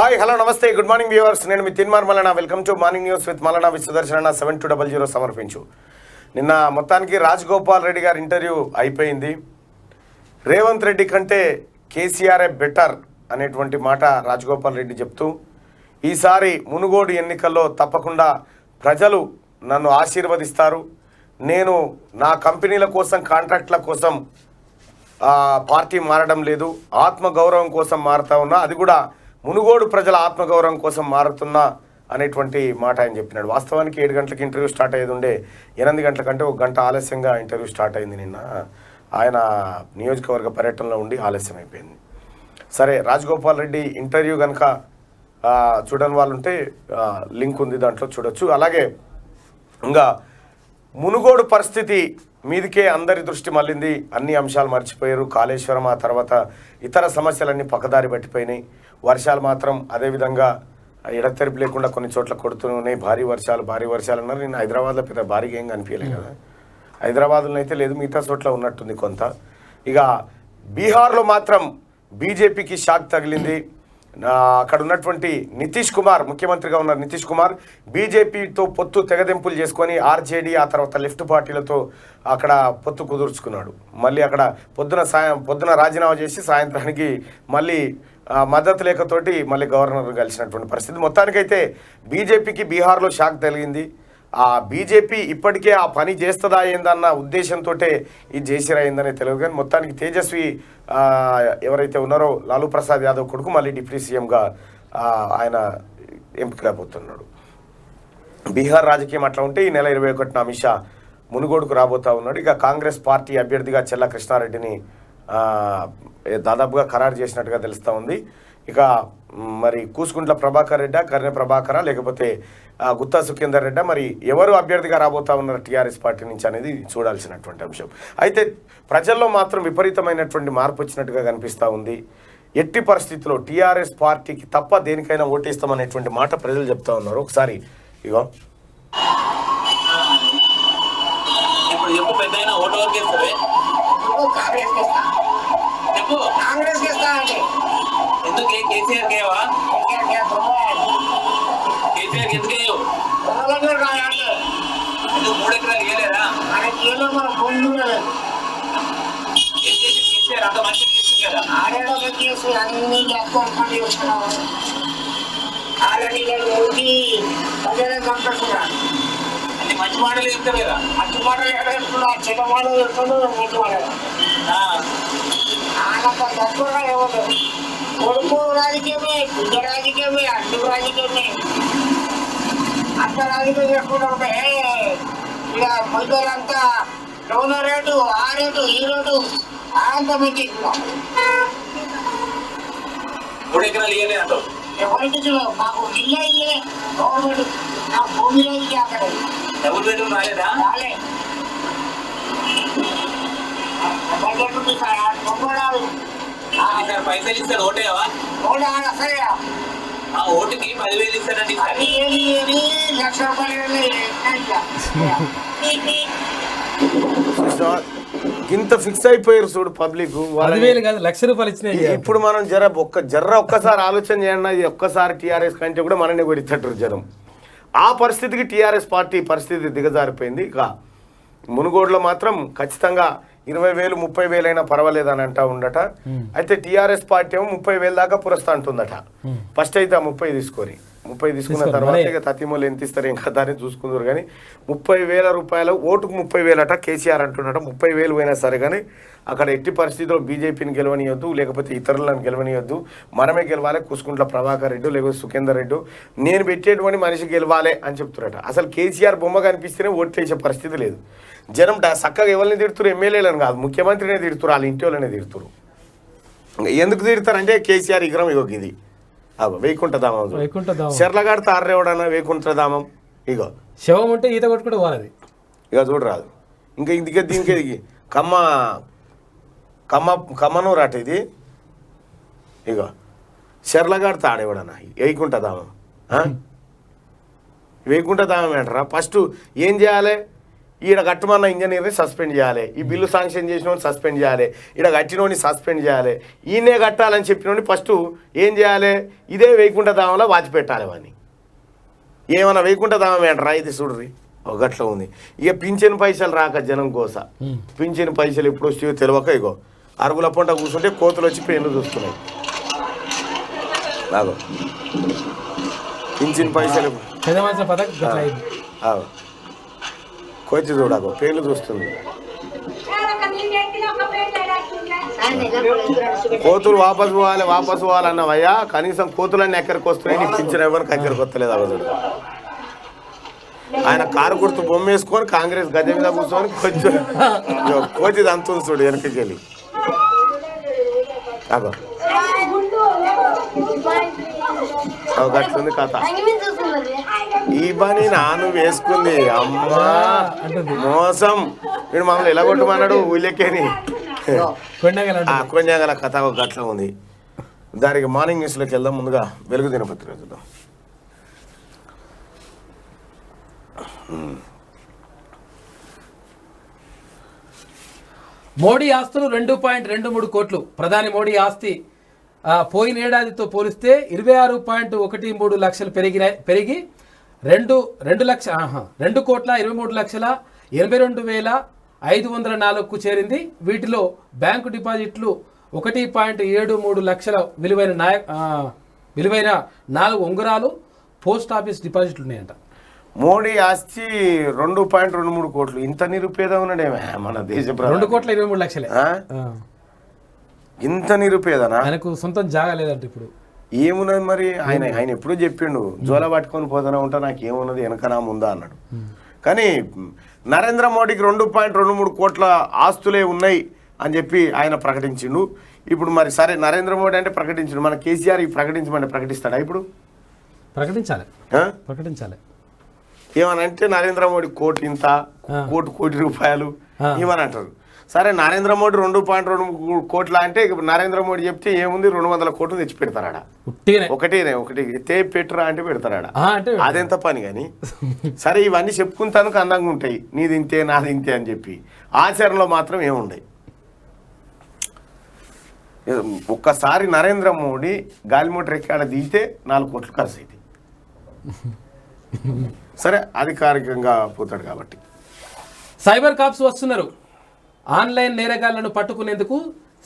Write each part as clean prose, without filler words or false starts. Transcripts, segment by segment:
Hi hello నమస్తే good morning viewers. నేను మీ Teenmaar Mallanna. Welcome to morning news with Mallanna with Sudarshana 7200 సమర్పించు. నిన్న మొత్తానికి రాజగోపాల్ రెడ్డి గారి ఇంటర్వ్యూ అయిపోయింది. రేవంత్ రెడ్డి కంటే కేసీఆర్ఏ బెటర్ అనేటువంటి మాట రాజగోపాల్ రెడ్డి చెప్తూ, ఈసారి మునుగోడు ఎన్నికల్లో తప్పకుండా ప్రజలు నన్ను ఆశీర్వదిస్తారు. నేను నా కంపెనీల కోసం కాంట్రాక్ట్ల కోసం పార్టీ మారడం లేదు, ఆత్మగౌరవం కోసం మారుతా ఉన్నా, అది కూడా మునుగోడు ప్రజల ఆత్మగౌరవం కోసం మారుతున్నా అనేటువంటి మాట ఆయన చెప్పినాడు. వాస్తవానికి 7 గంటలకు ఇంటర్వ్యూ స్టార్ట్ అయ్యేది ఉండే, 8 గంటల కంటే 1 గంట ఆలస్యంగా ఇంటర్వ్యూ స్టార్ట్ అయింది. నిన్న ఆయన నియోజకవర్గ పర్యటనలో ఉండి ఆలస్యం అయిపోయింది. సరే, రాజగోపాల్ రెడ్డి ఇంటర్వ్యూ కనుక చూడని వాళ్ళు ఉంటే లింక్ ఉంది, దాంట్లో చూడొచ్చు. అలాగే ఇంకా మునుగోడు పరిస్థితి మీదికే అందరి దృష్టి మళ్ళింది. అన్ని అంశాలు మర్చిపోయారు. కాళేశ్వరం, ఆ తర్వాత ఇతర సమస్యలన్నీ పక్కదారి పట్టిపోయినాయి. వర్షాలు మాత్రం అదేవిధంగా ఎడతెరిపి లేకుండా కొన్ని చోట్ల కొడుతున్నాయి. భారీ వర్షాలు అన్నారు. నేను హైదరాబాద్లో పెద్ద భారీగా ఏం కనిపించలేదు కదా. హైదరాబాద్లో అయితే లేదు, మిగతా చోట్ల ఉన్నట్టుంది కొంత. ఇక బీహార్లో మాత్రం బీజేపీకి షాక్ తగిలింది. అక్కడ ఉన్నటువంటి నితీష్ కుమార్, ముఖ్యమంత్రిగా ఉన్న నితీష్ కుమార్ బీజేపీతో పొత్తు తెగదెంపులు చేసుకొని ఆర్జేడీ, ఆ తర్వాత లెఫ్ట్ పార్టీలతో అక్కడ పొత్తు కుదుర్చుకున్నాడు. మళ్ళీ అక్కడ పొద్దున రాజీనామా చేసి సాయంత్రానికి మళ్ళీ మద్దతు లేఖతోటి మళ్ళీ గవర్నర్ కలిసినటువంటి పరిస్థితి. మొత్తానికైతే బీజేపీకి బీహార్లో షాక్ తగిలింది. ఆ బీజేపీ ఇప్పటికే ఆ పని చేస్తుందా ఏందన్న ఉద్దేశంతో ఇది చేసిరైందనే తెలియదు. కానీ మొత్తానికి తేజస్వి ఎవరైతే ఉన్నారో లాలూ ప్రసాద్ యాదవ్ కొడుకు మళ్ళీ డిప్యూటీ సీఎంగా ఆయన ఎంపికైపోతున్నాడు. బీహార్ రాజకీయం అట్లా ఉంటే ఈ నెల 21న అమిత్ షా మునుగోడుకు రాబోతా ఉన్నాడు. ఇక కాంగ్రెస్ పార్టీ అభ్యర్థిగా చెల్ల కృష్ణారెడ్డిని దాదాపుగా ఖరారు చేసినట్టుగా తెలుస్తూ ఉంది. ఇక మరి కూసుకుంట్ల ప్రభాకర్ రెడ్డా, కర్నె ప్రభాకరా, లేకపోతే గుత్తా సుఖేందర్ రెడ్డా, మరి ఎవరు అభ్యర్థిగా రాబోతా ఉన్నారు టీఆర్ఎస్ పార్టీ నుంచి అనేది చూడాల్సినటువంటి అంశం. అయితే ప్రజల్లో మాత్రం విపరీతమైనటువంటి మార్పు వచ్చినట్టుగా కనిపిస్తూ ఉంది. ఎట్టి పరిస్థితుల్లో టీఆర్ఎస్ పార్టీకి తప్ప దేనికైనా ఓటేస్తామనేటువంటి మాట ప్రజలు చెప్తా ఉన్నారు. ఒకసారి ఇగో మంచి మాటలు చెప్తారు కదా, మంచి మాటలు ఎక్కడ చెప్తున్నా, చిన్న మాటలు చెప్తున్నా, మంచి మాటలు తక్కువగా ఇవ్వదు. కొడుకు రాజకీయమే, బిడ్డ రాజకీయమే, అడ్డు రాజకీయమే, అంత రాజకీయం చెప్పుకుంటూ ఉంటే ఇక ముద్దులంతా లోన రేటు, ఆ రేటు, ఈ రేటు అంత మంచి 3 ఎకరాలు ఇవ్వలే అంటారు. ఎవరికి మాకు ఇల్లే గవర్నమెంట్ నా భూమిలో అక్కడ డబుల్ బెడ్రూమ్ రాలేదా? రాలే. పైసలు ఇస్తారు ఓటేవా? సరే, ఆ ఓటుకి 10,000 ఇస్తారండి. 1,00,000 రూపాయలు ఇంత ఫిక్స్ అయిపోయారు చూడు పబ్లిక్. 10,000 కాదు, 1,00,000 రూపాయలు ఇచ్చినాయి. ఇప్పుడు మనం ఒక్కసారి ఆలోచన చేయండి. ఇది ఒక్కసారి టీఆర్ఎస్ కంటే కూడా మననే కొడితట్టారు జనం. ఆ పరిస్థితికి టీఆర్ఎస్ పార్టీ పరిస్థితి దిగజారిపోయింది. ఇక మునుగోడులో మాత్రం ఖచ్చితంగా 20,000 30,000 అయినా పర్వాలేదని అంటా ఉండట. అయితే టీఆర్ఎస్ పార్టీ ఏమో 30,000 దాకా పురస్తా అంటుందట. ఫస్ట్ అయితే 30 తీసుకున్న తర్వాత ఇక తతిమూలు ఎంత ఇస్తారు ఏం కదా అని చూసుకుందరు. కానీ 30,000 రూపాయలు ఓటుకు 30,000 అట కేసీఆర్ అంటున్నట. 30,000 పోయినా సరే కానీ అక్కడ ఎట్టి పరిస్థితుల్లో బీజేపీని గెలవనియొద్దు, లేకపోతే ఇతరులను గెలవనియొద్దు, మనమే గెలవాలి. కూసుకుంట్ల ప్రభాకర్ రెడ్డి లేకపోతే సుఖేందర్ రెడ్డి నేను పెట్టేటువంటి మనిషి గెలవాలి అని చెప్తున్నారట. అసలు కేసీఆర్ బొమ్మ కనిపిస్తేనే ఓట్లు వేసే పరిస్థితి లేదు. జనం చక్కగా ఎవరిని తిడుతున్నారు, ఎమ్మెల్యేలను కాదు, ముఖ్యమంత్రినే తిడుతురు, వాళ్ళ ఇంటి వాళ్ళనే తిడుతురు. ఎందుకు తిడతారంటే కేసీఆర్ విగ్రహం ఇగో ఇది వైకుంఠధామం, చెర్లగాడ తారేవాడన్నా వైకుంఠధామం, ఇగో శవం ఉంటే ఈత కొట్టుకుంటే పోవాలి. ఇక చూడరాదు. ఇంకా ఇందుకే దీనికి కమ్మనూరు అట ఇది. ఇగో చెర్లగాడ తాడేవాడన్నా వైకుంఠధామం. వైకుంఠధామం అంటారా? ఫస్ట్ ఏం చేయాలి? ఈడ కట్టమన్న ఇంజనీర్ని సస్పెండ్ చేయాలి, ఈ బిల్లు శాంక్షన్ చేసినోని సస్పెండ్ చేయాలి, ఈడ కట్టినోని సస్పెండ్ చేయాలి, ఈయనే కట్టాలని చెప్పినోని ఫస్ట్ ఏం చేయాలి, ఇదే వేయకుండా దామంలో వాచిపెట్టాలి వాడిని. ఏమన్నా వేయకుండా దామం ఏంటరా ఇది చూడ్రి ఒకట్లో ఉంది. ఇక పింఛన్ పైసలు రాక జనం కోస, పింఛన్ పైసలు ఎప్పుడు వస్తాయో తెలియక ఇగో అరుగుల పంట కూర్చుంటే కోతులు వచ్చి పేర్లు చూస్తున్నాయి. బాగో పింఛన్ పైసలు కోచి చూడగో పేర్లు చూస్తుంది. కోతులు వాపసు పోవాలన్నవయ్యా, కనీసం కోతులన్నీ ఎక్కడికి వస్తున్నాయి, నీ పింఛన్ ఎవరికి ఎక్కడికి వస్తలేదు అవసరం. ఆయన కారు గుర్తు బొమ్మ వేసుకొని కాంగ్రెస్ గద్దె మీద కూర్చొని కొంచెం కోతి అంతుంది చూడు వెనకకి వెళ్ళి. గట్లుంది కథ. ఈ పని నాను వేసుకుంది అమ్మా మోసం. వీడు మమ్మల్ని ఎలా కొట్టమన్నాడు ఊళ్ళకేని కొండగల కథ ఒక గట్ల ఉంది. దానికి మార్నింగ్ న్యూస్లోకి వెళ్దాం. ముందుగా వెలుగు దినపత్రిక చూద్దాం. మోడీ ఆస్తులు 2.23 కోట్లు. ప్రధాని మోడీ ఆస్తి పోయినేడాదితో పోలిస్తే 26.13 లక్షలు పెరిగి 2,23,82,504కు చేరింది. వీటిలో బ్యాంకు డిపాజిట్లు 1.73 లక్షల విలువైన 4 ఉంగరాలు, పోస్ట్ ఆఫీస్ డిపాజిట్లు ఉన్నాయంట. మోడీ ఆస్తి 2.23 కోట్లు. ఇంత నిరుపేద ఉన్నాడేమే మన దేశ 2,23,00,000. ఇంత నిరుపేదనా? ఆయనకు సొంతం జాగా లేదంట. ఇప్పుడు ఏమున్నది మరి? ఆయన ఎప్పుడూ చెప్పిండు జోల పట్టుకొని పోతూనే ఉంటా, నాకు ఏమున్నది వెనకనా ముందా అన్నాడు. కానీ నరేంద్ర మోడీకి 2.23 కోట్ల ఆస్తులే ఉన్నాయి అని చెప్పి ఆయన ప్రకటించిండు. ఇప్పుడు మరి సరే నరేంద్ర మోడీ అంటే ప్రకటించిండు, మన కేసీఆర్ ప్రకటించమంటే ప్రకటిస్తాడా? ఇప్పుడు ప్రకటించాలి. ఏమనంటే నరేంద్ర మోడీ కోటి ఇంత, కోటి రూపాయలు ఇవని అంటారు. సరే నరేంద్ర మోడీ 2.23 కోట్ల అంటే నరేంద్ర మోడీ చెప్తే ఏముంది 200 కోట్లు తెచ్చి పెడతారాడా? ఒకటి పెట్టురా అంటే పెడతారాడా? అదెంత పని. కానీ సరే ఇవన్నీ చెప్పుకుంటానికి అందంగా ఉంటాయి, నీది ఇంతే నాది ఇంతే అని చెప్పి. ఆచరణలో మాత్రం ఏముండయి. ఒక్కసారి నరేంద్ర మోడీ గాలి మోటార్ ఎక్కాడ దిగితే 4 కోట్లు ఖర్చు అవుతాయి. సరే అధికారికంగా పోతాడు కాబట్టి. సైబర్ కాప్స్ వస్తున్నారు. ఆన్లైన్ నేరగాళ్లను పట్టుకునేందుకు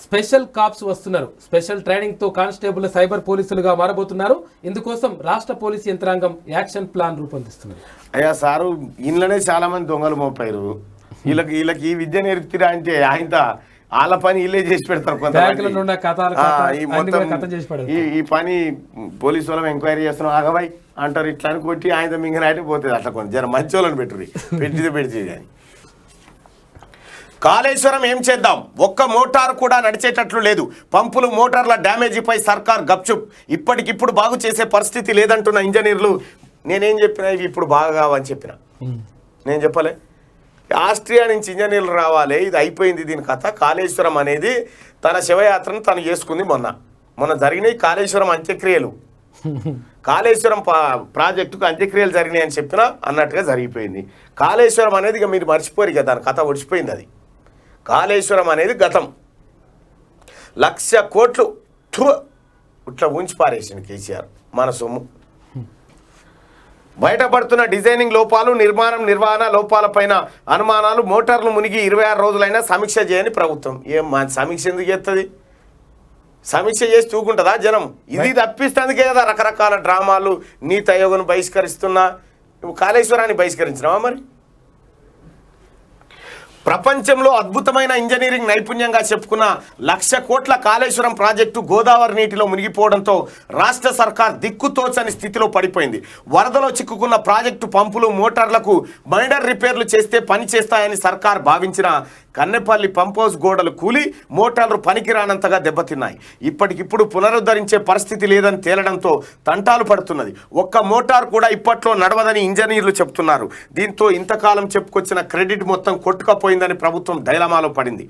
స్పెషల్ కాప్స్ వస్తున్నారు. స్పెషల్ ట్రైనింగ్తో కానిస్టేబుల్ సైబర్ పోలీసులుగా మారబోతున్నారు. ఇందుకోసం రాష్ట్ర పోలీసు యంత్రాంగం యాక్షన్ ప్లాన్ రూపొందిస్తున్నారు. అయ్యా సారు, ఇంట్లోనే చాలా మంది దొంగలు మోపారు. వీళ్ళకి ఈ విద్య నేర్పుతారా అంటే ఆయన వాళ్ళ పని వీళ్ళే చేసి పెడతారు. ఈ పని పోలీసు వాళ్ళం ఎంక్వైరీ చేస్తున్నాం ఆగబాయి అంటారు. ఇట్లా అని కొట్టి ఆయన మింగిన అయితే పోతుంది. అట్లా కొన్ని జర మంచి వాళ్ళని పెడితే కానీ. కాళేశ్వరం ఏం చేద్దాం, ఒక్క మోటార్ కూడా నడిచేటట్లు లేదు. పంపులు మోటార్ల డ్యామేజీపై సర్కార్ గప్చుప్. ఇప్పటికిప్పుడు బాగు చేసే పరిస్థితి లేదంటున్న ఇంజనీర్లు. నేనేం చెప్పినా ఇవి ఇప్పుడు బాగా కావని చెప్పిన. నేను చెప్పలే, ఆస్ట్రియా నుంచి ఇంజనీర్లు రావాలి, ఇది అయిపోయింది దీని కథ. కాళేశ్వరం అనేది తన శివయాత్రను తను చేసుకుంది. మొన్న జరిగినాయి కాళేశ్వరం అంత్యక్రియలు. కాళేశ్వరం ప్రాజెక్టుకు అంత్యక్రియలు జరిగినాయి అని చెప్పినా అన్నట్టుగా జరిగిపోయింది. కాళేశ్వరం అనేది ఇక మీరు మర్చిపోరు, ఇక దాని కథ ఒడిచిపోయింది. అది కాళేశ్వరం అనేది గతం. 1,00,000 కోట్లు ఇట్లా ఉంచి పారేసింది కేసీఆర్ మన సొమ్ము. బయటపడుతున్న డిజైనింగ్ లోపాలు, నిర్వహణ లోపాలపైన అనుమానాలు. మోటార్లు మునిగి 26 రోజులైనా సమీక్ష చేయని ప్రభుత్వం. సమీక్ష ఎందుకు చేస్తుంది? సమీక్ష చేసి చూకుంటుందా జనం? ఇది తప్పిస్తుందికే కదా రకరకాల డ్రామాలు. నీతి ఆయోగ్ను బహిష్కరిస్తున్నా, కాళేశ్వరాన్ని బహిష్కరించినావా? మరి ప్రపంచంలో అద్భుతమైన ఇంజనీరింగ్ నైపుణ్యంగా చెప్పుకున్న 1,00,000 కోట్ల కాళేశ్వరం ప్రాజెక్టు గోదావరి నీటిలో మునిగిపోవడంతో రాష్ట్ర సర్కార్ దిక్కుతోచని స్థితిలో పడిపోయింది. వరదలో చిక్కుకున్న ప్రాజెక్టు పంపులు, మోటార్లకు మైనర్ రిపేర్లు చేస్తే పని చేస్తాయని సర్కార్ భావించిన కన్నెపల్లి పంప్ హౌస్ గోడలు కూలి మోటార్లు పనికిరానంతగా దెబ్బతిన్నాయి. ఇప్పటికిప్పుడు పునరుద్ధరించే పరిస్థితి లేదని తేలడంతో తంటాలు పడుతున్నది. ఒక్క మోటార్ కూడా ఇప్పట్లో నడవదని ఇంజనీర్లు చెబుతున్నారు. దీంతో ఇంతకాలం చెప్పుకొచ్చిన క్రెడిట్ మొత్తం కొట్టుకపోయిందని ప్రభుత్వం డైలమాలో పడింది.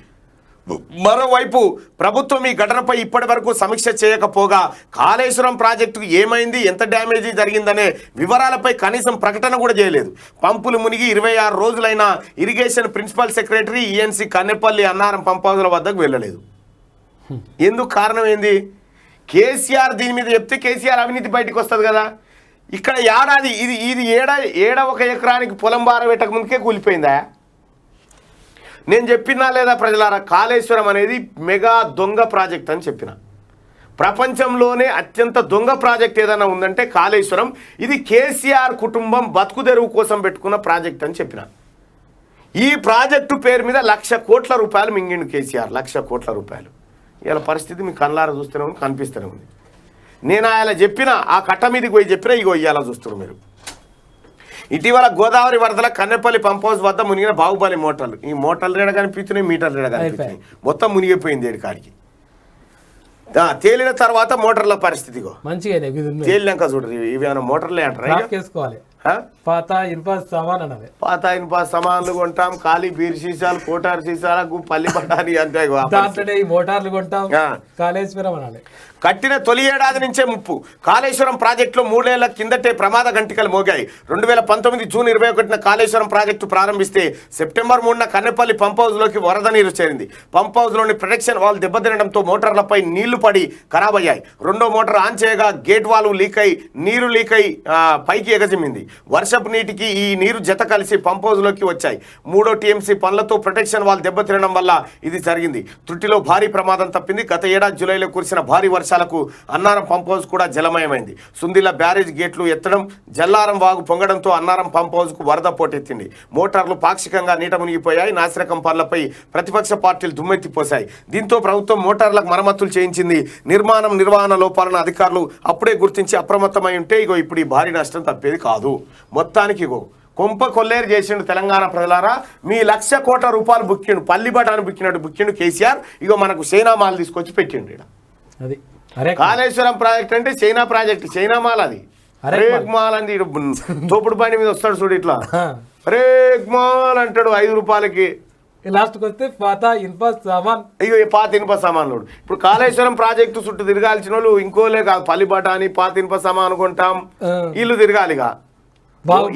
మరోవైపు ప్రభుత్వం ఈ ఘటనపై ఇప్పటి వరకు సమీక్ష చేయకపోగా కాళేశ్వరం ప్రాజెక్టుకు ఏమైంది, ఎంత డ్యామేజీ జరిగిందనే వివరాలపై కనీసం ప్రకటన కూడా చేయలేదు. పంపులు మునిగి 26 రోజులైన irrigation principal secretary ENC Kannepalli Annaram pump హౌస్ల వద్దకు వెళ్ళలేదు. ఎందుకు కారణం ఏంది? కేసీఆర్ దీని మీద చెప్తే కేసీఆర్ అవినీతి బయటకు వస్తుంది కదా. ఇక్కడ ఏడాది ఇది ఏడ 1 ఎకరానికి పొలం బార పెట్టక ముందుకే కూలిపోయిందా? నేను చెప్పినా లేదా ప్రజలారా, కాళేశ్వరం అనేది మెగా దొంగ ప్రాజెక్ట్ అని చెప్పిన. ప్రపంచంలోనే అత్యంత దొంగ ప్రాజెక్ట్ ఏదైనా ఉందంటే కాళేశ్వరం. ఇది కేసీఆర్ కుటుంబం బతుకుదెరువు కోసం పెట్టుకున్న ప్రాజెక్ట్ అని చెప్పిన. ఈ ప్రాజెక్టు పేరు మీద 1,00,000 కోట్ల రూపాయలు మింగిండు కేసీఆర్. 1,00,000 కోట్ల రూపాయలు. ఇలా పరిస్థితి మీకు కళ్ళారా చూస్తూనే ఉంది, కనిపిస్తూనే ఉంది. నేను ఆయన చెప్పిన ఆ కట్ట మీదకి పోయి చెప్పిన, ఇగో ఇయ్యాల చూస్తున్నారు మీరు. ఇటీవల గోదావరి వరదల కన్నెపల్లి పంప్ హౌస్ వద్ద మునిగిన బాహుబలి మోటార్లు. ఈ మోటార్లు రేడ కనిపిస్తున్నాయి, మీటర్లు రేడ కనిపిస్తున్నాయి, మొత్తం మునిగిపోయింది ఏడు కాడికి. తేలిన తర్వాత మోటార్ల పరిస్థితి తేలినాక చూడరు ఇవి ఏమైనా మోటార్లే అంటారా? పాత ఇనుప సామాన్లు కొంటాం, ఖాళీ బీర్ సీసాలు, కోటార్ సీసాలకు పల్లి పట్టాలి అంటే మోటార్లు కొంటాం. కాళేశ్వరం అనాలి. కట్టిన తొలి ఏడాది నుంచే ముప్పు. కాళేశ్వరం ప్రాజెక్టులో 3 ఏళ్ల కిందటే ప్రమాద గంటికలు మోగాయి. 2019 జూన్ 21న కాళేశ్వరం ప్రాజెక్టు ప్రారంభిస్తే సెప్టెంబర్ 3న కన్నెపల్లి పంప్ హౌస్లోకి వరద నీరు చేరింది. పంప్ హౌస్లోని ప్రొటెక్షన్ వాల్ దెబ్బతినడంతో మోటార్లపై నీళ్లు పడి ఖరాబ్ అయ్యాయి. రెండో మోటార్ ఆన్ చేయగా గేట్ వాల్వ్ నీరు లీక్ అయి పైకి ఎగజిమ్మింది. వర్షపు నీటికి ఈ నీరు జత కలిసి పంప్ హౌస్లోకి వచ్చాయి. 3వ టీఎంసీ పనులతో ప్రొటెక్షన్ వాల్ దెబ్బతినడం వల్ల ఇది జరిగింది. త్రుటిలో భారీ ప్రమాదం తప్పింది. గత ఏడాది జూలైలో కురిసిన భారీ వర్షాలకు అన్నారం పంప్ హౌస్ కూడా జలమయమైంది. సుందిల బ్యారేజ్ గేట్లు ఎత్తడం, జల్లారం వాగు పొంగడంతో అన్నారం పంప్ హౌస్ కు వరద పోటెత్తింది. మోటార్లు పాక్షికంగా నీట మునిగిపోయాయి. నాసిరకం పనులపై ప్రతిపక్ష పార్టీలు దుమ్మెత్తిపోశాయి. దీంతో ప్రభుత్వం మోటార్లకు మరమ్మతులు చేయించింది. నిర్వహణ లోపాలను అధికారులు అప్పుడే గుర్తించి అప్రమత్తమై ఉంటే ఇగో ఇప్పుడు ఈ భారీ నష్టం తప్పేది కాదు. మొత్తానికి ఇగో కొంప కొల్లేరు చేసిండు తెలంగాణ ప్రజలారా. మీ 1,00,000 కోట్ల రూపాయలు బుక్కిండు, పల్లి బటాను బుక్కినట్టు కేసీఆర్. ఇగో మనకు చైనా మాల్ తీసుకొచ్చి పెట్టిండు. అది కాళేశ్వరం ప్రాజెక్ట్ అంటే చైనా ప్రాజెక్ట్, చైనా మాల్. అది రేక్ మాల్ అని తోపుడు బండి మీద వస్తాడు చూడు, ఇట్లా రేక్ మాల్ అంటాడు 5 రూపాయలకి. లాస్ట్కి వస్తే పాత ఇనుప సామాన్. అయ్యో పాత ఇనుప సామాన్లు. ఇప్పుడు కాళేశ్వరం ప్రాజెక్టు చుట్టూ తిరగాల్సిన వాళ్ళు ఇంకోలే కాదు, పల్లి బటాని పాత ఇనుప సామాను కొంటాం, ఇల్లు తిరగాలిగా.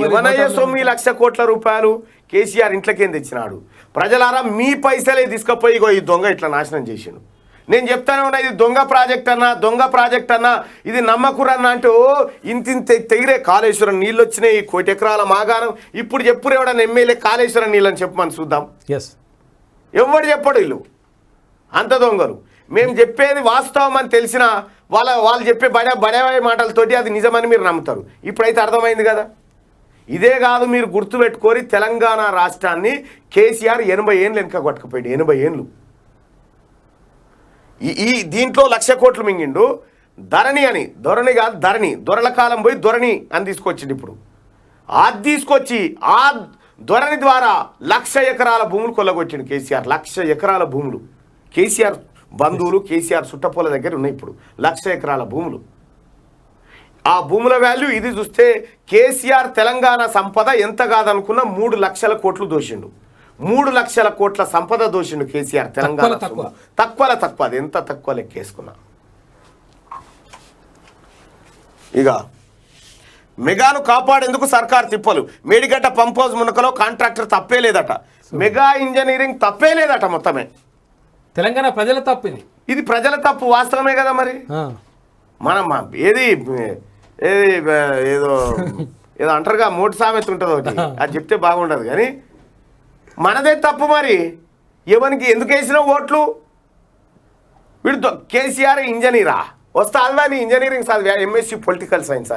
ఇవనయ్యే సొమ్ము 1,00,000 కోట్ల రూపాయలు కేసీఆర్ ఇంట్లోకేం తెచ్చినాడు. ప్రజలారా మీ పైసలే తీసుకపోయి ఇగో ఈ దొంగ ఇట్లా నాశనం చేసిండు. నేను చెప్తానే ఉన్నా, ఇది దొంగ ప్రాజెక్ట్ అన్నా ఇది నమ్మకురన్నా అంటే ఇంత తెగిరే. కాళేశ్వరం నీళ్ళు వచ్చినాయి, 1 కోటి ఎకరాల మాగాణం. ఇప్పుడు చెప్పురు ఎవడన్నా ఎమ్మెల్యే కాళేశ్వరం నీళ్ళని చెప్పమని చూద్దాం. ఎవడు చెప్పడు. వీళ్ళు అంత దొంగలు. మేము చెప్పేది వాస్తవం అని తెలిసిన వాళ్ళు చెప్పే బడే మాటలతోటి అది నిజమని మీరు నమ్ముతారు. ఇప్పుడైతే అర్థమైంది కదా. ఇదే కాదు, మీరు గుర్తుపెట్టుకోరి, తెలంగాణ రాష్ట్రాన్ని కేసీఆర్ 80 ఏళ్ళు వెనుక కొట్టుకుపోయాడు. 80 ఏళ్ళు. ఈ దీంట్లో 1,00,000 కోట్లు మింగిండు. ధరణి కాదు దొరల కాలం పోయి ధరణి అని తీసుకొచ్చిండు. ఇప్పుడు అది తీసుకొచ్చి ఆ ధరణి ద్వారా 1,00,000 ఎకరాల భూములు కొల్లగొచ్చిండు కేసీఆర్. 1,00,000 ఎకరాల భూములు కేసీఆర్ బంధువులు, కేసీఆర్ చుట్టపోల దగ్గర ఉన్నాయి. ఇప్పుడు 1,00,000 ఎకరాల భూములు. ఆ భూముల వాల్యూ ఇది చూస్తే కేసీఆర్ తెలంగాణ సంపద ఎంత కాదనుకున్నా 3 లక్షల కోట్లు దోషిండు. 3 లక్షల కోట్ల సంపద దోషిండు కేసీఆర్ తెలంగాణ. తక్కువ అది ఎంత తక్కువ లెక్కేసుకున్నా. ఇక మెగాను కాపాడేందుకు సర్కార్ తిప్పలు. మేడిగడ్డ పంప్ హౌస్ మునకలో కాంట్రాక్టర్ తప్పే లేదట. మెగా ఇంజనీరింగ్ తప్పే లేదట. మొత్తమే తెలంగాణ ప్రజల తప్పు. ఇది ప్రజల తప్పు, వాస్తవమే కదా. మరి మనం ఏదో అంటారుగా, మోటు సామెత ఉంటుంది ఒకటి, అది చెప్తే బాగుండదు కానీ మనదే తప్పు. మరి ఎవరికి ఎందుకు వేసిన ఓట్లు? వీడు కేసీఆర్ ఇంజనీరా? వస్తాదా నీ ఇంజనీరింగ్ చదివా? ఎంఎస్సీ పొలిటికల్ సైన్స్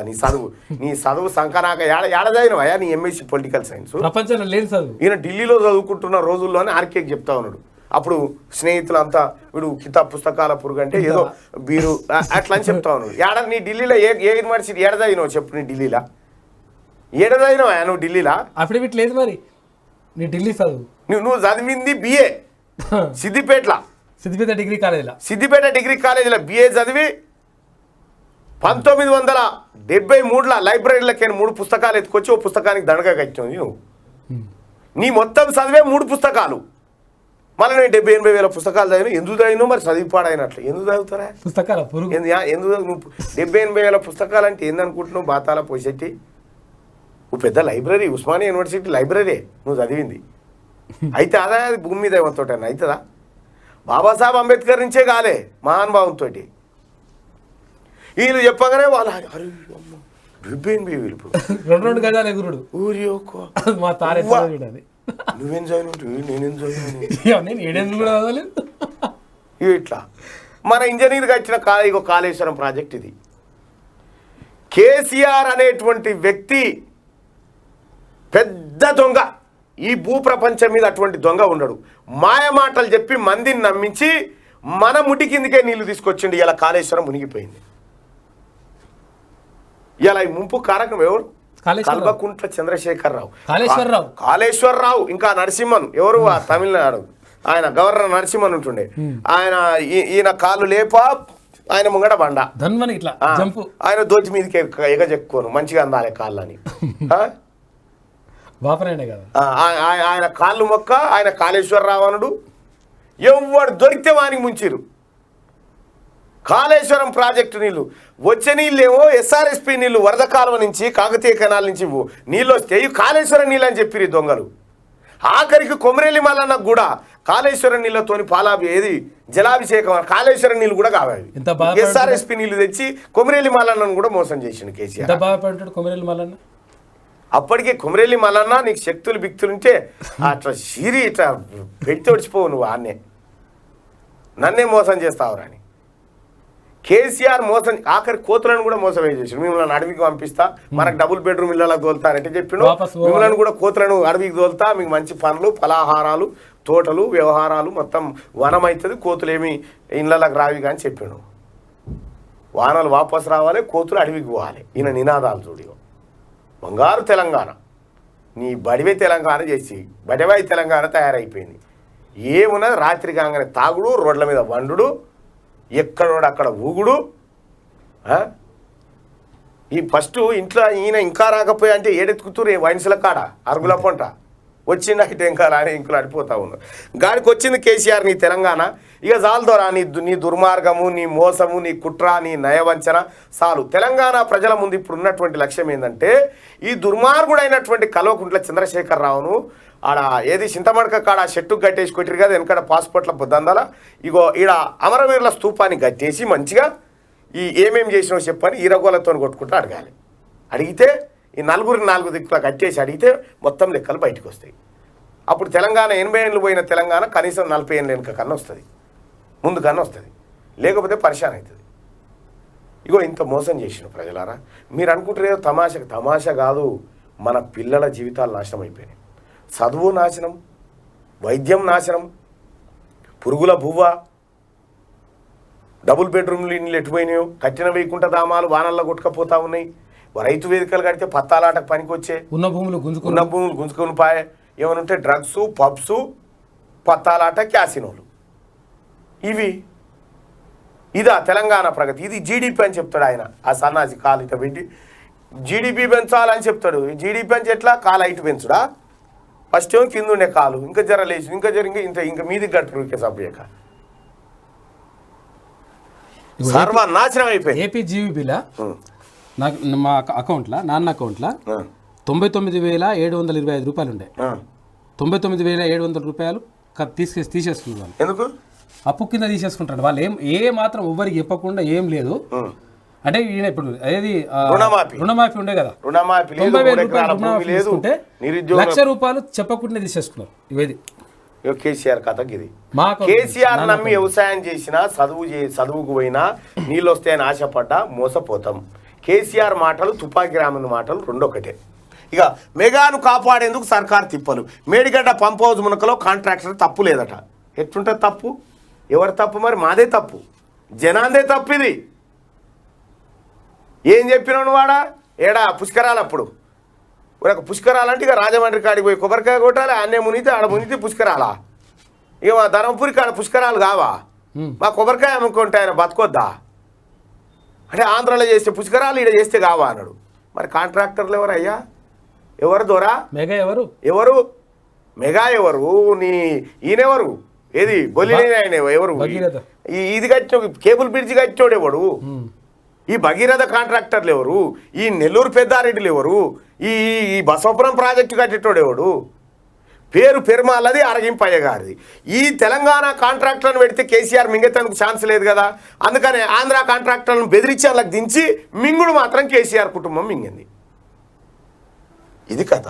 నీ చదువు సంకనాక ఏడదైనవా నీ ఎంఎస్సీ పొలిటికల్ సైన్స్? ప్రపంచంలో లేని చదువు. ఈయన ఢిల్లీలో చదువుకుంటున్న రోజుల్లోనే ఆర్కేకి చెప్తా ఉన్నాడు. అప్పుడు స్నేహితులంతా వీడు కితాబ్ పుస్తకాల పురుగు అంటే ఏదో బీరు అట్లా అని చెప్తా ఉన్నాడు. నీ ఢిల్లీలో ఏ యూనివర్సిటీ ఏడదైనవు చెప్పు? నీ ఢిల్లీలో ఏడదైనవా నువ్వు? ఢిల్లీలో అఫిడవిట్ లేదు. మరి నీ ఢిల్లీ చదువు నువ్వు చదివింది బిఏ సిద్దిపేట డిగ్రీ కాలేజీలో బిఏ చదివి 1973లో లైబ్రరీలకి 3 పుస్తకాలు ఎత్తుకొచ్చి ఓ పుస్తకానికి దండగా కట్టింది నువ్వు. నీ మొత్తం చదివే 3 పుస్తకాలు. మళ్ళీ నేను 70,000-80,000 పుస్తకాలు చదివిన. ఎందుకు చదివినో మరి చదివి పాడైనట్లు. ఎందుకు చదువుతారా? పుస్తకాల పురుగు. ఎందుకు నువ్వు 70,000-80,000 పుస్తకాలు అంటే ఏందనుకుంటున్నావు? బాతాల పోసెట్టి నువ్వు పెద్ద లైబ్రరీ, ఉస్మానియా యూనివర్సిటీ లైబ్రరీ నువ్వు చదివింది. అయితే అదే అది భూమి మీద ఏమంతో అవుతుందా? బాబాసాహెబ్ అంబేద్కర్ నుంచే కాలే మహానుభావంతో. వీళ్ళు చెప్పగానే వాళ్ళు 70,000 ఇప్పుడు 2 గజాలు ఎగురుడు ఊరి మా తారే చూడాలి. నువ్వేం చదివి నేనేం చదివాను నేను 7 కూడా చదవలేదు. ఇట్లా మన ఇంజనీర్ కట్టిన ఇగో కాళేశ్వరం ప్రాజెక్ట్ ఇది. కేసీఆర్ అనేటువంటి వ్యక్తి పెద్ద దొంగ. ఈ భూప్రపంచం మీద అటువంటి దొంగ ఉండడు. మాయ మాటలు చెప్పి మందిని నమ్మించి మన ముటి కిందకే నీళ్లు తీసుకొచ్చిండు. ఇలా కాళేశ్వరం మునిగిపోయింది. ఇలా ఈ ముంపు కారకం ఎవరు? కల్వకుంట్ల చంద్రశేఖరరావు, కాళేశ్వరరావు, ఇంకా నరసింహన్ ఎవరు తమిళనాడు ఆయన గవర్నర్ నరసింహన్ ఉంటుండే. ఆయన ఈయన కాళ్ళు లేపా, ఆయన ముంగడ బండ ఇట్లా ఆయన దోచి మీదకి ఎగజెక్కుకోను మంచిగా అందాలి కాళ్ళని. ఆయన కాళ్ళు మొక్క, ఆయన కాళేశ్వరరావు అనుడు. ఎవడు దొరికితే వానికి ముంచిరు. కాళేశ్వరం ప్రాజెక్టు నీళ్లు వచ్చే నీళ్ళేమో ఎస్ఆర్ఎస్పి నీళ్లు వరద కాలువ నుంచి కాకతీయ కెనాల్ నుంచి నీళ్ళు వస్తే కాళేశ్వరం నీళ్ళు అని చెప్పిరు దొంగలు. ఆఖరికి కొమరేలి మల్లన్నకు కూడా కాళేశ్వరం నీళ్ళతోని ఏది జలాభిషేకం కాళేశ్వరం నీళ్ళు కూడా కావాలి. ఎస్ఆర్ఎస్పి నీళ్లు తెచ్చి కొమరేలి మల్లన్నను కూడా మోసం చేసిండు కేసీఆర్. అప్పటికే కొమరేలి మల్లన్న నీకు శక్తులు బిక్తులుంటే అట్లా సిరి ఇట్లా పెట్టి వచ్చిపోవు నువ్వు ఆన్నే నన్నే మోసం చేస్తావురా అని. కేసీఆర్ మోసం ఆఖరి కోతులను కూడా మోసం చేసాడు. మిమ్మల్ని అడవికి పంపిస్తా, మనకు డబుల్ బెడ్రూమ్ ఇళ్ళకి తోలుతారంటే చెప్పిండు. మిమ్మల్ని కూడా కోతులను అడవికి తోలుతా, మీకు మంచి పనులు ఫలాహారాలు తోటలు వ్యవహారాలు మొత్తం వనం అవుతుంది, కోతులేమి ఇళ్ళకి రావి కానీ చెప్పిండు. వానలు వాపసు రావాలి, కోతులు అడవికి పోవాలి. ఈయన నినాదాలు చూడి బంగారు తెలంగాణ నీ బడివే తెలంగాణ చేసి బడివాయి తెలంగాణ తయారైపోయింది. ఏమున్నది రాత్రి కాగానే తాగుడు, రోడ్ల మీద వండుడు, ఎక్కడోడు అక్కడ ఊగుడు. ఈ ఫస్ట్ ఇంట్లో ఈయన ఇంకా రాకపోయా అంటే ఏడెత్తుకుతూరు వైన్స్ల కాడ అరుగుల పంట వచ్చింది. అయితే ఇంకా రాని ఇంకులు అడిపోతా ఉన్నారు. గాడికి వచ్చింది కేసీఆర్ నీ తెలంగాణ. ఇక చాలు దొరా నీ దుర్మార్గము, నీ మోసము, నీ కుట్ర, నీ నయవంచన చాలు. తెలంగాణ ప్రజల ముందు ఇప్పుడు ఉన్నటువంటి లక్ష్యం ఏంటంటే ఈ దుర్మార్గుడైనటువంటి కల్వకుంట్ల చంద్రశేఖరరావును ఆడ ఏది చింతమడక కాడ చెట్టుకు కట్టేసి కొట్టిరు కదా వెనకడ పాస్పోర్ట్ల బుద్దందాల. ఇగో ఈడ అమరవీరుల స్తూపాన్ని కట్టేసి మంచిగా ఈ ఏమేమి చేసినావు చెప్పని ఈరగోలతో కొట్టుకుంటూ అడగాలి. అడిగితే ఈ 4 దిక్కులా కట్టేసి అడిగితే మొత్తం లెక్కలు బయటకు వస్తాయి. అప్పుడు తెలంగాణ 80 ఏళ్ళు పోయిన తెలంగాణ కనీసం 40 ఏళ్ళ వెనుక కన్నా వస్తుంది, ముందు కన్నా వస్తుంది. లేకపోతే పరిశాన్ అవుతుంది. ఇగో ఇంత మోసం చేసిన ప్రజలారా. మీరు అనుకుంటారేదో తమాషా కాదు. మన పిల్లల జీవితాలు నాశనం అయిపోయినాయి. చదువు నాశనం, వైద్యం నాశనం, పురుగుల బువ్వ, డబుల్ బెడ్రూమ్లు ఇల్లు ఎటుపోయినాయో, కట్టిన వేయకుంట దామాలు వానల్లో కొట్టుకపోతా ఉన్నాయి. రైతు వేదికలు కడితే పత్తాలాటకు పనికొచ్చే ఉన్న భూములు గుంజుకొని పాయే. ఏమనుంటే డ్రగ్స్, పబ్స్, పత్తాలాట, క్యాసినోలు. ఇదా తెలంగాణ ప్రగతి? ఇది జీడిపి అని చెప్తాడు ఆయన. ఆ సన్నాసి కాలు ఇట పెట్టి జీడిపి పెంచాలని చెప్తాడు. జీడిపి అని ఎట్లా కాలు హైట్ పెంచుడా? ఫస్ట్ ఏమో కింద ఉండే కాలు ఇంకా జర లేచి ఇంకా మీదికి గట్టుడు ఇంకా సభ్యక సర్వనాశనం అయిపోయింది. ఏపీ జీవీబీలా నాకు మా అకౌంట్లో నాన్న అకౌంట్లో 99,725 రూపాయలు ఉండే. 99,700 రూపాయలు తీసేసుకున్నారు. ఎందుకు? అప్పు కింద తీసేసుకుంటారు వాళ్ళు. ఏ మాత్రం ఎవ్వరికి చెప్పకుండా ఏం లేదు. అంటే ఈయన ఇప్పుడు అదేది రుణమాఫీ ఉండే కదా, 90,000 రూపాయలు తీసుకుంటే 1,00,000 రూపాయలు చెప్పకుండా తీసేసుకున్నారు. ఇవేది కేసీఆర్ కథకి ఇది. కేసీఆర్ నమ్మి వ్యవసాయం చేసినా చదువుకు పోయినా నీళ్ళు వస్తాయని ఆశపడ్డా మోసపోతాం. కేసీఆర్ మాటలు తుపాకీ రామన్ మాటలు రెండొకటే. ఇక మెగాను కాపాడేందుకు సర్కారు తిప్పలు. మేడిగడ్డ పంప్ హౌస్ మునకలో కాంట్రాక్టర్ తప్పు లేదట. ఎట్లుంటుంది తప్పు? ఎవరి తప్పు? మరి మాదే తప్పు, జనాందే తప్పు. ఇది ఏం చెప్పినాను వాడా ఏడా పుష్కరాలు. అప్పుడు ఒక పుష్కరాలంటే ఇక రాజమండ్రి కాడికి పోయి కొబ్బరికాయ కొట్టాలి, అన్నే మునిగితే ఆడ మునిగితే పుష్కరాలా? ఇక మా ధర్మపురి కాడ పుష్కరాలు కావా? మా కొబ్బరికాయ అమ్ముకుంటే ఆయన బతకొద్దా? అంటే ఆంధ్రలో చేస్తే పుష్కరాలు ఈడ చేస్తే కావా అన్నాడు. మరి కాంట్రాక్టర్లు ఎవరు అయ్యా? ఎవరు దొరా? మెగా ఎవరు? మెగా ఎవరు? ఈయనెవరు? ఏది బొలినేని ఆయన ఎవరు భగీరథ. ఇది కట్టిన కేబుల్ బ్రిడ్జ్ కట్టినోడు ఎవడు, ఈ భగీరథ కాంట్రాక్టర్లు ఎవరు, ఈ నెల్లూరు పెద్దారెడ్డిలు ఎవరు, ఈ ఈ బసవపురం ప్రాజెక్టు కట్టేటోడు ఎవడు, పేరు పెరుమాలది అరగింపయ్య గారిది. ఈ తెలంగాణ కాంట్రాక్టర్లను పెడితే కేసీఆర్ మింగేందుకు ఛాన్స్ లేదు కదా, అందుకనే ఆంధ్ర కాంట్రాక్టర్లను బెదిరించి వాళ్ళకి దించి మింగుడు మాత్రం కేసీఆర్ కుటుంబం మింగింది. ఇది కథ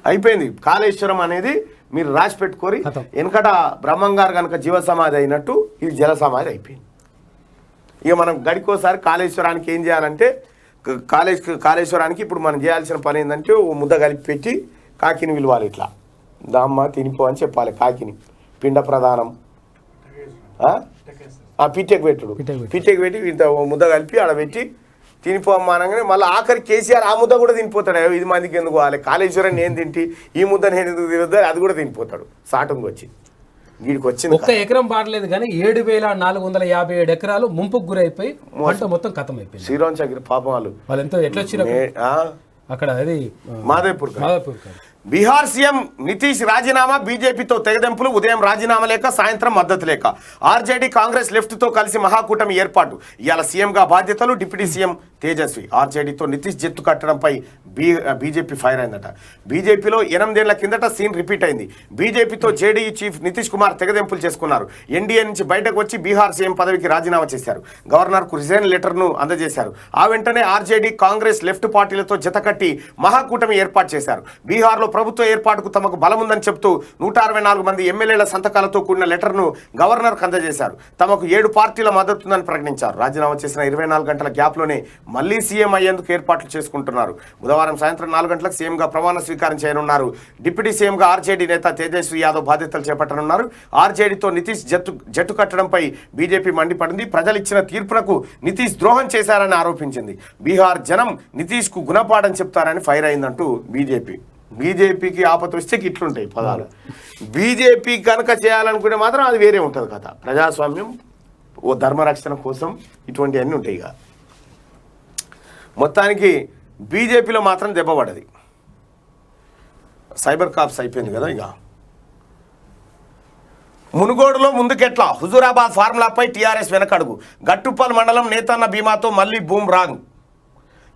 అయిపోయింది. కాళేశ్వరం అనేది మీరు రాసి పెట్టుకోరి. వెనకట బ్రహ్మంగారు కనుక జీవ సమాధి అయినట్టు ఇది జల సమాధి అయిపోయింది. ఇక మనం గడికోసారి కాళేశ్వరానికి ఏం చేయాలంటే కాళేశ్వరానికి ఇప్పుడు మనం చేయాల్సిన పని ఏంటంటే ఓ ముద్ద కలిపి పెట్టి కాకిని విలువాలి, ఇట్లా దామ్మ తినిపో అని చెప్పాలి. కాకిని పిండ ప్రధానం పిట్టెకు పెట్టుడు, పిట్టెకు పెట్టి ఇంత ముద్ద కలిపి ఆడ పెట్టి తినిపో అమ్మానగానే మళ్ళీ ఆఖరి కేసీఆర్ ఆ ముద్ద కూడా తినిపోతాడు. ఇది మందికి ఎందుకు కావాలి, కాళేశ్వరం నేను తింటి ఈ ముద్ద నేను ఎందుకు తినద్దు, అది కూడా తినిపోతాడు సాటుంగా వచ్చి. వీడికి వచ్చింది ఒక్క ఎకరం పాడలేదు కానీ 7,457 ఎకరాలు ముంపుకు గురైపోయి పంట మొత్తం ఖతం అయిపోయింది. శ్రీరామ్ చక్రి పాపం వాళ్ళు ఎంత ఎట్లా వచ్చారు అక్కడ, అది మాధవపూర్. బీహార్ సీఎం నితీష్ రాజీనామా, బీజేపీతో తెగదెంపులు, ఉదయం రాజీనామా లేక సాయంత్రం మద్దతు లేక. ఆర్జేడీ కాంగ్రెస్ లెఫ్ట్తో కలిసి మహాకూటమి ఏర్పాటు. ఇవాళ సీఎంగా బాధ్యతలు డిప్యూటీ సీఎం తేజస్వి. ఆర్జేడీతో నితీష్ జట్టు కట్టడంపై బీజేపీ ఫైర్ అయిందట. బీజేపీలో 8 ఏళ్ల కిందట సీన్ రిపీట్ అయింది. బీజేపీతో జేడీయూ చీఫ్ నితీష్ కుమార్ తెగదెంపులు చేసుకున్నారు. ఎన్డీఏ నుంచి బయటకు వచ్చి బీహార్ సీఎం పదవికి రాజీనామా చేశారు. గవర్నర్కు రిజైన్ లెటర్ను అందజేశారు. ఆ వెంటనే ఆర్జేడీ కాంగ్రెస్ లెఫ్ట్ పార్టీలతో జతకట్టి మహాకూటమి ఏర్పాటు చేశారు. బీహార్లో ప్రభుత్వ ఏర్పాటుకు తమకు బలముందని చెప్తూ 164 మంది ఎమ్మెల్యేల సంతకాలతో కూడిన లెటర్ను గవర్నర్కు అందజేశారు. తమకు 7 పార్టీల మద్దతుందని ప్రకటించారు. రాజీనామా చేసిన 24 గంటల గ్యాప్లోనే మళ్లీ సీఎం అయ్యేందుకు ఏర్పాట్లు చేసుకుంటున్నారు. బుధవారం సాయంత్రం 4 గంటలకు సీఎంగా ప్రమాణ స్వీకారం చేయనున్నారు. డిప్యూటీ సీఎంగా ఆర్జేడీ నేత తేజస్వి యాదవ్ బాధ్యతలు చేపట్టనున్నారు. ఆర్జేడీతో నితీష్ జట్టు కట్టడంపై బీజేపీ మండిపడింది. ప్రజలిచ్చిన తీర్పునకు నితీష్ ద్రోహం చేశారని ఆరోపించింది. బీహార్ జనం నితీష్కు గుణపాఠం చెప్తారని ఫైర్ అయిందంటూ బీజేపీకి ఆపత వస్తే ఇట్లుంటాయి పదాలు. బీజేపీ కనుక చేయాలనుకుంటే మాత్రం అది వేరే ఉంటుంది కథ. ప్రజాస్వామ్యం, ఓ ధర్మరక్షణ కోసం ఇటువంటివన్నీ ఉంటాయి. ఇక మొత్తానికి బీజేపీలో మాత్రం దెబ్బపడ్డది. సైబర్ కాప్స్ అయిపోయింది కదా. ఇక మునుగోడులో ముందుకెట్లా, హుజూరాబాద్ ఫార్ములాపై టీఆర్ఎస్ వెనకడుగు. గట్టుప్పల్ మండలం నేతన్న బీమాతో మళ్లీ బూమ్ రాంగ్.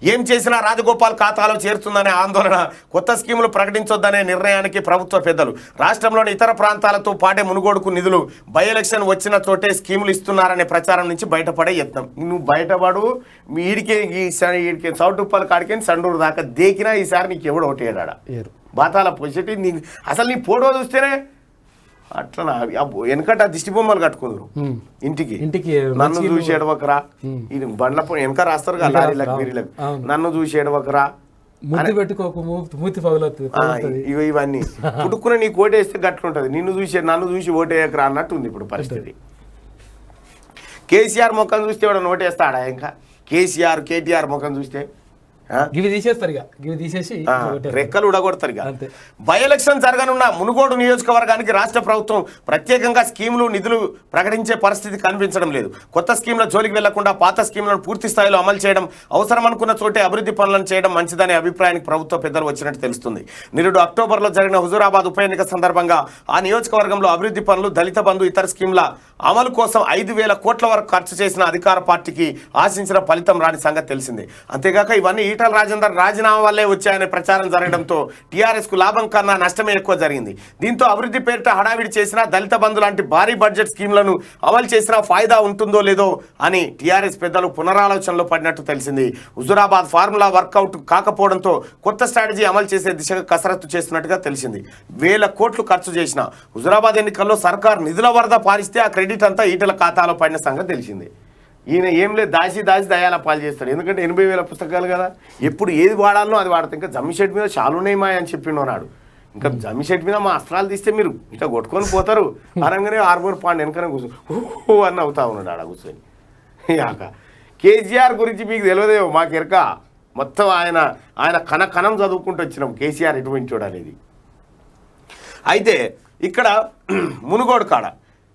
ఏం చేసినా రాజగోపాల్ ఖాతాలో చేరుతుందనే ఆందోళన. కొత్త స్కీములు ప్రకటించొద్దనే నిర్ణయానికి ప్రభుత్వ పెద్దలు. రాష్ట్రంలోని ఇతర ప్రాంతాలతో పాటే మునుగోడుకు నిధులు, బై ఎలక్షన్ వచ్చిన చోటే స్కీములు ఇస్తున్నారనే ప్రచారం నుంచి బయటపడే యత్నం. నువ్వు బయటపడు, ఈడికి చౌటుప్పల్ కాడికి సండూరు దాకా దేకినా ఈసారి నీకు ఎవడు ఒకటేడా బాతాల పొజిటి. నీకు అసలు నీ ఫోటో చూస్తేనే అట్లా వెనకట దిష్టి బొమ్మలు కట్టుకుందరు ఇంటికి. నన్ను చూసి ఎడవకరా, ఇది బండ్ల వెనక రాస్తారు కదా లారీలకు బీరీలకు, నన్ను చూసి ఎడవకరా ఇవన్నీ పుట్టుకున్న నీకు ఓటేస్తే గట్లుంటది. నన్ను చూసి ఓటేయకరా అన్నట్టు ఉంది ఇప్పుడు పరిస్థితి. కేసీఆర్ ముఖం చూస్తే ఎవడన్నా ఓటేస్తాడా? ఇంకా కేసీఆర్ కేటీఆర్ ముఖం చూస్తే రెక్కలు ఉడగొడతారు. బై ఎలక్షన్ జరగనున్న మునుగోడు నియోజకవర్గానికి రాష్ట్ర ప్రభుత్వం ప్రత్యేకంగా స్కీములు, నిధులు ప్రకటించే పరిస్థితి కనిపించడం లేదు. కొత్త స్కీముల జోలికి వెళ్లకుండా పాత స్కీములను పూర్తి స్థాయిలో అమలు చేయడం, అవసరం అనుకున్న చోటే అభివృద్ధి పనులను చేయడం మంచిదనే అభిప్రాయానికి ప్రభుత్వ పెద్దలు వచ్చినట్టు తెలుస్తుంది. నిరుడు అక్టోబర్లో జరిగిన హుజూరాబాద్ ఉప ఎన్నిక సందర్భంగా ఆ నియోజకవర్గంలో అభివృద్ధి పనులు, దళిత బంధు, ఇతర స్కీముల అమలు కోసం 5,000 కోట్ల వరకు ఖర్చు చేసిన అధికార పార్టీకి ఆశించిన ఫలితం రాని సంగతి తెలిసిందే. అంతేగాక ఇవన్నీ ఈటల రాజేందర్ రాజీనామా వల్లే వచ్చాయనే ప్రచారం జరగడంతో టీఆర్ఎస్ కు లాభం కన్నా నష్టమే ఎక్కువ జరిగింది. దీంతో అభివృద్ధి పేరిట హడావిడి చేసినా, దళిత బంధు లాంటి భారీ బడ్జెట్ స్కీమ్లను అమలు చేసినా ఫాయిదా ఉంటుందో లేదో అని టీఆర్ఎస్ పెద్దలు పునరాలోచనలో పడినట్టు తెలిసింది. హుజూరాబాద్ ఫార్ములా వర్కౌట్ కాకపోవడంతో కొత్త స్ట్రాటజీ అమలు చేసే దిశగా కసరత్తు చేస్తున్నట్టుగా తెలిసింది. 1,000 కోట్లు ఖర్చు చేసిన హుజూరాబాద్ ఎన్నికల్లో సర్కార్ నిధుల వరద పారిస్తే ఆ క్రెడిట్ అంతా ఈటల ఖాతాలో పడిన సంగతి తెలిసింది. ఈయన ఏం లేదు, దాచి దయాల పాలు చేస్తాడు. ఎందుకంటే 80,000 పుస్తకాలు కదా, ఎప్పుడు ఏది వాడాలనో అది వాడతాం. ఇంకా జమ్మిషెట్ మీద చాలునేమా అని చెప్పిండు నాడు. ఇంకా జమ్మిషెట్ మీద మా అస్త్రాలు తీస్తే మీరు ఇట్లా కొట్టుకొని పోతారు అనగానే ఆర్మూర్ పాండ్ వెనకనే కూర్చొని అని అవుతా ఉన్నాడు ఆడ కూర్చొని. యాక కేసీఆర్ గురించి మీకు తెలియదేమో, మాకు ఎరక మొత్తం ఆయన కణం చదువుకుంటూ వచ్చినాం కేసీఆర్ ఎటువంటి వాడు అనేది. అయితే ఇక్కడ మునుగోడు కాడ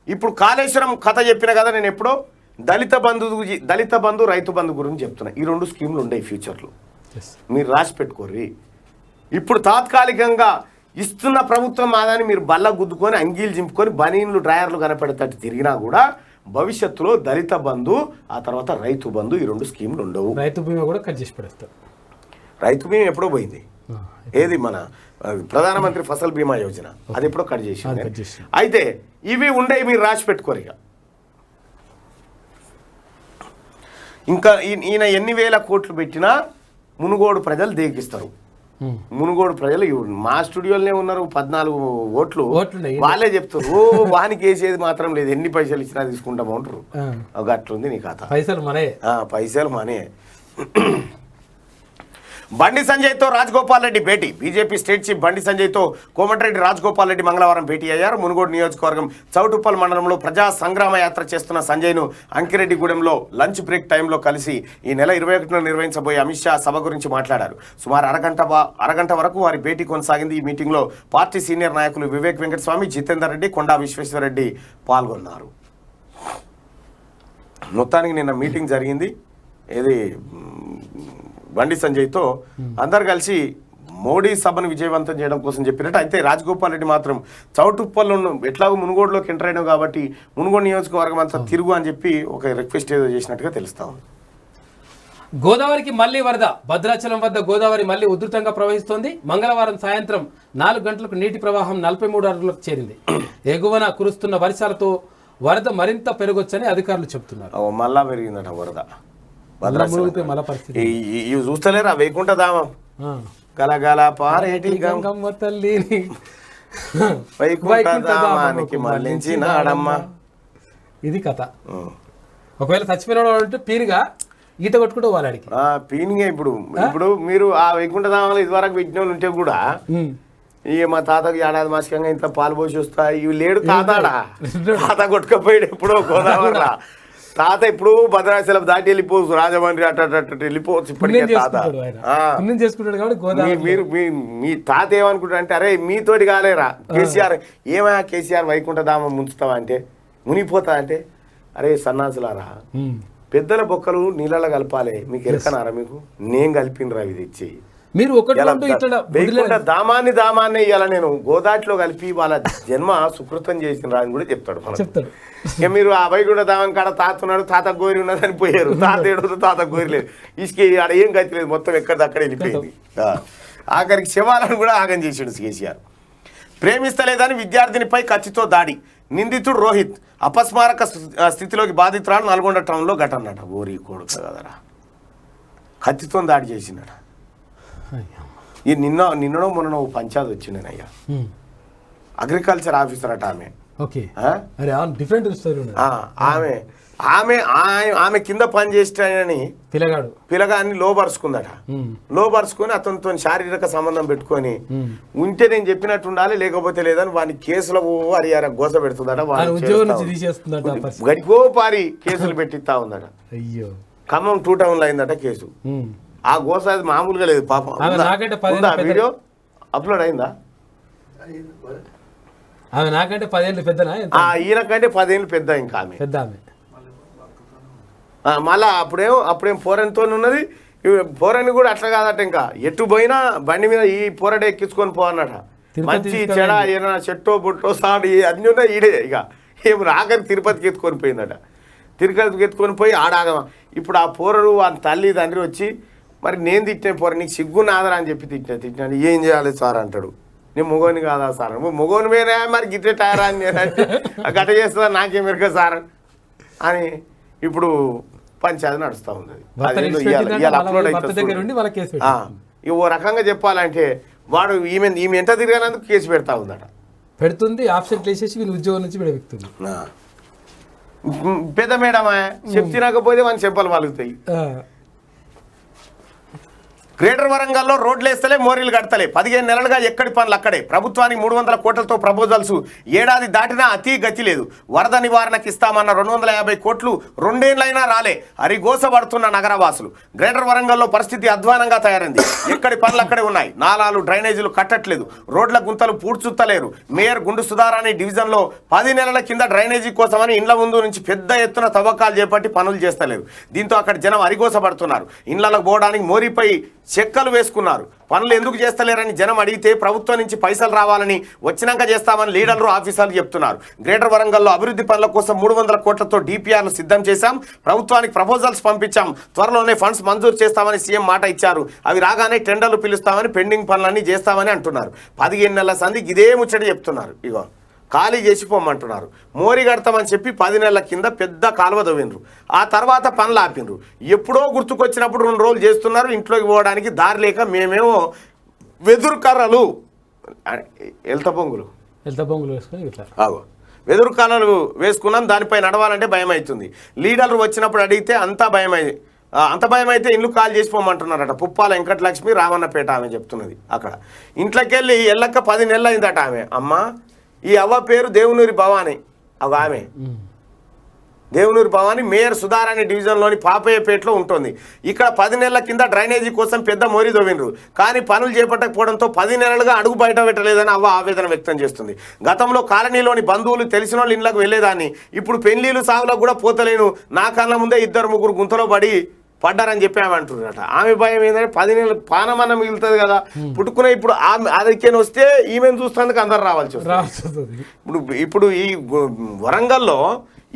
ఇప్పుడు కాళేశ్వరం కథ చెప్పిన కదా నేను ఎప్పుడో. దళిత బంధు రైతు బంధు గురించి చెప్తున్నా. ఈ 2 స్కీములు ఉన్నాయి ఫ్యూచర్లో, మీరు రాసి పెట్టుకోర్రి. ఇప్పుడు తాత్కాలికంగా ఇస్తున్న ప్రభుత్వం మాదని మీరు బల్ల గుద్దుకొని అంగీలు చింపుకొని బనీన్లు డ్రాయర్లు కనపడేటట్టు తిరిగినా కూడా భవిష్యత్తులో దళిత బంధు ఆ తర్వాత రైతు బంధు ఈ 2 స్కీములు ఉండవు. రైతు బీమా కూడా కట్ చేసి పడేస్తారు. రైతు బీమా ఎప్పుడో పోయింది. ఏది మన ప్రధానమంత్రి ఫసల్ బీమా యోజన అది ఎప్పుడో కట్ చేసింది. అయితే ఇవి ఉండేవి మీరు రాసి పెట్టుకోరు. ఇంకా ఈయన ఎన్ని వేల కోట్లు పెట్టినా మునుగోడు ప్రజలు దేకిస్తారు. మునుగోడు ప్రజలు మా స్టూడియోలోనే ఉన్నారు 14 ఓట్లు వాళ్ళే చెప్తారు. వానికి వేసేది మాత్రం లేదు, ఎన్ని పైసలు ఇచ్చినా తీసుకుంటాము అంటారు. అట్లుంది నీ కథ. పైసలు మనే. బండి సంజయ్తో రాజగోపాల్ రెడ్డి భేటీ. బీజేపీ స్టేట్ చీఫ్ బండి సంజయ్తో కోమటిరెడ్డి రాజగోపాల్ రెడ్డి మంగళవారం భేటీ అయ్యారు. మునుగోడు నియోజకవర్గం చౌటుప్పల్ మండలంలో ప్రజా సంగ్రామ యాత్ర చేస్తున్న సంజయ్ను అంకిరెడ్డిగూడెంలో లంచ్ బ్రేక్ టైంలో కలిసి ఈ నెల 21న నిర్వహించబోయే అమిత్ షా సభ గురించి మాట్లాడారు. సుమారు అరగంట వరకు వారి భేటీ కొనసాగింది. ఈ మీటింగ్లో పార్టీ సీనియర్ నాయకులు వివేక్ వెంకటస్వామి, జితేందర్ రెడ్డి, కొండా విశ్వేశ్వరరెడ్డి పాల్గొన్నారు. మొత్తానికి నిన్న మీటింగ్ జరిగింది. ఏది బండి సంజయ్తో అందరు కలిసి మోడీ సభను విజయవంతం చేయడం కోసం చెప్పినట్టు. అయితే రాజగోపాల్ రెడ్డి మాత్రం చౌటుప్పల్లో ఎట్లాగో మునుగోడులోకి ఎంటర్ అయినావు కాబట్టి మునుగోడు నియోజకవర్గం అంతా తిరుగు అని చెప్పి ఒక రిక్వెస్ట్ ఏదో చేసినట్టుగా తెలుస్తా ఉంది. గోదావరికి మళ్లీ వరద. భద్రాచలం వద్ద గోదావరి మళ్లీ ఉధృతంగా ప్రవహిస్తోంది. మంగళవారం సాయంత్రం 4 గంటలకు నీటి ప్రవాహం 43 అడుగులకు చేరింది. ఎగువన కురుస్తున్న వర్షాలతో వరద మరింత పెరగొచ్చని అధికారులు చెబుతున్నారు. మళ్ళా పెరిగిందట వరద. ఇవి చూస్తలేరా వైకుంఠ ధామం గలగల పారేటి గంగమ్మ తల్లిని వైకుంఠ ధామానికి మళ్ళించినాడమ్మ. ఇది కథ. ఒకవేళ చచ్చిపోయిన పీనుగా ఈత కొట్టుకుంటూ వాళ్ళకి పీనిగా. ఇప్పుడు మీరు ఆ వైకుంఠ ధామంలో ఇదివరకు పెట్టిన వాళ్ళు ఉంటే కూడా ఇక మా తాతకి ఏడాది మాసికంగా ఇంత పాలు పోసి వస్తా ఇవి లేడు తాతాడా. తాత కొట్టుకపోయాడు ఎప్పుడో గోదావరిలో. తాత ఇప్పుడు భద్రాచలం దాటి వెళ్ళిపోవచ్చు, రాజమండ్రి అట్ట వెళ్ళిపోవచ్చు. ఇప్పటికే తాత మీరు మీ తాత ఏమనుకుంటారు అంటే అరే మీతోటి కాలేరా కేసీఆర్. ఏమయ్యా కేసీఆర్ వైకుంఠ ధామం ముంచుతావా అంటే మునిగిపోతా అంటే అరే సన్నాసులారా పెద్దల బొక్కలు నీళ్ళలో కలపాలి. మీకు ఎరకనారా? మీకు నేను కలిపినరా ఇది ఇచ్చి మీరు వైకుంఠ దామాన్ని ఇవాళ నేను గోదాటిలో కలిపి వాళ్ళ జన్మ సుకృతం చేసిన అని కూడా చెప్తాడు. ఇక మీరు ఆ వైకుంఠ దామం కాడ తాత ఉన్నాడు, తాత గోరి ఉన్నదని పోయారు. తాత ఏడు తాత గోరి లేదు, ఇసుక ఆడ ఏం గతి లేదు, మొత్తం ఎక్కడిదక్కడ వెళ్ళిపోయింది. ఆఖరికి శివాలను కూడా ఆగం చేసాడు కేసీఆర్. ప్రేమిస్తలేదని విద్యార్థినిపై కత్తితో దాడి. నిందితుడు రోహిత్ అపస్మారక స్థితిలోకి బాధితురాలు నల్గొండ టౌన్లో ఘటనట. ఓరి కొడుకు కదరా, కత్తితో దాడి చేసిందట. ఈ నిన్ననో మొన్న పంచాయతీ వచ్చిందనయ్యా. అగ్రికల్చర్ ఆఫీసర్ అట ఆమె. ఆమె కింద పని చేస్తానని పిల్లగాన్ని లోపరుచుకుందట. లోపరుచుకొని అతనితో శారీరక సంబంధం పెట్టుకొని ఉంటే నేను చెప్పినట్టు ఉండాలి, లేకపోతే లేదని వాడిని కేసులో అరియార గోస పెడుతుందట. గడికో పారి కేసులు పెట్టిస్తా ఉందట. ఖమ్మం 2 టౌన్లో అయిందట కేసు. ఆ గోస అది మామూలుగా లేదు పాపం. వీడియో అప్లోడ్ అయిందా? నాకంటే 10 ఏళ్ళు పెద్ద. ఈయనకంటే 10 ఏళ్ళు పెద్ద. ఇంకా ఆమె పెద్ద. మళ్ళా అప్పుడేం పోరనితో ఉన్నది. పోరని కూడా అట్లా కాదట. ఇంకా ఎటు పోయినా బండి మీద ఈ పోరడే ఎక్కించుకొని పోవన్నట. మంచి చెడ ఏదైనా చెట్టో బొట్టో సాడు అన్నీ ఉన్నాయి ఈడే. ఇక ఏం రాకని తిరుపతికి ఎత్తుకొని పోయిందట. తిరుపతికి ఎత్తుకొని పోయి ఆడాగమ. ఇప్పుడు ఆ పోరడు ఆ తల్లి తండ్రి వచ్చి మరి నేను తిట్టిన పోర నీకు సిగ్గునాదరా అని చెప్పి తిట్టినాను. ఏం చేయాలి సార్ అంటాడు. నేను మొగోని కాదా సార్? మొగోని వేరే మరి గిట్టే టైరా అని నేనంటే గట్ట చేస్తుందా నాకేం ఎరక సార్ అని ఇప్పుడు పంచాయతీ నడుస్తూ ఉంది. అప్లోడ్ అవుతుంది. ఓ రకంగా చెప్పాలంటే వాడు ఈమె ఎంత తిరిగినందుకు కేసు పెడతా ఉందట. పెడుతుంది ఆప్షన్ వేసేసి వీళ్ళు ఉద్యోగం నుంచి విడవిస్తుంది. పెద్ద మేడమా చెప్తినకపోతే మన చెప్పాలి వాళ్ళుతాయి. గ్రేటర్ వరంగల్లో రోడ్లు వేస్తలే, మోరీలు కడతలే. 15 నెలలుగా ఎక్కడి పనులు అక్కడే. ప్రభుత్వానికి 300 కోట్లతో ప్రపోజల్స్. ఏడాది దాటినా అతి గతి లేదు. వరద నివారణకి ఇస్తామన్న 250 కోట్లు 2 ఏళ్లైనా రాలే. అరిగోస పడుతున్న నగరవాసులు. గ్రేటర్ వరంగల్లో పరిస్థితి అధ్వానంగా తయారైంది. ఎక్కడి పనులు అక్కడే ఉన్నాయి. నాలాలు డ్రైనేజీలు కట్టట్లేదు. రోడ్ల గుంతలు పూడ్చుత్తలేరు. మేయర్ గుండు సుధారాణి డివిజన్లో 10 నెలల కింద డ్రైనేజీ కోసమని ఇండ్ల ముందు నుంచి పెద్ద ఎత్తున తవ్వకాలు చేపట్టి పనులు చేస్తలేరు. దీంతో అక్కడ జనం అరిగోస పడుతున్నారు. ఇండ్లకు పోవడానికి మోరీపై చెక్కలు వేసుకున్నారు. పనులు ఎందుకు చేస్తలేరని జనం అడిగితే ప్రభుత్వం నుంచి పైసలు రావాలని వచ్చినాక చేస్తామని లీడర్లు ఆఫీసర్లు చెప్తున్నారు. గ్రేటర్ వరంగల్లో అభివృద్ధి పనుల కోసం 300 కోట్లతో డిపిఆర్ను సిద్ధం చేశాం, ప్రభుత్వానికి ప్రపోజల్స్ పంపించాం, త్వరలోనే ఫండ్స్ మంజూరు చేస్తామని సీఎం మాట ఇచ్చారు. అవి రాగానే టెండర్లు పిలుస్తామని పెండింగ్ పనులన్నీ చేస్తామని అంటున్నారు. 15 నెలల సంధికి ఇదే ముచ్చట చెప్తున్నారు. ఇగో ఖాళీ చేసి పోమంటున్నారు. మోరి కడతామని చెప్పి 10 నెలల కింద పెద్ద కాలువ తవ్విండ్రు. ఆ తర్వాత పనులు ఆపిండ్రు. ఎప్పుడో గుర్తుకొచ్చినప్పుడు 2 రోజులు చేస్తున్నారు. ఇంట్లోకి పోవడానికి దారి లేక మేమేమో వెదురు కర్రలు ఎల్త పొంగులు వేసుకొని ఇట్లా ఆగో వెదురు కర్రలు వేసుకున్నాం, దానిపై నడవాలంటే భయం అవుతుంది. లీడర్లు వచ్చినప్పుడు అడిగితే అంత భయం అయితే ఇల్లు కాల్ చేసిపోమంటున్నారట. పుప్పాల వెంకటలక్ష్మి రామన్నపేట ఆమె చెప్తున్నది. అక్కడ ఇంట్లోకి వెళ్ళి ఎల్లక్క 10 నెలలు అయిందట ఆమె. అమ్మ ఈ అవ్వ పేరు దేవునూరి భవాని. అవి ఆమె దేవునూరి భవాని మేయర్ సుధారాణి డివిజన్లోని పాపయ్యపేటలో ఉంటుంది. ఇక్కడ 10 నెలల కింద డ్రైనేజీ కోసం పెద్ద మోరి తవ్విండ్రు. కానీ పనులు చేపట్టకపోవడంతో 10 నెలలుగా అడుగు బయట పెట్టలేదని అవ్వ ఆవేదన వ్యక్తం చేస్తుంది. గతంలో కాలనీలోని బంధువులు తెలిసిన వాళ్ళ ఇళ్ళకు వెళ్ళేదాన్ని, ఇప్పుడు పెళ్లిళ్ళు సాగులకు కూడా పోతలేను. నా కళ్ళ ముందే 2-3 గుంతలో పడ్డారని చెప్పి ఆమె అంటున్నారట. ఆమె భయం ఏంటంటే 10 నెలలు పానమన్న మిగులుతుంది కదా, పుట్టుకునే ఇప్పుడు ఆమె అదికేని వస్తే ఈమెను చూస్తేందుకు అందరు రావాల్సి వస్తుంది. ఇప్పుడు ఈ వరంగల్లో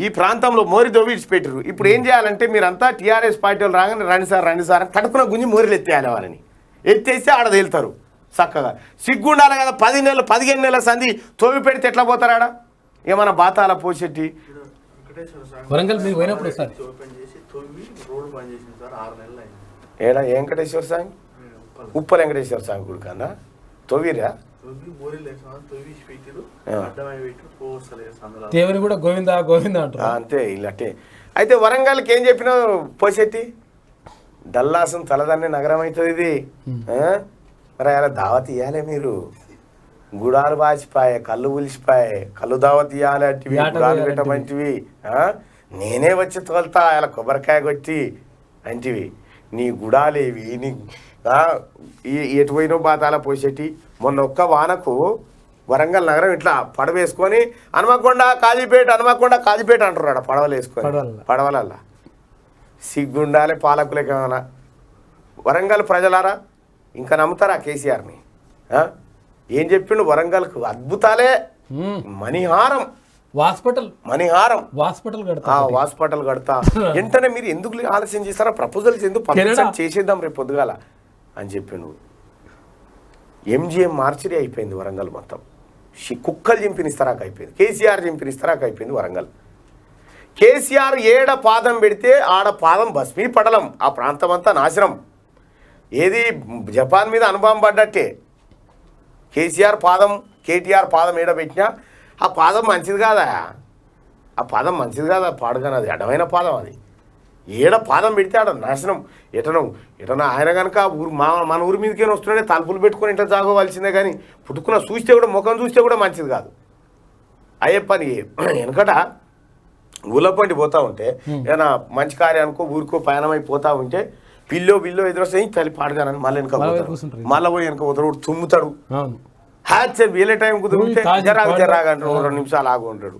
ఈ ప్రాంతంలో మోరి దొవ్విడిచి పెట్టారు. ఇప్పుడు ఏం చేయాలంటే మీరంతా టీఆర్ఎస్ పార్టీ వాళ్ళు రాగానే రండి సార్ అని కడుపున గుంజి మోరీలు ఎత్తేయాలి. వాళ్ళని ఎత్తేస్తే ఆడ తేలుతారు చక్కగా. సిగ్గుండాలి కదా. 15 నెలల సంధి తోవి పెడితే ఎట్లా పోతారు ఆడ? ఏమన్నా బాతాల పోసేటి వరంగల్ మీరు పోయినప్పుడు సార్ ఏడా వెంకటేశ్వర స్వామి ఉప్పల వెంకటేశ్వర స్వామి గుడి కన్నా తొవ్విరా దేవుని కూడా గోవిందా గోవిందా అంటారు. అంతే ఇలాంటి. అయితే వరంగల్కి ఏం చెప్పినావు పోసేటి? డల్లాసం తలదన్నే నగరం అవుతుంది ఇది. మరి అలా దావత్ ఇవ్వాలి మీరు. గుడాలు బాచిపాయే, కళ్ళు ఉలిసిపాయే, కళ్ళు దావత్ ఇవ్వాలి అంటివి, గుడాలు పెట్టమంటివి. నేనే వచ్చి తోలుతా అలా కొబ్బరికాయ కొట్టి అంటివి. నీ గుడాలేవి నీ ఎటు పోయినో బాతాల పోసేటి. మొన్న ఒక్క వానకు వరంగల్ నగరం ఇట్లా పడవేసుకొని హనుమకొండ కాజీపేట అంటున్నాడు. పడవలు వేసుకొని పడవలల్లా సిగ్గుండాలి పాలకులకి. ఏమన్నా వరంగల్ ప్రజలారా ఇంకా నమ్ముతారా కేసీఆర్ని? ఏం చెప్పిండు? వరంగల్కు అద్భుతాలే. మణిహారం హాస్పిటల్ కడతా వెంటనే మీరు ఎందుకు ఆలస్యం చేస్తారా? ప్రపోజల్స్ ఎందుకు చేసేద్దాం రేపు పొద్దుగాల అని చెప్పిండు. ఎంజిఎం మార్చిరీ అయిపోయింది వరంగల్ మొత్తం. కుక్కలు చింపినిస్తారాక అయిపోయింది. కేసీఆర్ చింపినిస్తారాక అయిపోయింది వరంగల్. కేసీఆర్ ఏడ పాదం పెడితే ఆడ పాదం భస్మీ పడలం. ఆ ప్రాంతం అంతా నాశనం. ఏది జపాన్ మీద అనుభవం పడ్డట్టే. కేసీఆర్ పాదం కేటీఆర్ పాదం ఏడ పెట్టినా ఆ పాదం మంచిది కాదా? పాడుగానే అది అడ్డమైన పాదం. అది ఏడ పాదం పెడితే ఆడ నాశనం. ఎటనో ఆయన కనుక మన ఊరి మీదకేనా వస్తున్నాడే తలుపులు పెట్టుకొని ఇంట్లో జాగోవాల్సిందే. కానీ పుట్టుకున్న చూస్తే కూడా ముఖం చూస్తే కూడా మంచిది కాదు. అయ్యే పని వెనకట ఊళ్ళపంటి పోతూ ఉంటే ఏదైనా మంచి కార్యానికో ఊరికో పయనమైపోతూ ఉంటే బిల్లో ఎదురొస్తాయి తల్లి పాడగానని మళ్ళీ మళ్ళీ పోయి వెనక పోతాడు, తుమ్ముతాడు. వీలే టైం కుదిరితే జరాగంటాడు, 2 నిమిషాలు ఆగు ఉంటాడు.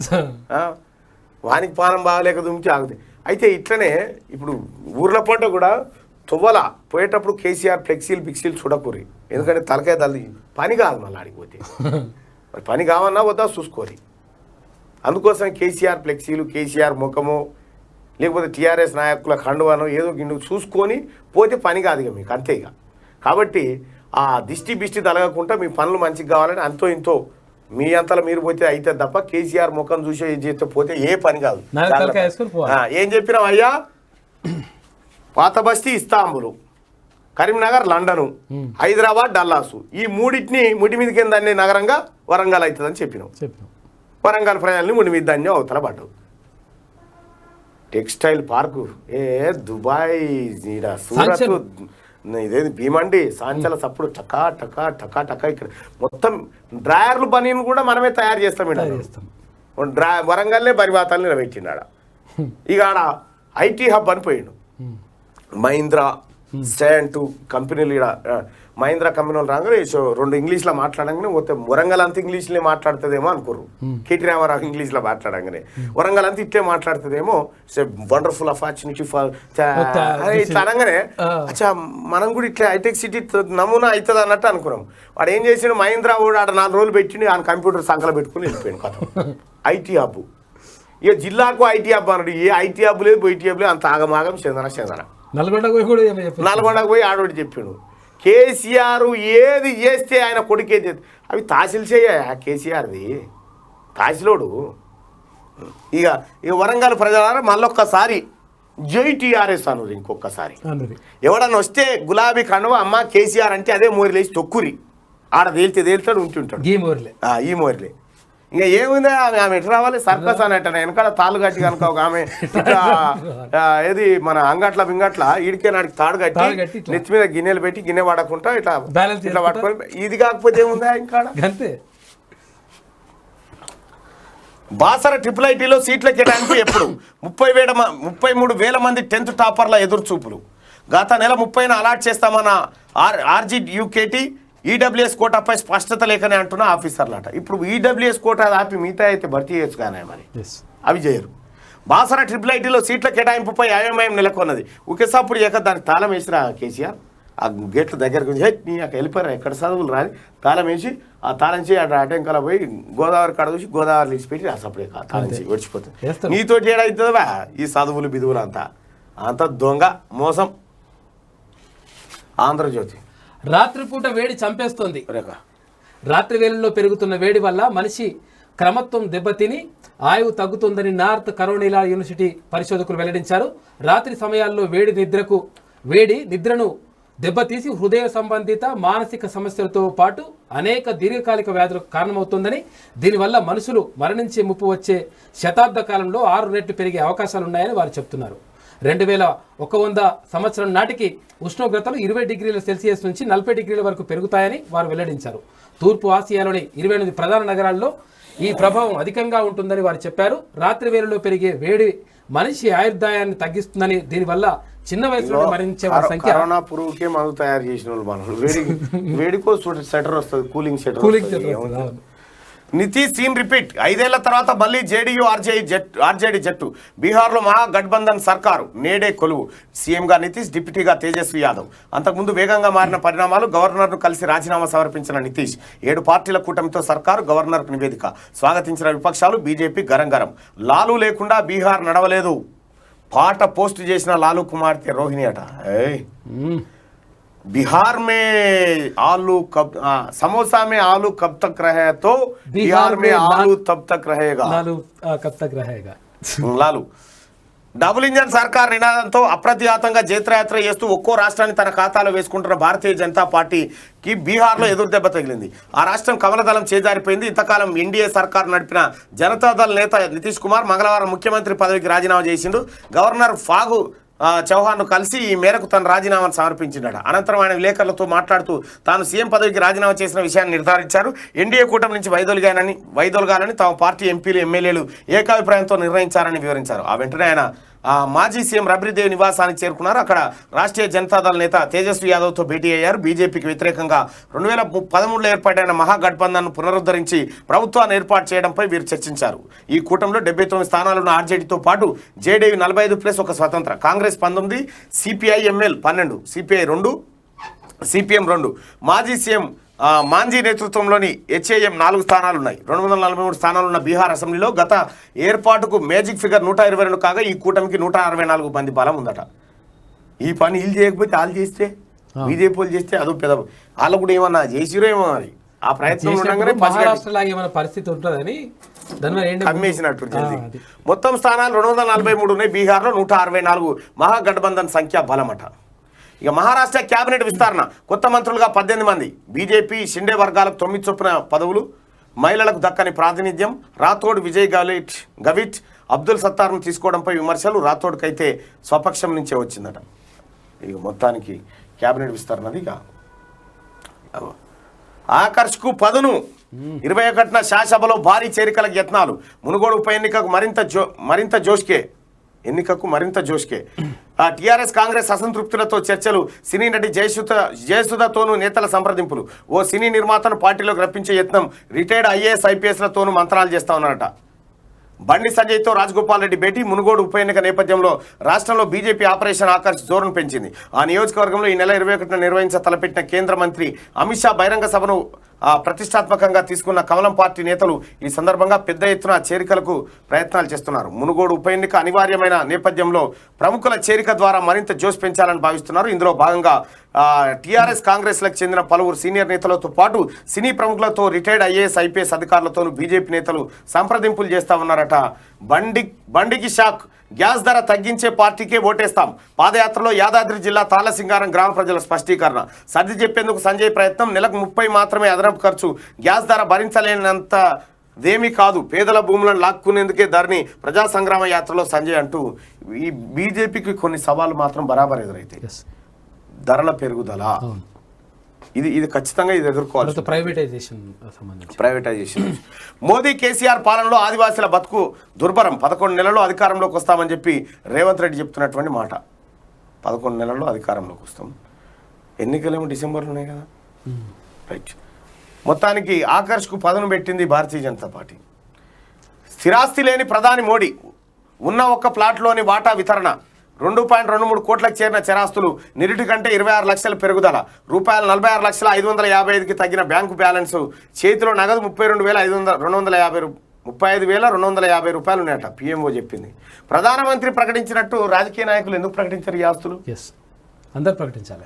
వానికి పానం బాగలేక దుమ్మితే ఆగుతాయి. అయితే ఇట్లనే ఇప్పుడు ఊర్ల పంట కూడా తువ్వల పోయేటప్పుడు కేసీఆర్ ఫ్లెక్సీలు చూడకూరి. ఎందుకంటే తలకాయ తల్లి పని కాదు. మళ్ళీ ఆడిపోతే మరి పని కావన్నా వద్దా చూసుకోరి. అందుకోసం కేసీఆర్ ఫ్లెక్సీలు, కేసీఆర్ ముఖము, లేకపోతే టీఆర్ఎస్ నాయకుల కండువానో ఏదో గిన్నె చూసుకొని పోతే పని కాదు ఇక మీకు, అంతే ఇక. కాబట్టి ఆ దిష్టి తలగకుండా మీ పనులు మంచిగా కావాలని అంతో ఇంతో మీ అంతలో మీరు పోతే అయితే తప్ప కేసీఆర్ ముఖం చూసే చేస్తే పోతే ఏ పని కాదు. ఏం చెప్పినాం అయ్యా? పాత బస్తీ ఇస్తాంబులు, కరీంనగర్ లండను, హైదరాబాద్ డల్లాసు, ఈ మూడింటిని ముడి మీద కింద నగరంగా వరంగల్ అవుతుందని చెప్పినాం. వరంగల్ ప్రజల్ని ముడి మీద దాన్ని అవతల పడ్డావు. టెక్స్టైల్ పార్కు దుబాయ్, సూరత్, ఇదేది భీమండి, సాంచల సప్పుడు టకా టకా టకా టకా. ఇక్కడ మొత్తం డ్రాయర్లు బనీని కూడా మనమే తయారు చేస్తాం. వరంగల్నే బరివాతాలు నిలబెట్టిండు ఆడ. ఇక ఆడ ఐటీ హబ్ అని పోయిండు. మహీంద్రా స్టాండ్ కంపెనీలు ఇక్కడ మహీంద్రా కంపెనీలు రాగానే రెండు ఇంగ్లీష్లో మాట్లాడంగానే పోతే వరంగల్ అంతా ఇంగ్లీష్లో మాట్లాడుతుందేమో అనుకోరు. కేటీ రామారావు ఇంగ్లీష్లో మాట్లాడంగానే వరంగల్ అంతా ఇట్లే మాట్లాడుతుందేమో. వండర్ఫుల్ ఆపర్చునిటీ ఫర్ ఇట్లా అనగానే అచ్చా మనం కూడా ఇట్లా హైటెక్ సిటీ నమూనా అవుతుంది అన్నట్టు అనుకున్నాం. వాడు ఏం చేసాడు, మహీంద్రా కూడా ఆడ 4 రోజులు పెట్టిండి ఆయన కంప్యూటర్ సంకల పెట్టుకుని వెళ్ళిపోయాడు కథ. ఐటీ హబ్ ఇక జిల్లాకు ఐటీ హబ్ అన్నాడు. ఏ ఐటీ హబ్ లేదు ఐటీ హబ్ లేదు, అంత ఆగమాగం చెందన నల్గొండకు పోయి ఆడోటి చెప్పాడు. కేసీఆర్ ఏది చేస్తే ఆయన కొడుకే అవి తహసీల్ చేయ కేసీఆర్ది తహసీలోడు. ఇక వరంగల్ ప్రజలారా మళ్ళొక్కసారి జై టీఆర్ఎస్ అన్నది ఇంకొకసారి. ఎవడన్నా వస్తే గులాబీ కండువ అమ్మ కేసీఆర్ అంటే అదే మోరిలేసి తొక్కురి ఆడ తేల్తాడు ఉంటుంటాడు ఈ మోరిలే. ఇంకా ఏముంది ఆమె ఎటు రావాలి సర్కస్ అని అంటాను వెనకాల తాళ్ళు కట్టి కనుక ఒక ఆమె ఏది మన అంగట్ల బింగట్ల ఈడికే నాడికి తాడు కట్టి నెత్తి మీద గిన్నెలు పెట్టి గిన్నె పడకుండా ఇట్లా ఇట్లా పట్టుకొని ఇది కాకపోతే ఏముందా ఇంకా బాసర IIITలో సీట్ల కేటాయింపు ఎప్పుడు 33,000 మంది 10th టాపర్ల ఎదురు చూపులు. గత నెల 30న అలాట్ చేస్తామన్న RGUKT ఈడబ్ల్యూఎస్ కోటాపై స్పష్టత లేకనే అంటున్న ఆఫీసర్లట. ఇప్పుడు ఈడబ్ల్యూఎస్ కోటా ఆపి మిగతా అయితే భర్తీ చేయొచ్చు కానీ మరి అవి చేయరు. బాసర IIITలో సీట్ల కేటాయింపుపై అయోమయం నెలకొన్నది. ఒకేసారి దానికి తాళం వేసిరా కేసీఆర్. ఆ గేట్ల దగ్గరకు నీ అక్కడ వెళ్ళిపోయారు ఎక్కడ చదువులు రాని తాళం వేసి ఆ తాళం చేయి అటెంకల పోయి గోదావరి కాడ చూసి గోదావరి లిసిపెట్టి అసప్పుడే తాళం చేయి విడిచిపోతుంది. నీతోటి ఏడవుతుందా ఈ చదువులు బిదువులు అంతా దొంగ మోసం. ఆంధ్రజ్యోతి రాత్రిపూట వేడి చంపేస్తోంది. రాత్రి వేళల్లో పెరుగుతున్న వేడి వల్ల మనిషి క్రమత్వం దెబ్బతిని ఆయువు తగ్గుతుందని నార్త్ కరోలినా యూనివర్సిటీ పరిశోధకులు వెల్లడించారు. రాత్రి సమయాల్లో వేడి నిద్రను దెబ్బతీసి హృదయ సంబంధిత మానసిక సమస్యలతో పాటు అనేక దీర్ఘకాలిక వ్యాధులకు కారణమవుతుందని, దీనివల్ల మనుషులు మరణించే ముప్పు వచ్చే శతాబ్ద కాలంలో 6 రెట్లు పెరిగే అవకాశాలున్నాయని వారు చెప్తున్నారు. 2100 సంవత్సరం నాటికి ఉష్ణోగ్రతలు 20 డిగ్రీల సెల్సియస్ నుంచి 40 డిగ్రీల వరకు పెరుగుతాయని వారు వెల్లడించారు. తూర్పు ఆసియాలోని 28 ప్రధాన నగరాల్లో ఈ ప్రభావం అధికంగా ఉంటుందని వారు చెప్పారు. రాత్రి వేళలో పెరిగే వేడి మనిషి ఆయుర్దాయాన్ని తగ్గిస్తుందని, దీనివల్ల చిన్న వయసులో మరణించే వారి సంఖ్య కరోనా పురుగుకే మందు తయారు చేసిన వాళ్ళు వేడికో స్వెటర్ వస్తుంది కూలింగ్ నితీష్ సీన్ రిపీట్. 5 ఏళ్ల తర్వాత మళ్ళీ జేడీయూ ఆర్జేడీ జట్టు. బీహార్లో మహాగఠబంధన్ సర్కారు నేడే కొలువు. సీఎంగా నితీష్, డిప్యూటీగా తేజస్వి యాదవ్. అంతకుముందు వేగంగా మారిన పరిణామాలు. గవర్నర్ను కలిసి రాజీనామా సమర్పించిన నితీష్. 7 పార్టీల కూటమితో సర్కారు, గవర్నర్కు నివేదిక. స్వాగతించిన విపక్షాలు, బీజేపీ గరంగరం. లాలూ లేకుండా బీహార్ నడవలేదు. పాట పోస్ట్ చేసిన లాలూ కుమార్తె రోహిణి అట. बिहार में आलू कब समोसा में आलू कब तक रहे तो बिहार में आलू तब तक रहेगा. कब तक रहेगा లాలు. డబుల్ ఇంజన్ సర్కార్ నినాదంతో అప్రతిహతంగా జైత్రయాత్ర చేస్తూ ఒక్కో రాష్ట్రాన్ని తన ఖాతాలో వేసుకుంటున్న భారతీయ జనతా పార్టీకి బీహార్లో ఎదురు దెబ్బ తగిలింది. ఆ రాష్ట్రం కమలదళం చేజారిపోయింది. ఇంతకాలం ఎన్డీఏ సర్కార్ నడిపిన జనతాదళ్ నేత నితీష్ కుమార్ మంగళవారం ముఖ్యమంత్రి పదవికి రాజీనామా చేసిండు. గవర్నర్ ఫాగు చౌహాన్ను కలిసి ఈ మేరకు తన రాజీనామాను సమర్పించినాడు. అనంతరం ఆయన విలేకరులతో మాట్లాడుతూ తాను సీఎం పదవికి రాజీనామా చేసిన విషయాన్ని నిర్ధారించారు. ఎన్డీఏ కూటమి నుంచి వైదొలగాలని తమ పార్టీ ఎంపీలు, ఎమ్మెల్యేలు ఏకాభిప్రాయంతో నిర్ణయించారని వివరించారు. ఆ వెంటనే ఆయన మాజీ సీఎం రబ్రీదేవి నివాసానికి చేరుకున్నారు. అక్కడ రాష్ట్రీయ జనతాదళ్ నేత తేజస్వి యాదవ్తో భేటీ అయ్యారు. బీజేపీకి వ్యతిరేకంగా 2013లో ఏర్పాటైన మహాగఠబంధన్ను పునరుద్ధరించి ప్రభుత్వాన్ని ఏర్పాటు చేయడంపై వీరు చర్చించారు. ఈ కూటమిలో 79 స్థానాలున్న ఆర్జేడీతో పాటు జేడీయూ 45 + ఒక స్వతంత్ర, కాంగ్రెస్ 19, సిపిఐఎంఎల్ 12, సిపిఐ 2, సిపిఎం 2. మాజీ సీఎం మాంజీ నేతృత్వంలోని హెచ్ఏఎం 4 స్థానాలున్నాయి. 243 స్థానాలున్న బీహార్ అసెంబ్లీలో గత ఏర్పాటుకు మేజిక్ ఫిగర్ 122 కాగా ఈ కూటమికి 164 మంది బలం ఉందట. ఈ పని వీళ్ళు చేయకపోతే వాళ్ళు చేస్తే, బీజేపీ వాళ్ళు చేస్తే అదో పెద్ద వాళ్ళు కూడా ఏమన్నా చేసిరో ఏమో మరి ఆ ప్రయత్నం ఉండగానే పరిస్థితి ఉంటుందని కమ్మేసినట్టు. మొత్తం స్థానాలు 243 ఉన్నాయి. బీహార్లో 164 మహాగఠబంధన్ సంఖ్య బలమట. ఇక మహారాష్ట్ర క్యాబినెట్ విస్తరణ. కొత్త మంత్రులుగా 18 మంది. బీజేపీ షిండే వర్గాలకు 9 చొప్పున పదవులు. మహిళలకు దక్కని ప్రాతినిధ్యం. రాథోడ్, విజయ్ గవిట్, అబ్దుల్ సత్తార్ను తీసుకోవడంపై విమర్శలు. రాథోడ్కైతే స్వపక్షం నుంచే వచ్చిందట. ఇక మొత్తానికి క్యాబినెట్ విస్తరణది. ఇక ఆకర్ష్కు పదును. 21న శాసభలో భారీ చేరికలకు యత్నాలు. మునుగోడు ఉప ఎన్నికకు మరింత జోష్కే. ఎన్నికకు మరింత జోష్కే. టీఆర్ఎస్ కాంగ్రెస్ అసంతృప్తులతో చర్చలు, సినీ నటి జయసుధతోనూ నేతల సంప్రదింపులు, ఓ సినీ నిర్మాతను పార్టీలోకి రప్పించే యత్నం, రిటైర్డ్ ఐఏఎస్ ఐపీఎస్లతోనూ మంత్రాలు చేస్తా ఉన్నారట. బండి సంజయ్తో రాజగోపాల్ రెడ్డి భేటీ, మునుగోడు ఉప ఎన్నిక నేపథ్యంలో రాష్ట్రంలో బీజేపీ ఆపరేషన్ ఆకర్ష్ జోరును పెంచింది. ఆ నియోజకవర్గంలో ఈ నెల 21న నిర్వహించ తలపెట్టిన కేంద్ర మంత్రి అమిత్ షా బహిరంగ సభను ప్రతిష్టాత్మకంగా తీసుకున్న కమలం పార్టీ నేతలు ఈ సందర్భంగా పెద్ద ఎత్తున చేరికలకు ప్రయత్నాలు చేస్తున్నారు. మునుగోడు ఉప ఎన్నిక అనివార్యమైన నేపథ్యంలో ప్రముఖుల చేరిక ద్వారా మరింత జోష్ పెంచాలని భావిస్తున్నారు. ఇందులో భాగంగా టీఆర్ఎస్ కాంగ్రెస్లకు చెందిన పలువురు సీనియర్ నేతలతో పాటు సినీ ప్రముఖులతో, రిటైర్డ్ ఐఏఎస్ ఐపీఎస్ అధికారులతోనూ బీజేపీ నేతలు సంప్రదింపులు చేస్తా ఉన్నారట. బండికి షాక్, గ్యాస్ ధర తగ్గించే పార్టీకే ఓటేస్తాం. పాదయాత్రలో యాదాద్రి జిల్లా తాళసింగారం గ్రామ ప్రజల స్పష్టీకరణ. సర్ది చెప్పేందుకు సంజయ్ ప్రయత్నం. నెలకు 30 మాత్రమే అదనపు ఖర్చు. గ్యాస్ ధర భరించలేనంతదేమీ కాదు. పేదల భూములను లాక్కునేందుకే ధరణి. ప్రజా సంగ్రామ యాత్రలో సంజయ్ అంటూ ఈ బీజేపీకి కొన్ని సవాళ్ళు మాత్రం బరాబర్ ఎదురైతాయి. ధరల పెరుగుదల ఇది ఖచ్చితంగా ఇది ఎదుర్కోవాలి. ప్రైవేటైజేషన్. మోదీ కేసీఆర్ పాలనలో ఆదివాసీల బతుకు దుర్భరం. 11 నెలల్లో అధికారంలోకి వస్తామని చెప్పి రేవంత్ రెడ్డి చెప్తున్నటువంటి మాట. 11 నెలల్లో అధికారంలోకి వస్తాం. ఎన్నికలేమో డిసెంబర్లో ఉన్నాయి కదా. రైట్. మొత్తానికి ఆకర్ష్కు పదును పెట్టింది భారతీయ జనతా పార్టీ. స్థిరాస్తి లేని ప్రధాని మోడీ, ఉన్న ఒక్క ప్లాట్లోని వాటా వితరణ, 2.23 కోట్లకు చేరిన చరాస్తులు, నిరుటి కంటే 26 లక్షల పెరుగుదల, రూపాయలు 46,555కి తగ్గిన బ్యాంకు బ్యాలెన్సు, చేతిలో నగదు 35,250 రూపాయలు ఉన్నాయట. పిఎంఓ చెప్పింది. ప్రధానమంత్రి ప్రకటించినట్టు రాజకీయ నాయకులు ఎందుకు ప్రకటించారు ఈ ఆస్తులు? అందరూ ప్రకటించాలి.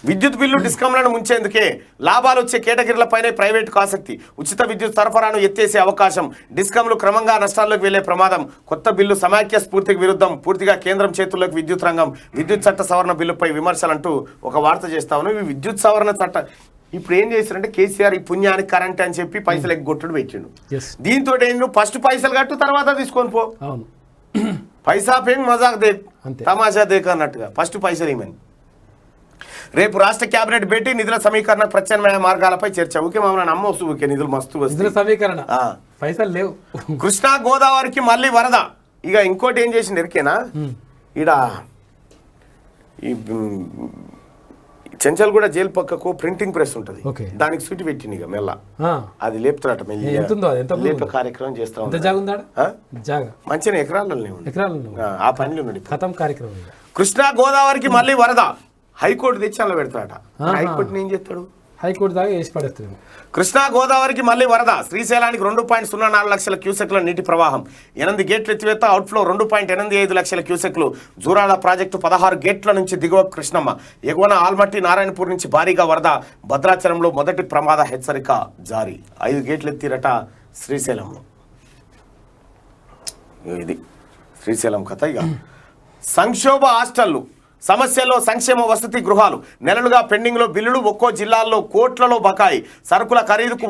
విద్యుత్ బిల్లు డిస్కంలను ముంచేందుకే, లాభాలు వచ్చే కేటగిరీలపైనే ప్రైవేటుకు ఆసక్తి, ఉచిత విద్యుత్ సరఫరాను ఎత్తేసే అవకాశం, డిస్కంలు క్రమంగా నష్టాల్లోకి వెళ్లే ప్రమాదం, కొత్త బిల్లు సమాఖ్య స్ఫూర్తికి విరుద్ధం, పూర్తిగా కేంద్రం చేతుల్లోకి విద్యుత్ రంగం, విద్యుత్ చట్ట సవరణ బిల్లుపై విమర్శలంటూ ఒక వార్త చేస్తా ఉన్నాం. ఈ విద్యుత్ సవరణ చట్ట ఇప్పుడు ఏం చేశారంటే కేసీఆర్ ఈ పుణ్యానికి కరెంట్ అని చెప్పి పైసలు ఎగ్గొట్టుడు పెట్టిండు. దీంతో నువ్వు ఫస్ట్ పైసలు కట్టు, తర్వాత తీసుకొని పో. పైసా పేంగ్ మజాక్ దే, తమాషా దేక అన్నట్టుగా ఫస్ట్ పైసలు ఇవ్వని. రేపు రాష్ట్ర కేబినెట్ భేటీ, నిధుల సమీకరణ, ప్రత్యామ్నాయ మార్గాలపై చర్చ. ఓకే మమ్మల్ని నమ్మొస్తు, ఓకే నిధులు మస్తు నిధుల సమీకరణ, పైసలు లేవు. కృష్ణా గోదావరికి మళ్ళీ వరద. ఇక ఇంకోటి ఏం చేసింది ఎరికేనా, ఈడ ఈ చెంచల్ కూడా జైలు పక్కకు ప్రింటింగ్ ప్రెస్ ఉంటుంది, దానికి సూటి పెట్టింది. ఇక మెల్ల అది లేపుతారట, లేపే కార్యక్రమం చేస్తా ఉంటారు. మంచిగా ఎకరాలనే ఆ పనిలో ఉన్నాడు కార్యక్రమం. కృష్ణా గోదావరికి మళ్ళీ వరద, హైకోర్టు తెచ్చి అలా పెడతాడట. హైకోర్టుని ఏం చేస్తాడు? హైకోర్టు దాకా వేసి పడేస్తాడు. కృష్ణా గోదావరికి మళ్ళీ వరద, శ్రీశైలానికి 2.04 లక్షల క్యూసెక్ల నీటి ప్రవాహం, 8 గేట్ల ఎత్తివేత, అవుట్ఫ్లో 2.85 లక్షల క్యూసెక్లు. జూరాల ప్రాజెక్టు 16 గేట్ల నుంచి దిగువ కృష్ణమ్మ, ఎగువన ఆల్మట్టి, నారాయణపూర్ నుంచి భారీగా వరద. భద్రాచలంలో మొదటి ప్రమాద హెచ్చరిక జారీ. 5 గేట్లు ఎత్తిరట శ్రీశైలంలో. ఇది శ్రీశైలం కథ. ఇక సంక్షోభ హాస్టళ్లు, సమస్యల్లో సంక్షేమ వసతి గృహాలు, నెలలుగా పెండింగ్లో బిల్లులు, ఒక్కో జిల్లాల్లో కోట్లలో బకాయి. సరుకుల ఖరీదుకు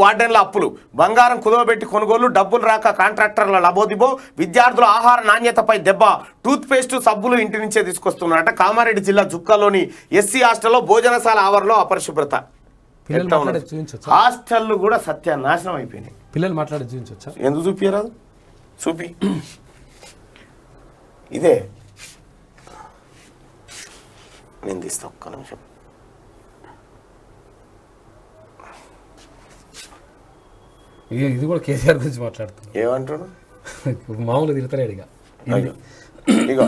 వార్డెన్ల అప్పులు, బంగారం కుదవబెట్టి కొనుగోలు, డబ్బులు రాక కాంట్రాక్టర్ల లబోదిబో, విద్యార్థుల ఆహార నాణ్యతపై దెబ్బ. టూత్ పేస్ట్, సబ్బులు ఇంటి నుంచే తీసుకొస్తున్నారట. కామారెడ్డి జిల్లా జుక్కలోని ఎస్సీ హాస్టల్లో భోజనశాల ఆవరణలో అపరిశుభ్రత. హాస్టళ్లు కూడా సత్యానాశనం అయిపోయినాయి. పిల్లలు మాట్లాడి చూపించవచ్చా? ఎందుకు చూపించరాదు? చూపి. ఇదే నేను తీస్తా, ఒక్క నిమిషం. ఇది కూడా కేసీఆర్ గురించి మాట్లాడుతున్నాడు. ఏమంటాడు? మామూలు తిడతాడు ఇక. ఇగో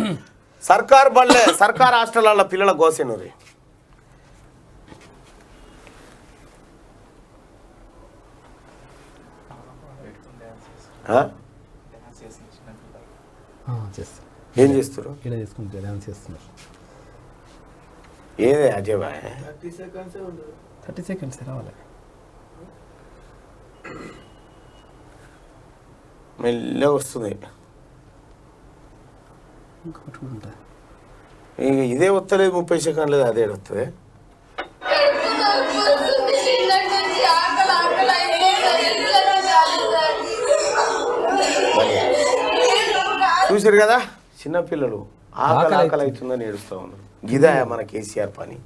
సర్కార్ బళ్ళే, సర్కార్ హాస్టల్ పిల్లల గోసెనూరి. ఏం చేస్తారు? ఏదే అజయ్ బాయ్ 30 సెకండ్స్ రావాలి. మెల్లగా వస్తుంది. ఇదే వస్తలేదు, 30 సెకండ్ లేదు, అదే వస్తుంది. చూసారు కదా, చిన్నపిల్లలు ఆకలి అవుతుందని ఏడుస్తూ ఉన్నారు. గిదా మన కేసీఆర్ పని.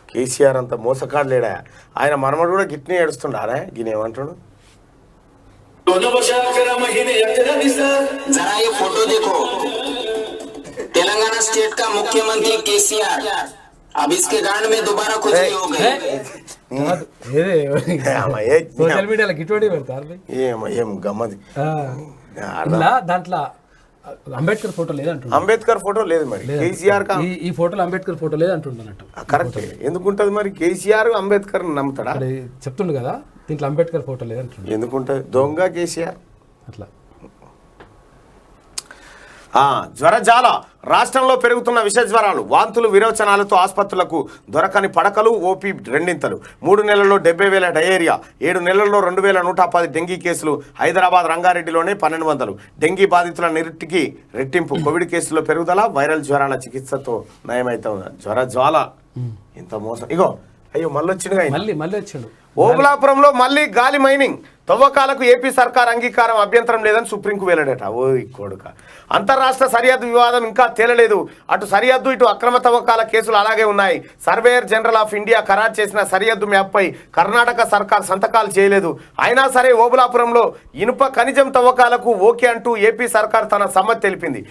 కేసీఆర్ అంత మోసకాడు లేడా? ఆయన మనమడు కూడా గిట్నే ఏడుస్తుండారా? గినేమంటాడు? जरा ये फोटो देखो, तेलंगाना स्टेट का मुख्यमंत्री केसीआर अब इसके गांड में दोबारा खुजली हो गई। సోషల్ మీడియాలో గిట్టుబడి పెడతారు భయ్. ఏం గమ్మది. ఇలా దాంట్లో అంబేద్కర్ ఫోటో లేదంటున్నా. అంబేద్కర్ ఫోటో లేదు మరి. కేసీఆర్ ఈ ఫోటోలో అంబేద్కర్ ఫోటో లేదంటున్నట్టు. కరెక్ట్. ఎందుకుంటది మరి? కేసీఆర్ అంబేద్కర్ నమ్ముతాడా? చెప్తుండు కదా దీంట్లో అంబేద్కర్ ఫోటో లేదంటుండు. ఎందుకుంటది? దొంగ కేసీఆర్ అట్లా. జ్వరజాల రాష్ట్రంలో పెరుగుతున్న విష జ్వరాలు, వాంతులు, విరోచనాలతో ఆసుపత్రులకు దొరకని పడకలు, ఓపీ రెండింతలు. 3 నెలల్లో 70,000 డయేరియా, 7 నెలల్లో 2,110 డెంగీ కేసులు. హైదరాబాద్ రంగారెడ్డిలోనే 1,200. డెంగీ బాధితుల నిరుటికి రెట్టింపు. కోవిడ్ కేసుల్లో పెరుగుదల, వైరల్ జ్వరాల చికిత్సతో నయమైతే ఉన్నారు. జ్వరజ్వాల ఇంత మోసం. ఇగో అయ్యో మళ్ళీ వచ్చిండుగా. మళ్ళీ వచ్చిండు. ఓబులాపురంలో మళ్ళీ గాలి మైనింగ్ తవ్వకాలకు ఏపీ సర్కార్ అంగీకారం, అభ్యంతరం లేదని సుప్రీంకు వెల్లడట. ఓ కొడుక. అంతర్రాష్ట్ర సరిహద్దు వివాదం ఇంకా తేలలేదు. అటు సరిహద్దు, ఇటు అక్రమ తవ్వకాల కేసులు అలాగే ఉన్నాయి. సర్వేయర్ జనరల్ ఆఫ్ ఇండియా ఖరారు చేసిన సరిహద్దు మ్యాప్పై కర్ణాటక సర్కార్ సంతకాలు చేయలేదు. అయినా సరే ఓబులాపురంలో ఇనుప ఖనిజం తవ్వకాలకు ఓకే అంటూ ఏపీ సర్కార్ తన సమ్మతి తెలిపింది.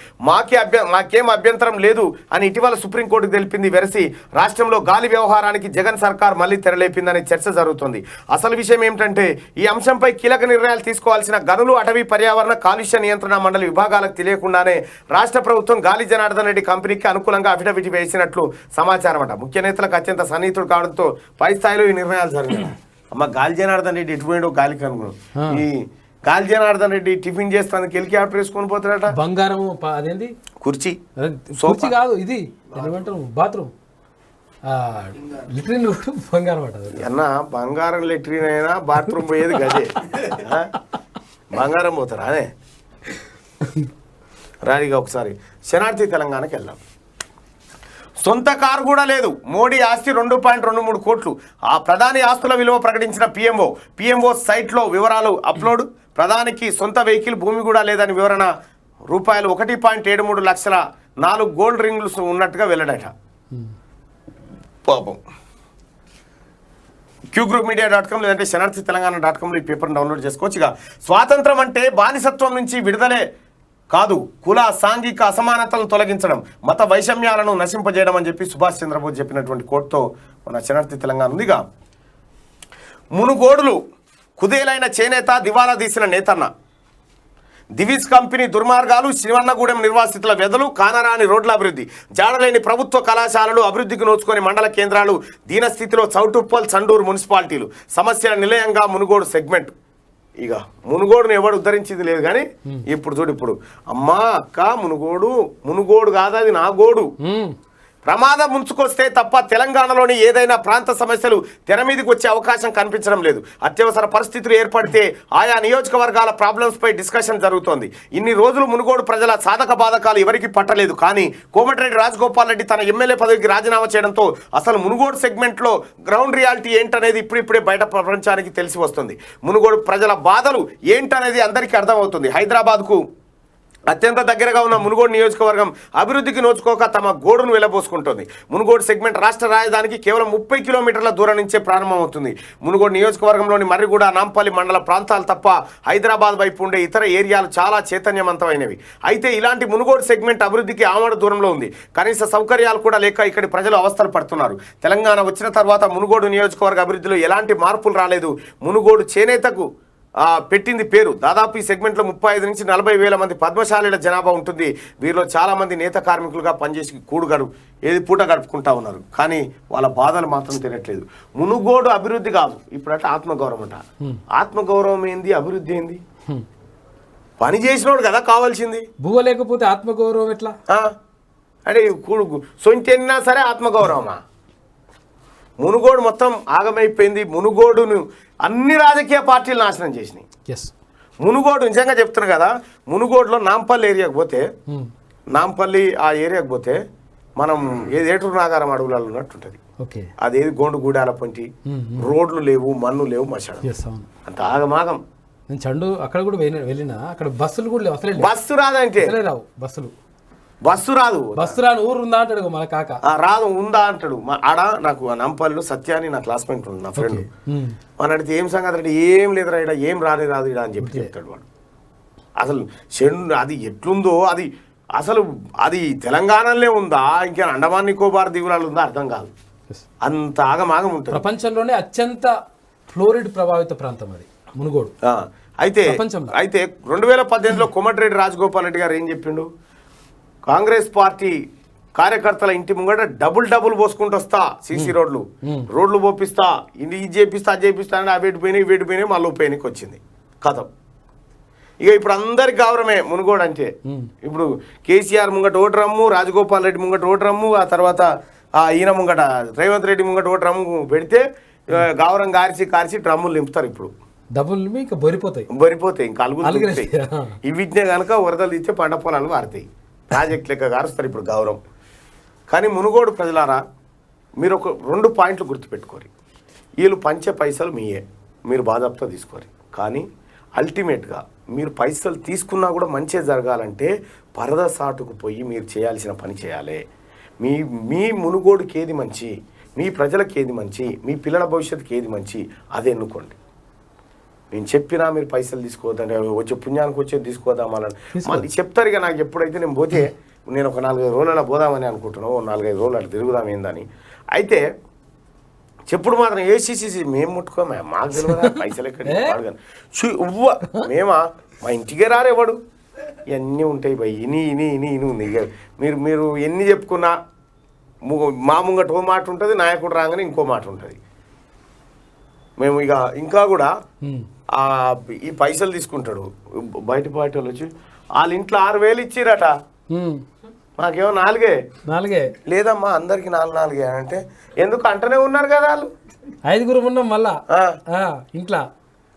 మాకేం అభ్యంతరం లేదు అని ఇటీవల సుప్రీంకోర్టుకు తెలిపింది వెరసి. రాష్ట్రంలో గాలి వ్యవహారానికి జగన్ సర్కార్ మళ్ళీ తెరలేపిందనే చర్చ జరుగుతుంది. అసలు విషయం ఏమిటంటే ఈ అంశంపై కీలక నిర్ణయాలు తీసుకోవాల్సిన గనులు, అటవీ, పర్యావరణ, కాలుష్య నియంత్రణ మండలి విభాగాలకు తెలియకుండానే రాష్ట్ర ప్రభుత్వం గాలి జనార్దన్ రెడ్డి కంపెనీకి అనుకూలంగా అఫిడవిట్ వేసినట్లు సమాచారం అట. ముఖ్య నేతలకు అత్యంత సన్నిహితుడు కావడంతో పై స్థాయిలో ఈ నిర్ణయాలు జరిగాయి. అమ్మ గాలి జనార్దన్ రెడ్డి ఎటుపోయాడో గాలికి అనుకున్నాం. ఈ గాలి జనార్దన్ రెడ్డి టిఫిన్ చేస్తానికి హెలికాప్టర్ వేసుకొని పోతాడట. బంగారం అదేంది కుర్చీ కాదు, ఇది ఏమంటారు బాత్రూమ్ లిటరీన్ బంగారం అంట. అన్న బంగారం లెట్రిన్ అయినా బాత్రూమ్ పోయేది గదే. బంగారం పోతారా అదే. రాడిగా ఒకసారి శనార్థి తెలంగాణకి వెళ్దాం. సొంత కారు కూడా లేదు. మోడీ ఆస్తి 2.23 కోట్లు. ఆ ప్రధాని ఆస్తుల విలువ ప్రకటించిన పిఎంఓ సైట్లో వివరాలు అప్లోడ్. ప్రధానికి సొంత వెహికల్, భూమి కూడా లేదని వివరణ. రూపాయలు 1.73 లక్షల 4 గోల్డ్ రింగులు ఉన్నట్టుగా వెల్లడట. పాపం. QGroupMedia.com లేదంటే శనార్థి తెలంగాణ.com ఈ పేపర్ని డౌన్లోడ్ చేసుకోవచ్చు. ఇక స్వాతంత్రం అంటే బానిసత్వం నుంచి విడుదలే కాదు, కుల సాంఘిక అసమానతలను తొలగించడం, మత వైషమ్యాలను నశింపజేయడం అని చెప్పి సుభాష్ చంద్రబోస్ చెప్పినటువంటి కోట్తో మన శనార్థి తెలంగాణ ఉందిగా. మునుగోడులు కుదేలైన చేనేత, దివాలా తీసిన నేతన్న. దివిస్ కంపెనీ దుర్మార్గాలు, శివన్నగూడెం నిర్వాసితుల వ్యధలు, కానరాని రోడ్ల అభివృద్ధి, జాడలేని ప్రభుత్వ కళాశాలలు, అభివృద్ధికి నోచుకొని మండల కేంద్రాలు, దీనస్థితిలో చౌటుప్పల్, చండూరు మున్సిపాలిటీలు, సమస్యల నిలయంగా మునుగోడు సెగ్మెంట్. ఇక మునుగోడును ఎవడు ఉద్ధరించింది లేదు కానీ ఇప్పుడు చూడు, ఇప్పుడు అమ్మా అక్క మునుగోడు కాదు, అది నా గోడు. ప్రమాదం ముంచుకొస్తే తప్ప తెలంగాణలోని ఏదైనా ప్రాంత సమస్యలు తెర మీదకి వచ్చే అవకాశం కనిపించడం లేదు. అత్యవసర పరిస్థితులు ఏర్పడితే ఆయా నియోజకవర్గాల ప్రాబ్లమ్స్పై డిస్కషన్ జరుగుతోంది. ఇన్ని రోజులు మునుగోడు ప్రజల సాధక బాధకాలు ఎవరికి పట్టలేదు. కానీ కోమటిరెడ్డి రాజగోపాల్ రెడ్డి తన ఎమ్మెల్యే పదవికి రాజీనామా చేయడంతో అసలు మునుగోడు సెగ్మెంట్లో గ్రౌండ్ రియాలిటీ ఏంటనేది ఇప్పుడిప్పుడే బయట ప్రపంచానికి తెలిసి వస్తుంది. మునుగోడు ప్రజల బాధలు ఏంటనేది అందరికీ అర్థమవుతుంది. హైదరాబాద్కు అత్యంత దగ్గరగా ఉన్న మునుగోడు నియోజకవర్గం అభివృద్ధికి నోచుకోక తమ గోడును వెలబోసుకుంటోంది. మునుగోడు సెగ్మెంట్ రాష్ట్ర రాజధానికి కేవలం 30 కిలోమీటర్ల దూరం నుంచే ప్రారంభమవుతుంది. మునుగోడు నియోజకవర్గంలోని మర్రిగూడ, నాంపల్లి మండల ప్రాంతాలు తప్ప హైదరాబాద్ వైపు ఉండే ఇతర ఏరియాలు చాలా చైతన్యవంతమైనవి. అయితే ఇలాంటి మునుగోడు సెగ్మెంట్ అభివృద్ధికి ఆమడ దూరంలో ఉంది. కనీస సౌకర్యాలు కూడా లేక ఇక్కడి ప్రజలు అవస్థలు పడుతున్నారు. తెలంగాణ వచ్చిన తర్వాత మునుగోడు నియోజకవర్గ అభివృద్ధిలో ఎలాంటి మార్పులు రాలేదు. మునుగోడు చేనేతకు పెట్టింది పేరు. దాదాపు ఈ సెగ్మెంట్లో 35 నుంచి 40 వేల మంది పద్మశాలీల జనాభా ఉంటుంది. వీరిలో చాలామంది నేత కార్మికులుగా పనిచేసి పూట గడుపుకుంటా ఉన్నారు. కానీ వాళ్ళ బాధలు మాత్రం తెలియట్లేదు. మునుగోడు అభివృద్ధి కాదు, ఇప్పుడంటే ఆత్మగౌరవం అంట. ఆత్మగౌరవం ఏంది, అభివృద్ధి ఏంది? పని చేసినోడు కదా కావాల్సింది. భూవ లేకపోతే ఆత్మగౌరవం ఎట్లా? అంటే సొంతెన్నా సరే ఆత్మగౌరవమా? మునుగోడు మొత్తం ఆగమైపోయింది. మునుగోడును అన్ని రాజకీయ పార్టీలు నాశనం చేసినాయి. మునుగోడు నిజంగా చెప్తున్నా కదా, మునుగోడులో నాంపల్లి ఏరియాకి పోతే, నాంపల్లి ఆ ఏరియాకి పోతే మనం ఏటూరు నాగారం అడవులలో ఉన్నట్టుంటుంది. అదేది గోండుగూడాల పంటి, రోడ్లు లేవు, మన్ను లేవు, మశాడు అంత ఆగమాగం. నేను చండు అక్కడ కూడా వెళ్ళినా, అక్కడ బస్సులు కూడా లేవు. అసలు బస్సు రాదంటే రావు బస్సులు. బస్సు రాదు. బస్సు రాని ఊరు ఉందా అంటాడు మన కాక. రాదు ఉందా అంటాడు. ఆడ నాకు నంపల్లిలో సత్యాన్ని నా క్లాస్మేట్ ఉంది, నా ఫ్రెండ్. మన అడిగితే ఏం సంగతి అంటే ఏం లేదురా ఇడ, ఏం రాదు ఇడ అని చెప్పి చెప్తాడు వాడు. అసలు అది ఎట్లుందో అది అసలు అది తెలంగాణలో ఉందా ఇంకా అండమాన్ నికోబార్ దీవులలో ఉందా అర్థం కాదు. అంత ఆగమాగం ఉంటుంది. ప్రపంచంలోనే అత్యంత ఫ్లోరిడ్ ప్రభావిత ప్రాంతం అది మునుగోడు. అయితే 2018లో కోమటిరెడ్డి రాజగోపాల్ రెడ్డి గారు ఏం చెప్పిండు, కాంగ్రెస్ పార్టీ కార్యకర్తల ఇంటి ముంగట డబుల్ పోసుకుంటూ వస్తా, సీసీ రోడ్లు పోపిస్తా, ఇది చేపిస్తా అది చేపిస్తా అని అవి పోయినాయి మళ్ళీ ఉపయోగనికి వచ్చింది కథం. ఇక ఇప్పుడు అందరికి గౌరవమే మునుగోడు అంటే. ఇప్పుడు కేసీఆర్ ముంగట ఓటు రమ్ము, రాజగోపాల్ రెడ్డి ముంగట ఓటు రమ్ము, ఆ తర్వాత ఈయన ముంగట రేవంత్ రెడ్డి ముంగట ఓటు రమ్ము పెడితే గౌరవం కాల్చి డ్రమ్ములు నింపుతారు. ఇప్పుడు డబ్బులు ఇంకా బరిపోతాయి ఇంకా అలుగులు ఇవిజ్ఞ కనుక వరదలు ఇచ్చే పంట పొలాలు వారుతాయి, ప్రాజెక్ట్ లెక్క కారుస్తారు ఇప్పుడు గౌరవం. కానీ మునుగోడు ప్రజలారా మీరు ఒక 2 పాయింట్లు గుర్తుపెట్టుకోరు. వీళ్ళు పంచే పైసలు మీయే, మీరు బాధప్తా తీసుకోరు. కానీ అల్టిమేట్గా మీరు పైసలు తీసుకున్నా కూడా మంచిగా జరగాలంటే పరద సాటుకు పోయి మీరు చేయాల్సిన పని చేయాలి. మీ మునుగోడుకి ఏది మంచి, మీ ప్రజలకు ఏది మంచి, మీ పిల్లల భవిష్యత్తుకి ఏది మంచి అది ఎన్నుకోండి. నేను చెప్పినా మీరు పైసలు తీసుకోవద్దంటే వచ్చే పుణ్యానికి వచ్చేది తీసుకోవద్దాం మళ్ళీ చెప్తారు. ఇక నాకు ఎప్పుడైతే నేను పోతే నేను ఒక 4-5 రోజులలో పోదామని అనుకుంటున్నాను, 4-5 రోజులు అట్లా తిరుగుదాం ఏందని. అయితే చెప్పుడు మాత్రం ఏసీసీ మేము ముట్టుకోమే, మాకు తెలియదా పైసలు ఎక్కడ మేమా మా ఇంటికే రారేవాడు. ఇవన్నీ ఉంటాయి భయ్, ఇని ఉంది. మీరు ఎన్ని చెప్పుకున్నా మా ముంగట ఓ మాట ఉంటుంది, నాయకుడు రాగానే ఇంకో మాట ఉంటుంది. మేము ఇంకా కూడా ఈ పైసలు తీసుకుంటాడు బయట పార్టీ వాళ్ళు వచ్చి వాళ్ళ ఇంట్లో 6,000 ఇచ్చిరట, మాకేమో 4 లేదమ్మా అందరికి 4 అంటే ఎందుకు అంటనే ఉన్నారు కదా వాళ్ళు 5 ఉన్నాం మళ్ళా ఇంట్లో.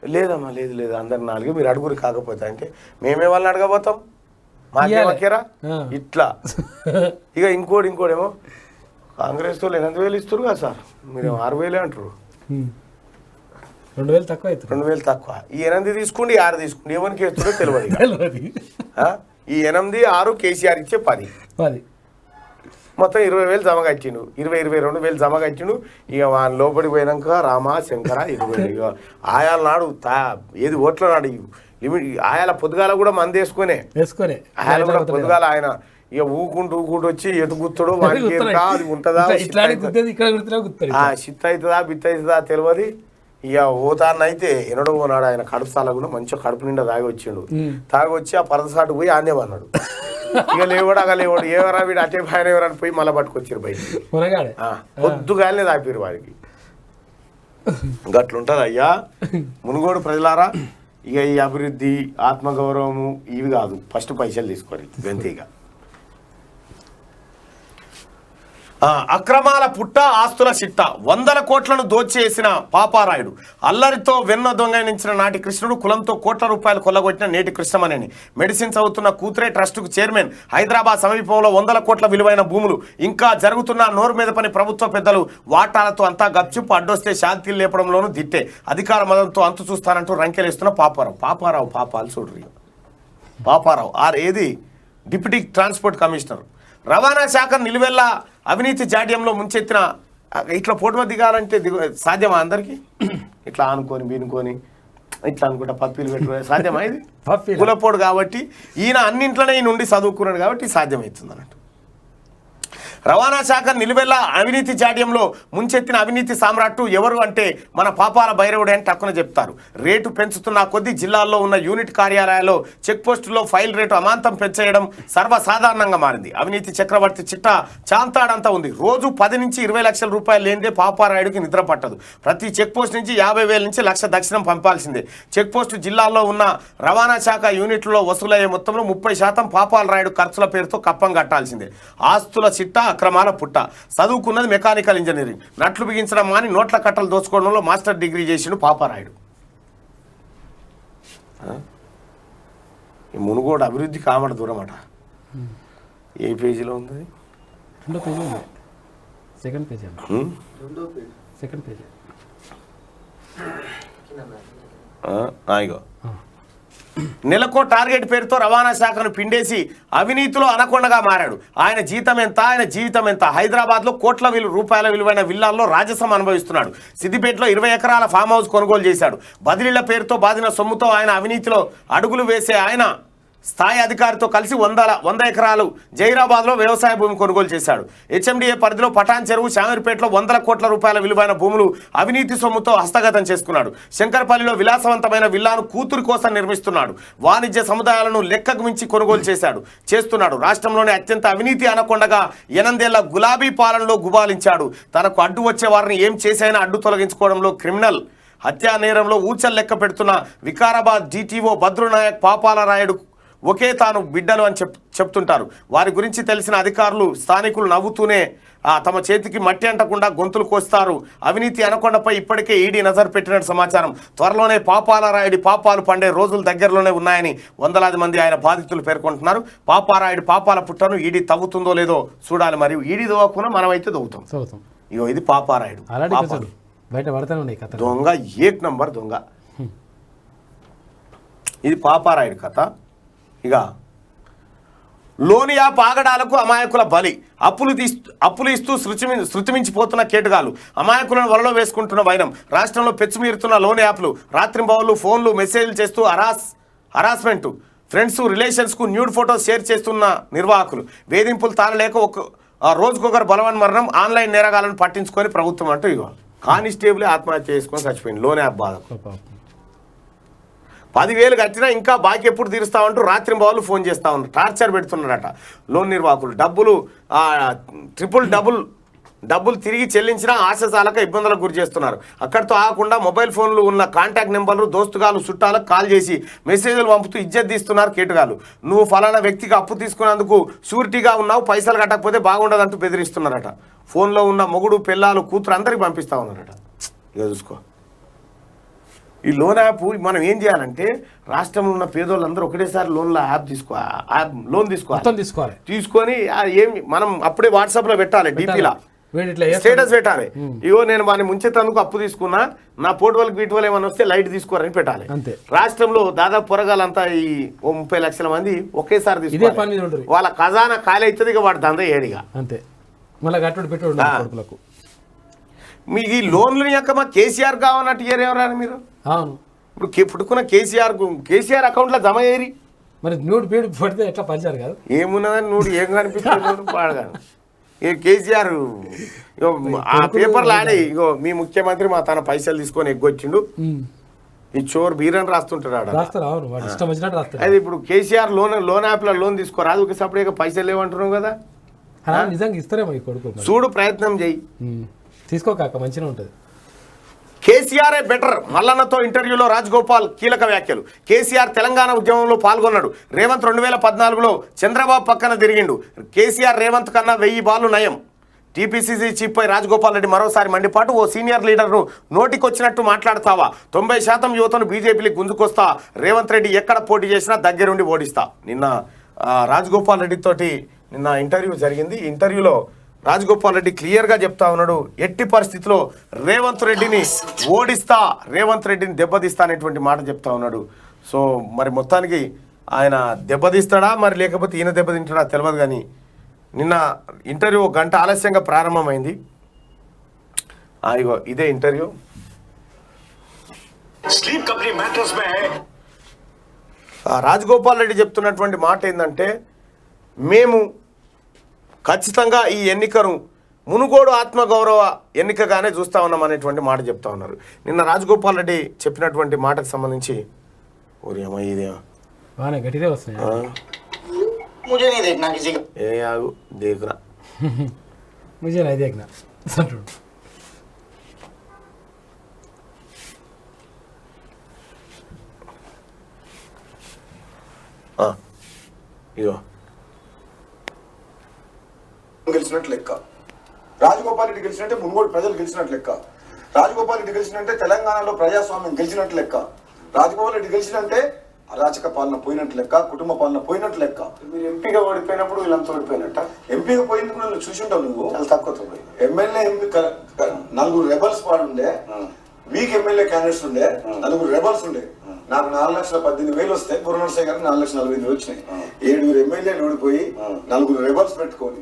లేదమ్మా లేదు అందరికి 4, మీరు అడుగురు కాకపోతే అంటే మేమే వాళ్ళని అడగబోతాం, మాకేమకేరా ఇట్లా. ఇక ఇంకోడేమో కాంగ్రెస్ వాళ్ళు 8,000 ఇస్తారు కదా సార్, మీరు 6,000 అంటారు. 2,000 తక్కువ అవుతుంది, 2,000 తక్కువ. ఈ 8 తీసుకోండి 6 తీసుకోండి, ఎవరికి వేస్తుందో తెలియదు. ఈ 8, 6 కేసీఆర్ ఇచ్చే 10 మొత్తం 20,000 జమ కట్టిండు, 22,000 జమ కట్టిండు. ఇక వాళ్ళ లోపలికి పోయినాక రామా శంకర 20,000. ఇక ఆయాల నాడు ఏది ఓట్ల నాడు లిమిట్ ఆయాల పొద్దుగాల కూడా మంది వేసుకునే ఆయాల కూడా పొద్దుగాల ఆయన ఇక ఊకుంటూ వచ్చి ఎటు గుర్తుడో వాడికి అది ఉంటుందా సిత్ అవుతుందా బిత్ అవుతుందా తెలియదు. ఇక ఓతాన్నైతే ఎనడో పోనాడు ఆయన కడుపు సాల కూడా మంచిగా కడుపు నిండా తాగి వచ్చి ఆ పరదసాటు పోయి ఆనే అన్నాడు. ఇక లేవాడు ఎవరా వీడు అటే ఆయన ఎవరని పోయి మళ్ళీ పట్టుకొచ్చారు బయటికి. పొద్దుగానే తాపారు వాడికి. గట్లుంటది అయ్యా మునుగోడు ప్రజలారా. ఇక ఈ అభివృద్ధి ఆత్మగౌరవము ఇవి కాదు, ఫస్ట్ పైసలు తీసుకోండి గంతేగా. అక్రమాల పుట్ట ఆస్తుల చిట్ట 100 కోట్లను దోచేసిన పాపారాయుడు, అల్లరితో వెన్న దొంగనించిన నాటి కృష్ణుడు, కులంతో కోట్ల రూపాయలు కొల్లగొట్టిన నేటి కృష్ణమనేని, మెడిసిన్ చదువుతున్న కూతురే ట్రస్టుకు చైర్మన్, హైదరాబాద్ సమీపంలో 100 కోట్ల విలువైన భూములు, ఇంకా జరుగుతున్న నోరు మీద పని ప్రభుత్వ పెద్దలు వాటాలతో అంతా గప్చుప్పు, అడ్డొస్తే శాంతి లేపడంలోనూ దిట్టే, అధికార మదంతో అంతు చూస్తానంటూ రంకెలేస్తున్న పాపారావు పాపాలు చూడరు. పాపారావు ఏది డిప్యూటీ ట్రాన్స్పోర్ట్ కమిషనర్, రవాణా శాఖ నిలువెల్ల అవినీతి జాడ్యంలో ముంచెత్తిన. ఇట్లా ఫోటో దిగాలంటే సాధ్యమా అందరికి? ఇట్లా బీనుకొని ఇట్లా అనుకుంటా పప్పీలు పెట్టుకునే సాధ్యమా? ఇది కులపోడు కాబట్టి ఈయన అన్నింట్లోనే ఈయన ఉండి చదువుకున్నాడు కాబట్టి సాధ్యమవుతుంది అన్నట్టు. రవాణా శాఖ నిలువెల్ల అవినీతి జాడ్యంలో ముంచెత్తిన అవినీతి సామ్రాట్టు ఎవరు అంటే మన పాపాల భైరవుడే అని టక్కున చెప్తారు. రేటు పెంచుతున్న కొద్దీ జిల్లాల్లో ఉన్న యూనిట్ కార్యాలయాల్లో చెక్పోస్టుల్లో ఫైల్ రేటు అమాంతం పెంచేయడం సర్వసాధారణంగా మారింది. అవినీతి చక్రవర్తి చిట్ట చాంతాడంతా ఉంది. రోజు 10 నుంచి 20 లక్షల రూపాయలు లేనిదే పాపారాయుడికి నిద్ర పట్టదు. ప్రతి చెక్పోస్ట్ నుంచి 50,000 నుంచి 1,00,000 దక్షిణం పంపాల్సిందే. చెక్పోస్టు జిల్లాల్లో ఉన్న రవాణా శాఖ యూనిట్లలో వసూలయ్యే మొత్తంలో 30% పాపాలరాయుడు ఖర్చుల పేరుతో కప్పం కట్టాల్సిందే. ఆస్తుల చిట్ట అక్రమాల పుట్ట, చదువుకున్నది మెకానికల్ ఇంజనీరింగ్, నట్లు బిగించడం మాని నోట్ల కట్టలు దోచుకోవడంలో మాస్టర్ డిగ్రీ చేసిండు పాపారాయుడు. ఈ మునుగోడు అభివృద్ధి కామడ దూరం అట. ఏ పేజీలో ఉంది? 2వ పేజీ, సెకండ్ పేజీ. ఇగో నెలకో టార్గెట్ పేరుతో రవాణా శాఖను పిండేసి అవినీతిలో అనకొండగా మారాడు. ఆయన జీతం ఎంత, ఆయన జీవితం ఎంత? హైదరాబాద్లో కోట్ల రూపాయల విలువైన విల్లాల్లో రాజసం అనుభవిస్తున్నాడు. సిద్దిపేటలో 20 ఎకరాల ఫామ్ హౌస్ కొనుగోలు చేశాడు. బదిలీల పేరుతో బాదిన సొమ్ముతో ఆయన అవినీతిలో అడుగులు వేసే ఆయన స్థాయి అధికారితో కలిసి 100 ఎకరాలు జైరాబాద్లో వ్యవసాయ భూమి కొనుగోలు చేశాడు. హెచ్ఎండిఏ పరిధిలో పటాన్ చెరువు, శామీర్పేటలో 100 కోట్ల రూపాయల విలువైన భూములు అవినీతి సొమ్ముతో హస్తగతం చేసుకున్నాడు. శంకరపల్లిలో విలాసవంతమైన విల్లాను కూతురు కోసం నిర్మిస్తున్నాడు. వాణిజ్య సముదాయాలను లెక్కకు మించి కొనుగోలు చేస్తున్నాడు. రాష్ట్రంలోనే అత్యంత అవినీతి అనకొండగా 8 ఏళ్ల గులాబీ పాలనలో గుబాలించాడు. తనకు అడ్డు వచ్చే వారిని ఏం చేసైనా అడ్డు తొలగించుకోవడంలో క్రిమినల్. హత్యా నేరంలో ఊచలు లెక్క పెడుతున్న వికారాబాద్ డిటిఓ భద్రునాయక్, పాపాలరాయుడు ఒకే తాను బిడ్డలు అని చెప్తుంటారు. వారి గురించి తెలిసిన అధికారులు, స్థానికులు నవ్వుతూనే తమ చేతికి మట్టి అంటకుండా గొంతులు కోస్తారు. అవినీతి అనకొండపై ఇప్పటికే ఈడీ నజర్ పెట్టినట్టు సమాచారం. త్వరలోనే పాపాలరాయుడి పాపాలు పండే రోజులు దగ్గరలోనే ఉన్నాయని వందలాది మంది ఆయన బాధితులు పేర్కొంటున్నారు. పాపారాయుడి పాపాల పుట్టను ఈడీ తవ్వుతుందో లేదో చూడాలి. మరియు ఈడీ దవ్వకుండా మనమైతే దవ్వుతాం. ఇగో ఇది పాపారాయుడు బయట పడతానే ఉన్నాయి కథ. దొంగ, 1 నంబర్ దొంగ. ఇది పాపారాయుడు కథ. ఇక లోని యాప్ ఆగడాలకు అమాయకుల బలి. అప్పులు ఇస్తూ శృతిమించిపోతున్న కేటుగాలు, అమాయకులను వలలో వేసుకుంటున్న వైనం. రాష్ట్రంలో పెచ్చుమీరుతున్న లోన్ యాప్లు. రాత్రింబవళ్ళు ఫోన్లు, మెసేజ్లు చేస్తూ హరాస్మెంట్. ఫ్రెండ్స్, రిలేషన్స్కు న్యూడ్ ఫోటోస్ షేర్ చేస్తున్న నిర్వాహకులు. వేధింపులు తాళలేక రోజుకొకరు బలవన్మరణం. ఆన్లైన్ నేరగాలను పట్టించుకొని ప్రభుత్వం అంటూ ఇగో కానిస్టేబుల్ ఆత్మహత్య చేసుకొని చచ్చిపోయింది లోన్ యాప్ బాధకు. 10,000 కట్టినా ఇంకా బాకీ ఎప్పుడు తీరుస్తామంటూ రాత్రింబవళ్ళు ఫోన్ చేస్తూ ఉన్నారు. టార్చర్ పెడుతున్నారట లోన్ నిర్వాహకులు. డబ్బులు తిరిగి చెల్లించినా ఆశసాలక ఇబ్బందులకు గురి చేస్తున్నారు. అక్కడితో ఆగకుండా మొబైల్ ఫోన్లు ఉన్న కాంటాక్ట్ నెంబర్లు దోస్తుగాలు, చుట్టాలకు కాల్ చేసి మెసేజ్లు పంపుతూ ఇజ్జత్ తీస్తున్నారు కేటుగాలు. నువ్వు ఫలానా వ్యక్తికి అప్పు తీసుకున్నందుకు షూరిటీగా ఉన్నావు, పైసలు కట్టకపోతే బాగుండదంటూ బెదిరిస్తున్నారట. ఫోన్లో ఉన్న మొగుడు, పిల్లలు, కూతురు అందరికి పంపిస్తూ ఉన్నారట. ఇక చూసుకో, ఈ లోన్ యాప్ మనం ఏం చేయాలంటే రాష్ట్రంలో ఉన్న పేదోళ్ళందరూ ఒకటేసారి లోన్ తీసుకోవాలి. తీసుకొని ఏమి మనం అప్పుడే వాట్సాప్లో పెట్టాలి, డీపీలా స్టేటస్ పెట్టాలి. ఇగో నేను వాడిని ముంచేతందుకు అప్పు తీసుకున్నా, నా పోర్టువల్కి వీటి ఏమైనా వస్తే లైట్ తీసుకోరని పెట్టాలి. రాష్ట్రంలో దాదాపు పొరగాలంతా ఈ 30 లక్షల మంది ఒకేసారి తీసుకోవాలి. వాళ్ళ ఖజానా ఖాళీ అవుతుంది, ఇక వాడు దందా ఏడిగా అంతే. మళ్ళీ గట్టుడు పెట్టుకోవడానికి మీకు ఈ లోన్లు యొక్క మా కేసీఆర్ కావన్నట్టు ఎవరాని మీరు. అవును, ఇప్పుడు పుట్టుకున్న కేసీఆర్ అకౌంట్లో జమ చేయరి. మరి నోటు పేరు పడితే ఎట్లా పంచారు కదా, ఏమున్నదని నోటు ఏం కనిపిస్తుంది పాడగాను. కేసీఆర్ ఆ పేపర్లు ఆడే ఇగో మీ ముఖ్యమంత్రి మా తన పైసలు తీసుకొని ఎగ్గొచ్చిండు, ఈ చోర్ బీరని రాస్తుంటాడు. అది ఇప్పుడు కేసీఆర్ లోన్ యాప్లో లోన్ తీసుకోరాదు, ఒక సపరేట్గా పైసలు లేవంటున్నావు కదా. నిజంగా ఇస్తారేమో ఈ కొడుకు. చూడు, ప్రయత్నం చేయి, తీసుకోక మంచిగా ఉంటుంది. కేసీఆర్ బెటర్. మల్లన్నతో ఇంటర్వ్యూలో రాజగోపాల్ కీలక వ్యాఖ్యలు. కేసీఆర్ తెలంగాణ ఉద్యమంలో పాల్గొన్నాడు. రేవంత్ 2014లో చంద్రబాబు పక్కన తిరిగిండు. కేసీఆర్ రేవంత్ కన్నా 1000 బాలు నయం. టీపీసీసీ చీఫ్పై రాజగోపాల్ రెడ్డి మరోసారి మండిపాటు. ఓ సీనియర్ లీడర్ను నోటికొచ్చినట్టు మాట్లాడతావా? 90% యువతను బీజేపీకి గుంజుకొస్తా. రేవంత్ రెడ్డి ఎక్కడ పోటీ చేసినా దగ్గరుండి ఓడిస్తా. నిన్న రాజగోపాల్ రెడ్డితోటి ఇంటర్వ్యూ జరిగింది. ఈ ఇంటర్వ్యూలో రాజగోపాల్ రెడ్డి క్లియర్గా చెప్తా ఉన్నాడు, ఎట్టి పరిస్థితిలో రేవంత్ రెడ్డిని ఓడిస్తా, రేవంత్ రెడ్డిని దెబ్బతీస్తా అనేటువంటి మాట చెప్తా ఉన్నాడు. సో మరి మొత్తానికి ఆయన దెబ్బతీస్తాడా మరి లేకపోతే ఈయన దెబ్బతింటాడా తెలియదు. కానీ నిన్న ఇంటర్వ్యూ 1 గంట ఆలస్యంగా ప్రారంభమైంది. ఇగో ఇదే ఇంటర్వ్యూ. రాజగోపాల్ రెడ్డి చెప్తున్నటువంటి మాట ఏంటంటే, మేము ఖచ్చితంగా ఈ ఎన్నికను మునుగోడు ఆత్మగౌరవ ఎన్నికగానే చూస్తా ఉన్నాం అనేటువంటి మాట చెప్తా ఉన్నారు. నిన్న రాజగోపాల్ రెడ్డి చెప్పినటువంటి మాటకు సంబంధించి గట్టిదే వస్తాయి. ఇగో గెలిచినట్టు లెక్క. రాజగోపాల్ రెడ్డి గెలిచినట్టే మునుగోడు ప్రజలు గెలిచినట్టు లెక్క. రాజగోపాల్ రెడ్డి గెలిచినట్టే తెలంగాణలో ప్రజాస్వామ్యం గెలిచినట్టు లెక్క. రాజగోపాల్ రెడ్డి గెలిచినంటే అరాచక పాలన పోయినట్టు లెక్క, కుటుంబ పాలన పోయినట్టు లెక్క. మీరు ఎంపీగా ఓడిపోయినప్పుడు వీళ్ళంతా ఓడిపోయినట్ట. ఎంపీగా పోయినందుకు నువ్వు చూసింటావు. నువ్వు చాలా తక్కువ ఎమ్మెల్యే ఎంపీ 4 రెబల్స్ వాడు ఉండే, వీక్ ఎమ్మెల్యే క్యాండిడేట్స్ ఉండే, 4 రెబల్స్ ఉండే. నాకు 4,18,000 వస్తాయి, బుర్రనరసయ్య గారికి 4,48,000 వచ్చినాయి. 7 ఎమ్మెల్యేలు ఓడిపోయి 4 రెబల్స్ పెట్టుకొని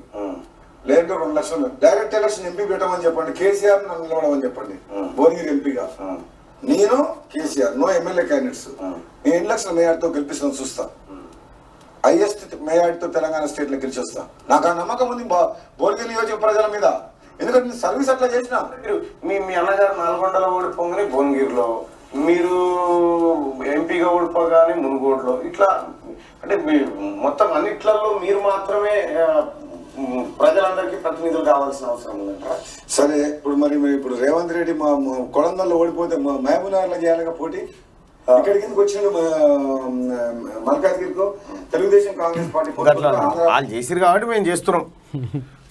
లేదంటే 2 లక్షలు డైరెక్ట్ ఎలక్షన్ ఎంపీ పెట్టమని చెప్పండి, కేసీఆర్ నన్ను నిలబడమని చెప్పండి భువనగిరి ఎంపీగా. నేను కేసీఆర్ నో ఎమ్మెల్యే క్యాండిడేట్స్, నేను 8 లక్షల మేయార్తో గెలిపిస్తాను చూస్తా, హైయెస్ట్ మేయార్తో తెలంగాణ స్టేట్ లో గెలిచేస్తా. నాకు ఆ నమ్మకం ఉంది భువనగిరి నియోజక ప్రజల మీద, ఎందుకంటే నేను సర్వీస్ అట్లా చేసిన. మీ అన్నగారు నల్గొండలో ఓడిపోగానే భువనగిరిలో, మీరు ఎంపీగా ఓడిపోగానే మునుగోడులో, ఇట్లా అంటే మొత్తం అన్నిట్లలో మీరు మాత్రమే ప్రజలందరికీ ప్రతినిధులు కావాల్సిన అవసరం ఉందంటారా? సరే, ఇప్పుడు రేవంత్ రెడ్డి మా కొడంగల్లో ఓడిపోతే మహబూబ్నగర్లో చేయాలిగా పోటీ. ఇక్కడికి ఎందుకు వచ్చిండు మల్కాజ్గిరికో? తెలుగుదేశం కాంగ్రెస్ పార్టీ వాళ్ళు చేసిరు కాబట్టి మేము చేస్తున్నాం.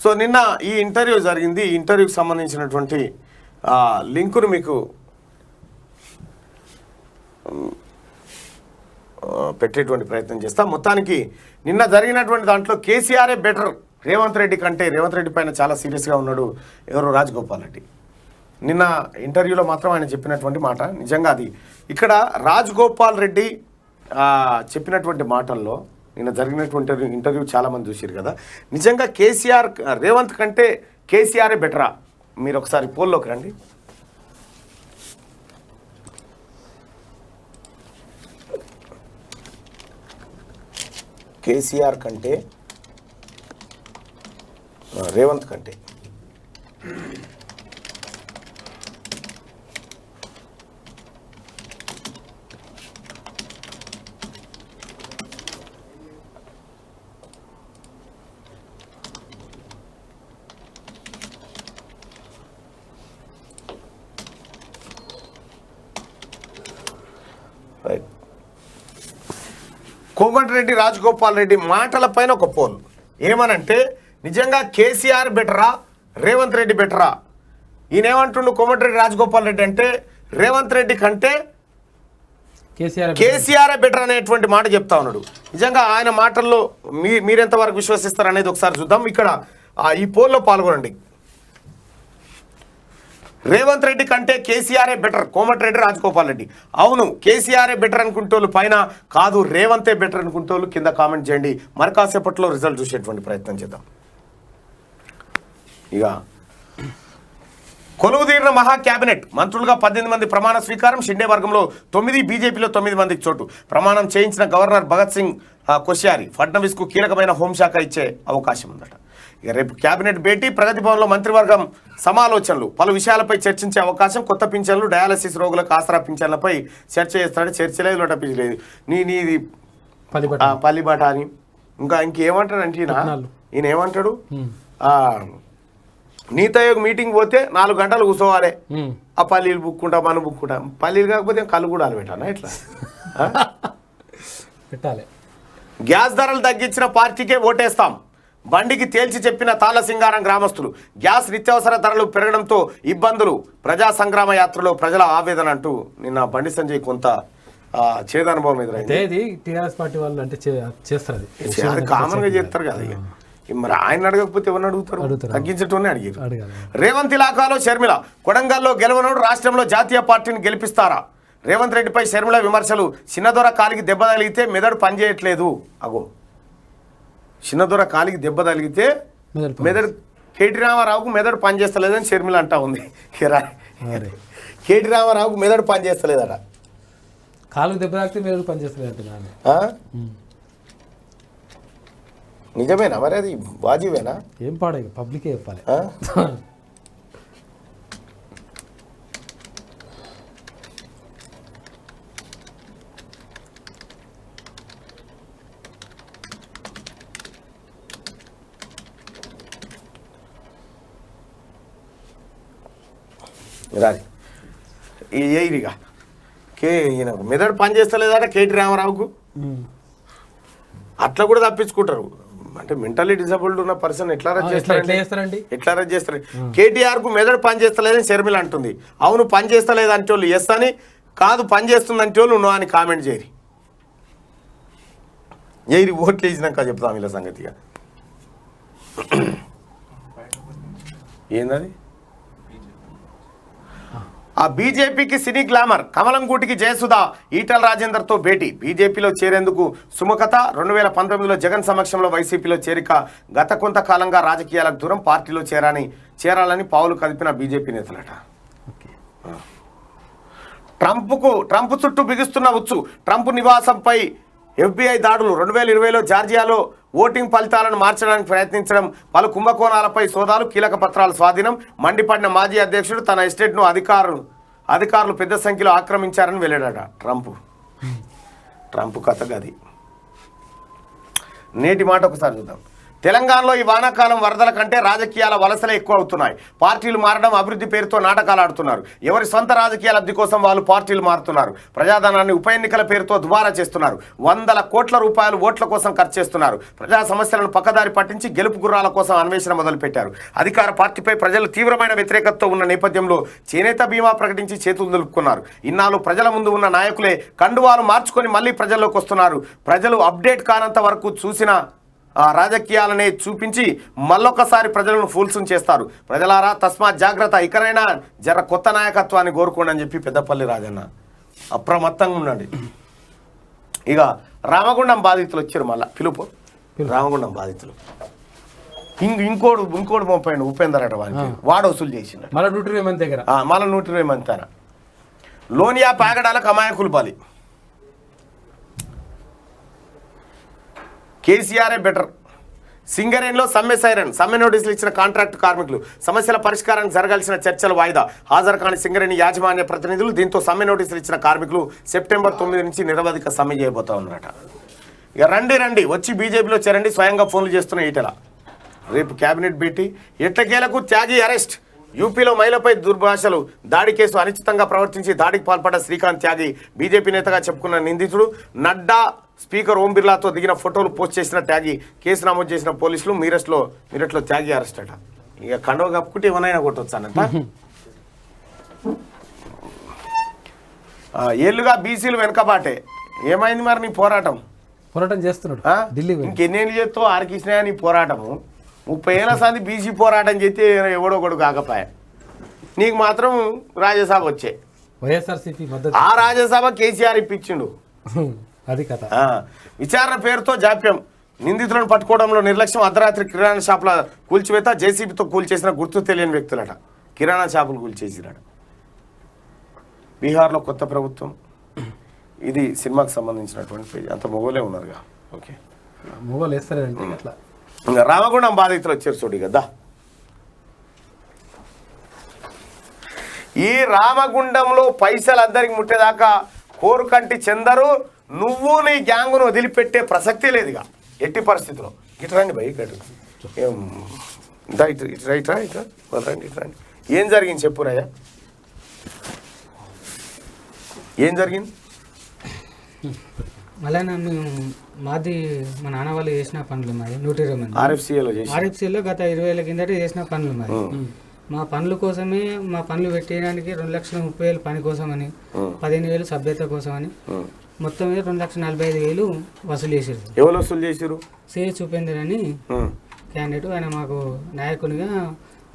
సో నిన్న ఈ ఇంటర్వ్యూ జరిగింది. ఈ ఇంటర్వ్యూకి సంబంధించినటువంటి లింకును మీకు పెట్టేటువంటి ప్రయత్నం చేస్తాం. మొత్తానికి నిన్న జరిగినటువంటి దాంట్లో కేసీఆరే బెటర్ రేవంత్ రెడ్డి కంటే, రేవంత్ రెడ్డి పైన చాలా సీరియస్గా ఉన్నాడు ఎవరు, రాజగోపాల్ రెడ్డి. నిన్న ఇంటర్వ్యూలో మాత్రం ఆయన చెప్పినటువంటి మాట నిజంగా అది ఇక్కడ రాజగోపాల్ రెడ్డి చెప్పినటువంటి మాటల్లో నిన్న జరిగినటువంటి ఇంటర్వ్యూ చాలామంది చూసారు కదా. నిజంగా కేసీఆర్ రేవంత్ కంటే కేసీఆరే బెటరా? మీరు ఒకసారి పోల్లోకి రండి. కేసీఆర్ కంటే రేవంత్ కంటే కోమటిరెడ్డి రాజగోపాల్ రెడ్డి మాటల పైన ఒక పోల్ ఏమనంటే, నిజంగా కేసీఆర్ బెటరా రేవంత్ రెడ్డి బెటరా? ఈయనేమంటుండు కోమటిరెడ్డి రాజగోపాల్ రెడ్డి అంటే రేవంత్ రెడ్డి కంటే కేసీఆర్ బెటర్ అనేటువంటి మాట చెప్తా ఉన్నాడు. నిజంగా ఆయన మాటల్లో మీరెంతవరకు విశ్వసిస్తారు అనేది ఒకసారి చూద్దాం. ఇక్కడ ఈ పోల్లో పాల్గొనండి. రేవంత్ రెడ్డి కంటే కేసీఆరే బెటర్ కోమటిరెడ్డి రాజగోపాల్ రెడ్డి. అవును, కేసీఆరే బెటర్ అనుకుంటోళ్ళు పైన, కాదు రేవంతే బెటర్ అనుకుంటోళ్ళు కింద కామెంట్ చేయండి. మరి కాసేపట్లో రిజల్ట్ చూసేటువంటి ప్రయత్నం చేద్దాం. ఇక కొలువుదీరిన మహా క్యాబినెట్ మంత్రులుగా 18 మంది ప్రమాణ స్వీకారం. షిండే వర్గంలో 9, బీజేపీలో 9 మందికి చోటు. ప్రమాణం చేయించిన గవర్నర్ భగత్ సింగ్ కోశ్యారి ఫడ్నవీస్కు కీలకమైన హోంశాఖ ఇచ్చే అవకాశం ఉందట. ఇక రేపు క్యాబినెట్ భేటీ, ప్రగతి భవన్లో మంత్రివర్గం సమాలోచనలు, పలు విషయాలపై చర్చించే అవకాశం. కొత్త పింఛన్లు, డయాలసిస్ రోగులకు ఆసరా పింఛన్లపై చర్చ చేస్తాడు. చర్చలేదు, నటించలేదు. నీది పల్లిబాట అని ఇంకేమంటాడు అంటే ఈయన ఏమంటాడు, నీతి ఆయోగ్ మీటింగ్ పోతే 4 గంటలు కూర్చోవాలి, ఆ పల్లీలు బుక్కుంటా మనం బుక్కుంటాం. పల్లీలు కాకపోతే కళ్ళు కూడా పెట్టానా ఇట్లా పెట్టాలి. గ్యాస్ ధరలు తగ్గించిన పార్టీకే ఓటేస్తాం, బండికి తేల్చి చెప్పిన తాళ్ళసింగారం గ్రామస్తులు. గ్యాస్ నిత్యావసర ధరలు పెరగడంతో ఇబ్బందులు, ప్రజా సంగ్రామ యాత్రలో ప్రజల ఆవేదన అంటూ నిన్న బండి సంజయ్ కొంత చేదనుభవం ఎదురైంది. టీఆర్ఎస్ పార్టీ వాళ్ళు అంటే చేస్తారు, అది కామన్ గా చేస్తారు కదా. మరి ఆయన అడగకపోతే ఎవరిని అడుగుతారు? తగ్గించటోనే అడిగారు. రేవంత్ ఇలాకాలో షర్మిల, కొడంగల్లో గెలవనోడు రాష్ట్రంలో జాతీయ పార్టీని గెలిపిస్తారా? రేవంత్ రెడ్డిపై షర్మిల విమర్శలు. చిన్నదొర కాలికి దెబ్బ తగిలితే మెదడు పనిచేయట్లేదు. అగో, చిన్నదొర కాలికి దెబ్బ తగిలితే మెదడు, కేటీ రామారావుకు మెదడు పనిచేస్తలేదని షర్మిల అంటా ఉంది. కేటీ రామారావుకు మెదడు పనిచేస్తలేదట. కాలుకు దెబ్బ తాకితే మెదడు పనిచేస్తలేదు. నిజమేనా మరి? అది వాజివేనా? ఏం పాడే పబ్లికే చెప్పాలి. రాది ఏరిగా ఈయన మెదడు పని చేస్తలేదట కేటీ రామారావుకు. అట్లా కూడా తప్పించుకుంటారు. అంటే మెంటల్లీ డిజబుల్డ్ ఉన్న పర్సన్ ఎట్లా రద్దు చేస్తారండి? ఎట్లా రద్దు చేస్తారు? కేటీఆర్ కు మెదడు పని చేస్తలేదని షర్మిల అంటుంది. అవును, పని చేస్తలేదు అంటే వాళ్ళు ఎస్ అని, కాదు పని చేస్తుంది అంటే వాళ్ళు నో అని కామెంట్ చేయరు. ఓట్లు వేసినాక చెప్తాం ఇలా సంగతిగా. ఏందది? ఆ బీజేపీకి సినీ గ్లామర్, కమలం గూటికి జయసుధ ఈటల రాజేందర్తో భేటీ. బీజేపీలో చేరేందుకు సుముఖత. 2019లో జగన్ సమక్షంలో వైసీపీలో చేరిక. గత కొంతకాలంగా రాజకీయాలకు దూరం, పార్టీలో చేరాలని పావులు కదిపిన బీజేపీ నేతలట. ట్రంప్ చుట్టూ బిగుస్తున్న ఉచ్చు. ట్రంప్ నివాసంపై FBI దాడులు. 2020లో జార్జియాలో ఓటింగ్ ఫలితాలను మార్చడానికి ప్రయత్నించడం, పలు కుంభకోణాలపై సోదాలు, కీలక పత్రాల స్వాధీనం. మండిపడిన మాజీ అధ్యక్షుడు తన ఎస్టేట్ను అధికారులు పెద్ద సంఖ్యలో ఆక్రమించారని వెళ్లాడట. ట్రంప్ కథ గది. నేటి మాట ఒకసారి చూద్దాం. తెలంగాణలో ఈ వానాకాలం వరదల కంటే రాజకీయాల వలసలే ఎక్కువ అవుతున్నాయి. పార్టీలు మారడం, అభివృద్ధి పేరుతో నాటకాలు ఆడుతున్నారు. ఎవరి సొంత రాజకీయ లబ్ధి కోసం వాళ్ళు పార్టీలు మారుతున్నారు. ప్రజాధనాన్ని ఉప ఎన్నికల పేరుతో దుబారా చేస్తున్నారు. 100 కోట్ల రూపాయలు ఓట్ల కోసం ఖర్చు చేస్తున్నారు. ప్రజా సమస్యలను పక్కదారి పట్టించి గెలుపు గుర్రాల కోసం అన్వేషణ మొదలుపెట్టారు. అధికార పార్టీపై ప్రజలు తీవ్రమైన వ్యతిరేకతతో ఉన్న నేపథ్యంలో చేనేత బీమా ప్రకటించి చేతులు దులుపుకున్నారు. ఇన్నాళ్ళు ప్రజల ముందు ఉన్న నాయకులే కండువాలు మార్చుకొని మళ్ళీ ప్రజల్లోకి వస్తున్నారు. ప్రజలు అప్డేట్ కానంత వరకు చూసిన రాజకీయాలనే చూపించి మళ్ళొకసారి ప్రజలను ఫూల్సును చేస్తారు. ప్రజలారా తస్మాత్ జాగ్రత్త, ఇకనైనా జర కొత్త నాయకత్వాన్ని కోరుకోండి అని చెప్పి పెద్దపల్లి రాజన్న అప్రమత్తంగా ఉండండి. ఇక రామగుండం బాధితులు వచ్చారు. మళ్ళీ పిలుపు రామగుండం బాధితులు. ఇంకోడు పంపాడు ఉపేందర్ అట. వాడు వసూలు చేసిండు మళ్ళీ 120 మంది దగ్గర. మళ్ళీ 120 మంది తన లోనియా పాగడాలకు అమాయకులు బలి. కేసీఆరే బెటర్. సింగరేణిలో సమ్మె సైరన్. సమ్మె నోటీసులు ఇచ్చిన కాంట్రాక్టు కార్మికులు. సమస్యల పరిష్కారానికి జరగాల్సిన చర్చలు వాయిదా. హాజరు కాని సింగరేణి యాజమాన్య ప్రతినిధులు. దీంతో సమ్మె నోటీసులు ఇచ్చిన కార్మికులు సెప్టెంబర్ 9 నుంచి నిరవధిక సమ్మె చేయబోతా ఉన్నారట. ఇక రండి వచ్చి బీజేపీలో చేరండి. స్వయంగా ఫోన్లు చేస్తున్న ఈటల. రేపు కేబినెట్ భేటీ. ఎట్టకేలకు త్యాగి అరెస్ట్. యూపీలో మహిళపై దుర్భాషలు దాడి కేసు అనుచితంగా ప్రవర్తించి దాడికి పాల్పడ్డ శ్రీకాంత్ త్యాగి బీజేపీ నేతగా చెప్పుకున్న నిందితుడు. నడ్డా, స్పీకర్ ఓం బిర్లాతో దిగిన ఫోటోలు పోస్ట్ చేసిన త్యాగి. కేసు నమోదు చేసిన పోలీసులు. మీరట్లో త్యాగి అరెస్ట్ అట. ఇక కండవ కప్పుకుంటే ఏమైనా కొట్టొచ్చానంట. ఏళ్ళుగా బీసీలు వెనకబాటే. ఏమైంది మరి నీ పోరాటం చేస్తున్నాడు ఢిల్లీ. ఇంకెన్నేళ్ళు చేస్తావు ఆర్కిష్ణ నీ పోరాటము? 30 ఏళ్ళ సంది బీసీ పోరాటం చేస్తే ఎవడో ఒకడు కాకపాయ. నీకు మాత్రం రాజ్యసభ వచ్చే. వైఎస్ఆర్సీపీ మద్దతు. ఆ రాజ్యసభ కేసీఆర్ ఇప్పించిండు. అది కథ. విచారణ పేరుతో జాప్యం. నిందితులను పట్టుకోవడంలో నిర్లక్ష్యం. అర్ధరాత్రి కిరాణా షాపుల కూల్చివేత. జేసీబీతో కూల్చేసిన గుర్తు తెలియని వ్యక్తులట. కిరాణా షాపులు కూల్చేసిరట. బీహార్లో కొత్త ప్రభుత్వం. ఇది సినిమాకి సంబంధించినటువంటి పేజ్. అంత మొగోలే ఉన్నారుగా. ఓకే, మొగోలు వేస్తారంటే అట్లా. ఇంకా రామగుండం బాధితులు వచ్చారు చూడు కదా. ఈ రామగుండంలో పైసలు అందరికి ముట్టేదాకా కోరుకంటి చందరు నువ్వు నీ గ్యాంగును వదిలిపెట్టే ప్రసక్తే లేదుగా ఎట్టి పరిస్థితిలో. ఇటు రండి భయ్, ఇటు రండి. ఏం జరిగింది చెప్పురయ్యా, ఏం జరిగింది? మళ్ళీ మేము మాది మా నాన్న వాళ్ళు చేసిన పనులు మాది 120 మంది ఆర్ఎఫ్సీలో గత 20 ఏళ్ళ కిందట చేసిన పనులు మాది. మా పనుల కోసమే, మా పనులు పెట్టేయడానికి 2,30,000 పని కోసమని, 15,000 సభ్యత కోసమని మొత్తం 2,45,000 వసూలు చేసారు. ఎవరు వసూలు చేసారు? సిహెచ్ ఉపేందర్ అని క్యాండిడేట్. ఆయన మాకు నాయకునిగా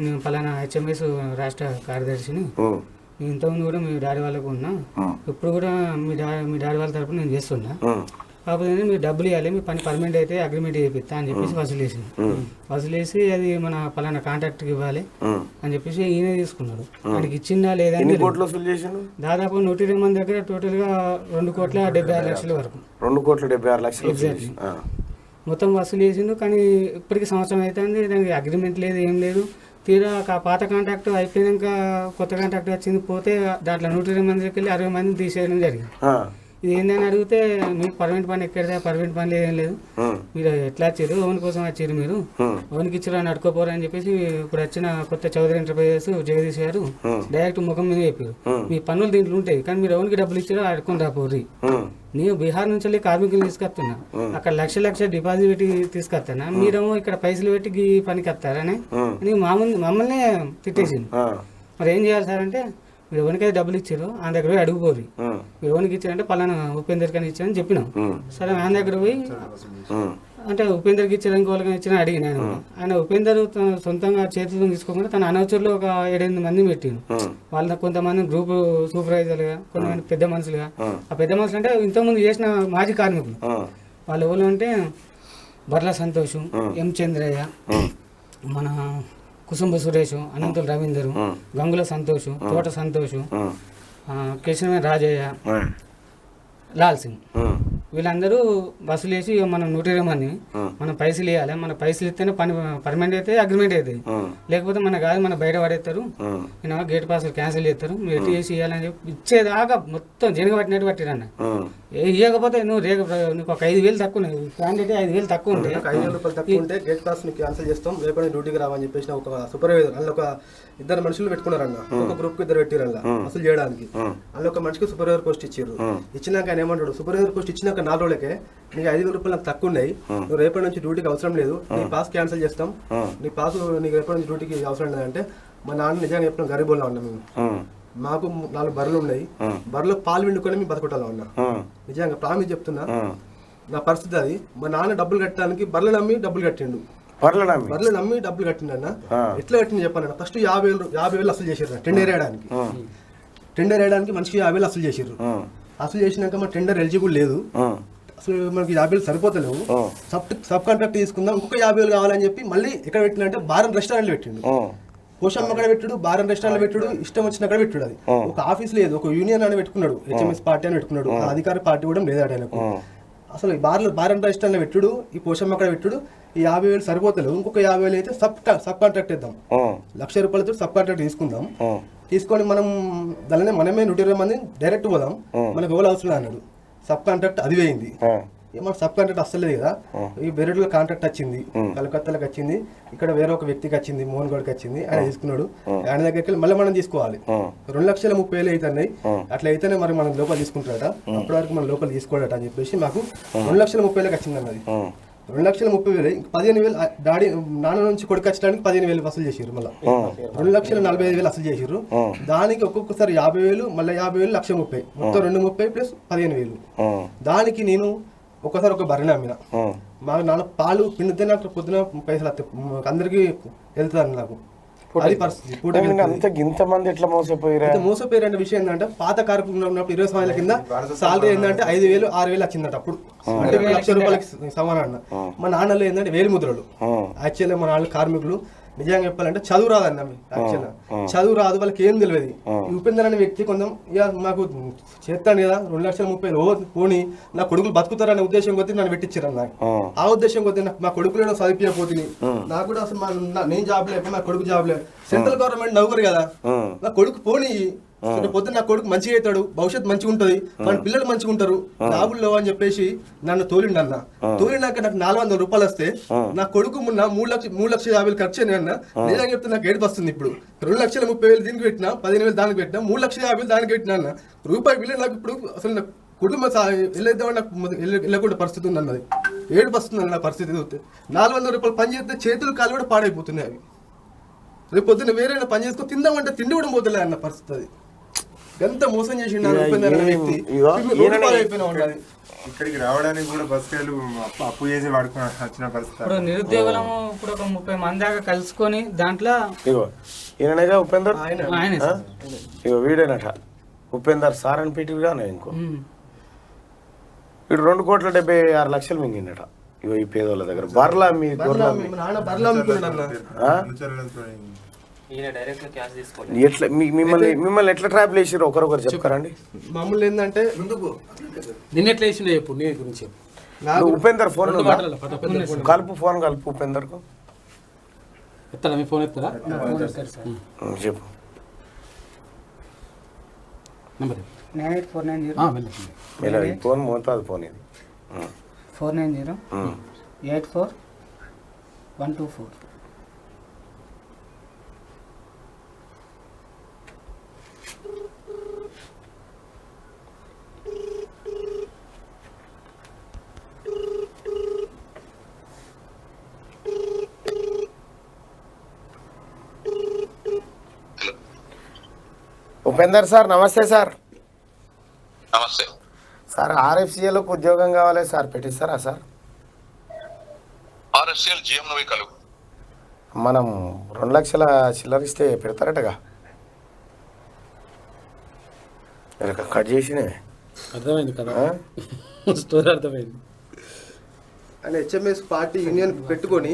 మేము పలానా HMS రాష్ట్ర కార్యదర్శిని. ఇంతకుముందు కూడా మీ డాడీ వాళ్ళకు ఉన్నా, ఇప్పుడు కూడా మీ డాడీ వాళ్ళ తరపున నేను చేస్తున్నా. కాకపోతే మీరు డబ్బులు ఇవ్వాలి, మీ పని పర్మనెంట్ అయితే అగ్రిమెంట్ చేపిస్తా అని చెప్పేసి వసూలేసి అది మన పలానా కాంట్రాక్ట్కి ఇవ్వాలి అని చెప్పేసి ఈయన తీసుకున్నాడు. ఆయనకి ఇచ్చిందా లేదా దాదాపు 120 మంది దగ్గర టోటల్గా 2,76,00,000 వరకు. 2,76,00,000 ఎగ్జాక్ట్లీ మొత్తం వసూలు చేసిండు. కానీ ఇప్పటికి సంవత్సరం అవుతుంది, దానికి అగ్రిమెంట్ లేదు, ఏం లేదు. తీరా పాత కాంట్రాక్ట్ అయిపోయాక కొత్త కాంట్రాక్ట్ వచ్చింది, పోతే దాంట్లో 120 మందికి వెళ్ళి 60 మందిని తీసేయడం జరిగింది. ఇది ఏందని అడిగితే మీకు పర్మనెంట్ పని ఎక్కడితే పర్మనెంట్ పని ఏం లేదు, మీరు ఎట్లా వచ్చారు, ఓన్ కోసం వచ్చారు, మీరు ఓన్కి ఇచ్చారు అని అడుకోపోరు అని చెప్పేసి ఇప్పుడు వచ్చిన కొత్త చౌదరి ఎంటర్ప్రైజెస్ జగదీష్ గారు డైరెక్ట్ ముఖం మీద చెప్పారు, మీ పన్నులు దీంట్లో ఉంటాయి కానీ మీరు ఓన్కి డబ్బులు ఇచ్చారో అడుకొని రాపోర్రి. నేను బీహార్ నుంచి వెళ్ళి కార్మికులు తీసుకొస్తున్నా, అక్కడ లక్ష డిపాజిట్ పెట్టి తీసుకొస్తానా, మీరేమో ఇక్కడ పైసలు పెట్టి పనికి వస్తారని మమ్మల్ని తిట్టేసింది. మరి ఏం చేయాలి సార్ అంటే, మీరు ఎవరికైతే డబ్బులు ఇచ్చారో ఆయన దగ్గర పోయి అడుగుపోరు, మీరు ఎవరికి ఇచ్చారంటే పలానా ఉపేందర్ కానీ ఇచ్చారని చెప్పినాం. సరే ఆయన దగ్గర పోయి అంటే ఉపేందర్కి ఇచ్చిన ఇంకోళ్ళకి ఇచ్చిన అడిగిన ఆయన ఉపేందర్ తన సొంతంగా చేతులతో తీసుకోకుండా తన అనవసరంలో ఒక 7-8 మంది పెట్టిండు. వాళ్ళ కొంతమంది గ్రూప్ సూపర్వైజర్లుగా, కొంతమంది పెద్ద మనుషులుగా. ఆ పెద్ద మనుషులు అంటే ఇంతకుముందు చేసిన మాజీ కార్మికులు. వాళ్ళు ఎవరు అంటే బర్ల సంతోష్, ఎం చంద్రయ్య, మన కుసుంబ సురేష్, అనంతుల రవీందరు, గంగుల సంతోష్, తోట సంతోష్, కేశవ రాజయ్య, లాల్ సింగ్, వీళ్ళందరూ బస్సులు వేసి మనం 120 మంది మనం పైసలు ఇవ్వాలి. మన పైసలు ఇస్తేనే పని పర్మనెంట్ అయితే అగ్రిమెంట్ అవుతుంది. లేకపోతే మన కాదు మన బయట పడేస్తారు, నేను గేట్ పాసులు క్యాన్సిల్ చేస్తారు, మీరు ఎట్టి చేసి ఇవ్వాలని చెప్పి ఇచ్చేదాకా మొత్తం జనగ పట్టినట్టు పట్టిరన్న. ఇవ్వకపోతే నువ్వు నీకు ఒక 5,000 తక్కువ క్యాండిడేట్ 5,000 తక్కువ ఉంటే 5,000 రూపాయలు తక్కువ ఉంటే గేట్ పాస్ నీకు క్యాన్సిల్ చేస్తాం, రేపటి డ్యూటీకి రావని చెప్పేసి ఒక సూపర్వైజర్ అందులో ఒక 2 మనుషులు పెట్టుకున్నారన్న. ఒక గ్రూప్ కి 2 పెట్టిరన్న అసలు చేయడానికి. అందులో ఒక మనిషికి సూపర్వైజర్ పోస్ట్ ఇచ్చారు. ఇచ్చినాక ఆయన ఏమంటాడు, సూపర్వైజర్ పోస్ట్ ఇచ్చినాక 4 రోజులకే నీకు 5,000 రూపాయలు నాకు తక్కువ ఉన్నాయి, నువ్వు రేపటి నుంచి డ్యూటీకి అవసరం లేదు, నీ పాస్ క్యాన్సిల్ చేస్తాం, నీ పాస్ నీకు రేపటి నుంచి డ్యూటీకి అవసరం లేదంటే మా నాన్న నిజంగా చెప్పిన గరీబుల్లో ఉన్నాం మేము. మాకు 4 బర్రెలు ఉన్నాయి, బర్రెలో పాలు విండుకొని మేము బతకటాలో ఉన్నా. నిజంగా ప్రామిస్ చెప్తున్నా, నా పరిస్థితి అది. మా నాన్న డబ్బులు కట్టడానికి బర్రెలు నమ్మి డబ్బులు కట్టిండు. బర్రెలు నమ్మి డబ్బులు కట్టిండన్న. ఎట్లా కట్టింది చెప్పాను, ఫస్ట్ 50,000 అసలు చేసారు టెండర్ వేయడానికి. టెండర్ వేయడానికి మనిషికి 50,000 అసలు చేసారు. అసలు చేసినాక మా టెండర్ ఎలిజిబుల్ లేదు, అసలు మనకి 50,000 సరిపోతలేవు, సబ్ కాంట్రాక్ట్ తీసుకుందాం, ఇంకొక 50,000 కావాలని చెప్పి మళ్ళీ ఎక్కడ పెట్టిందంటే బారన్ రెస్టారెంట్ పెట్టిండు. పోషమ్మ అక్కడ పెట్టుడు, బారన్ రెస్టారెంట్ పెట్టుడు, ఇష్టం వచ్చిన అక్కడ పెట్టుడు. అది ఒక ఆఫీస్ లేదు, ఒక యూనియన్ అని పెట్టుకున్నాడు, HMS పార్టీ అని పెట్టుకున్నాడు. అధికార పార్టీ కూడా లేదు ఆయనకు. అసలు ఈ బారన్ రెస్టారెంట్ పెట్టుడు, ఈ పోషమ్మ అక్కడ పెట్టుడు, ఈ 50,000 సరిపోతలేవు, ఇంకొక 50,000 అయితే సబ్ కాంట్రాక్ట్ ఇద్దాం, 1,00,000 రూపాయలతో సబ్ కాంట్రాక్ట్ తీసుకుందాం, తీసుకొని మనం దానినే మనమే 120 మంది డైరెక్ట్ పోదాం, మనకు ఎవరు అవసరం అన్నాడు. సబ్ కాంట్రాక్ట్ అది వేయింది. మనకు సబ్ కాంట్రాక్ట్ అస్సలేదు కదా. ఈ బెరడులో కాంట్రాక్ట్ వచ్చింది, కలకత్తాలకు వచ్చింది, ఇక్కడ వేరే ఒక వ్యక్తికి వచ్చింది, మోహన్ గౌడ్కి వచ్చింది, ఆయన తీసుకున్నాడు. ఆయన దగ్గరికి వెళ్ళి మళ్ళీ మనం తీసుకోవాలి. 2,30,000 అవుతున్నాయి. అట్లా అయితేనే మరి మనం లోపల తీసుకుంటారట, అప్పటి వరకు మనం లోపల తీసుకోడట అని చెప్పేసి మాకు 2,30,000 వచ్చింది అన్నది. 2,30,000 15,000 డాడీ నాన్న నుంచి కొడుకు వచ్చడానికి 15,000 వసూలు చేసారు. మళ్ళీ 2,45,000 వసూలు చేసారు. దానికి ఒక్కొక్కసారి 50,000, మళ్ళీ 50,000, 1,30,000, మొత్తం 230 ప్లస్ 15,000. దానికి నేను ఒకసారి ఒక బర్రె అమ్మిన. మా నాన్న పాలు పిండితే నాకు పొద్దున పైసలు వస్తాయి, అందరికి వెళ్తుంది నాకు. అది పరిస్థితి. ఇంతమంది ఎట్లా మోసపోయారు అనే విషయం ఏంటంటే, పాత కార్మికులు ఉన్నప్పుడు 20 సంవత్సరాల కింద సాలరీ ఏంటంటే 5,000, 6,000 వచ్చిందంట. అప్పుడు అంటే 1,00,000 రూపాయలకి సమానం అన్న. మా నాన్నలో ఏంటంటే 1,000 ముద్రలు. యాక్చువల్గా మా నాన్న కార్మికులు నిజంగా చెప్పాలంటే చదువు రాదన్న. యాక్చువల్గా చదువు రాదు, వాళ్ళకి ఏం తెలియదు. ఈ ఉపేందర్ అనే వ్యక్తి కొంచెం ఇక మాకు చేస్తాను కదా 2,30,000 పోనీ నా కొడుకులు బతుకుతారనే ఉద్దేశం కొద్ది నన్ను పెట్టించారన్న. ఆ ఉద్దేశం కొద్ది నా కొడుకులను చదివిపోతుంది. నాకు కూడా అసలు నేను జాబ్ లేదు, నా కొడుకు జాబ్ లేదు. సెంట్రల్ గవర్నమెంట్ నౌకరు కదా, నా కొడుకు పోనీ పొద్దున నా కొడుకు మంచిగా అవుతాడు, భవిష్యత్తు మంచిగా ఉంటది, మన పిల్లలు మంచిగా ఉంటారు, జాబుల్లో అని చెప్పేసి నన్ను తోలిండన్న. తోలినాక నాకు 400 రూపాయలు వస్తే నా కొడుకు మొన్న 3,50,000 ఖర్చు అయినా అన్న. నిజంగా చెప్తే నాకు ఏడుపు వస్తుంది. ఇప్పుడు 2,30,000 దీనికి పెట్టినా, 15,000 దానికి పెట్టినా, 3,50,000 దానికి పెట్టినా అన్న. రూపాయి బిల్లు నాకు ఇప్పుడు అసలు నా కుటుంబం వెళ్ళేద్దామని నాకు వెళ్ళకుండా పరిస్థితి ఉంది అన్నది. ఏడుపు వస్తుంది అన్న. నా పరిస్థితి చూస్తే 400 రూపాయలు పని చేస్తే చేతులు కాలు కూడా పాడైపోతున్నాయి. అవి రేపు పొద్దున్న వేరే పని చేసుకొని తిందామంటే తిండి కూడా పోతలే అన్న పరిస్థితి. అది ఎంత మోసం చేసిండు వ్యక్తి. ఇక్కడికి రావడానికి కూడా బస్సులు అప్పు చేసి వాడుకుని వచ్చిన పరిస్థితి. ఇప్పుడు నిరుద్యోగులము ఇప్పుడు ఒక 30 మంది దాకా కలుసుకొని దాంట్లో ఈయనగా ఉపేందర్, ఆయన ఇగో వీడేనట ఉపేందర్ సార్ అని పెట్టిగా. ఇంకో వీడు 2,76,00,000 మింగిండట. ఇగో ఈ పేదోళ్ళ దగ్గర బర్లా మీ ఎట్లా మిమ్మల్ని ఎట్లా ట్రాప్ చేసారు ఒకరొకరు చెప్తారండి. మామూలు ఏంటంటే నిన్న ఎట్లా వేసిండే చెప్పు, నీ గురించి చెప్పు. ఉపేందర్ ఫోన్ కలుపు, ఫోన్ కలుపు ఉపేందర్ కు. ఎత్తారా మీ ఫోన్ ఎత్తారా? చెప్పు నెంబర్ 9849 ఫోన్ మోతాదు ఫోన్ ఇది 490 84 124. ఉపేందర్ సార్ నమస్తే సార్. నమస్తే సార్ RFCLకు ఉద్యోగం కావాలి సార్, పెట్టిస్తారా సార్? ఇండస్ట్రియల్ జిఎంవి కలుగు. మనం 2 లక్షల చిల్లరిస్తే పెడతారటగా. కట్ చేసినే అర్థమైంది కదా, స్టోరీ అర్థమైంది. ఆయన హెచ్ఎంఎస్ పార్టీ యూనియన్ పెట్టుకొని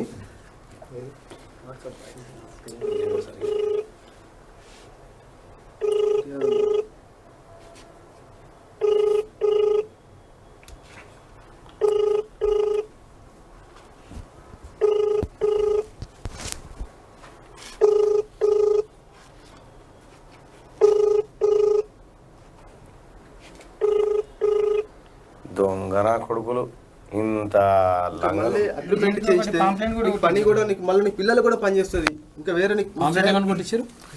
దొంగన కొడుకులు ఇంత మళ్ళీ అగ్రిమెంట్ చేస్తే నీకు పని కూడా నీకు మళ్ళీ నీ పిల్లలు కూడా పని చేస్తుంది. ఇంకా వేరే నీకు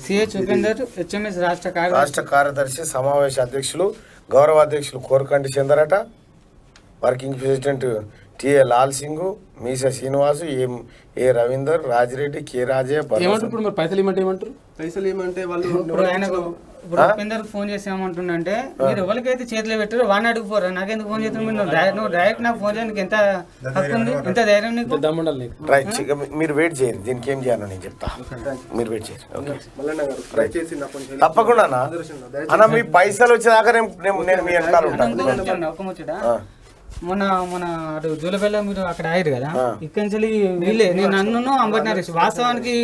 సిహెచ్ ఉపేందర్ హెచ్ఎంఎస్ రాష్ట్ర కార్యదర్శి సమావేశ అధ్యక్షులు గౌరవ అధ్యక్షులు కోరకంటి చందరట, working president TA Lal Singh, Meesa Srinivas, A Ravinder, Rajireddy, K Raje. ఇప్పుడు మరి పైసలు ఇవ్వమంటే ఏమంటారు? పైసలు ఏమంటే వాళ్ళు ఇప్పుడు ఉపేందర్ ఫోన్ చేసి ఏమంటుండంటే, మీరు ఎవరికైతే చేతిలో పెట్టారో వాడిని అడుగుపోరా, నాకెందుకు ఫోన్ చేస్తున్నారు, నువ్వు డైరెక్ట్ నాకు ఫోన్ చేయడానికి ఎంత హక్కు ఉంది, ఎంత ధైర్యం నీకు? దమ్ముండాలి నీకు. రైట్, మీరు వెయిట్ చేయరు, దీనికి ఏం చేయాలో నేను చెప్తా, మీరు వెయిట్ చేయరు. తప్పకుండా అన్న, మీ పైసలు వచ్చేదాకా నేను మీ వెనకాల ఉంటాను. ఒక ముచ్చట, మన అటు జూలపల్లి మీరు అక్కడ అయ్యారు కదా, ఇక్కడి నుంచి వీళ్ళే నేను నన్ను అంబటి నరేష్. వాస్తవానికి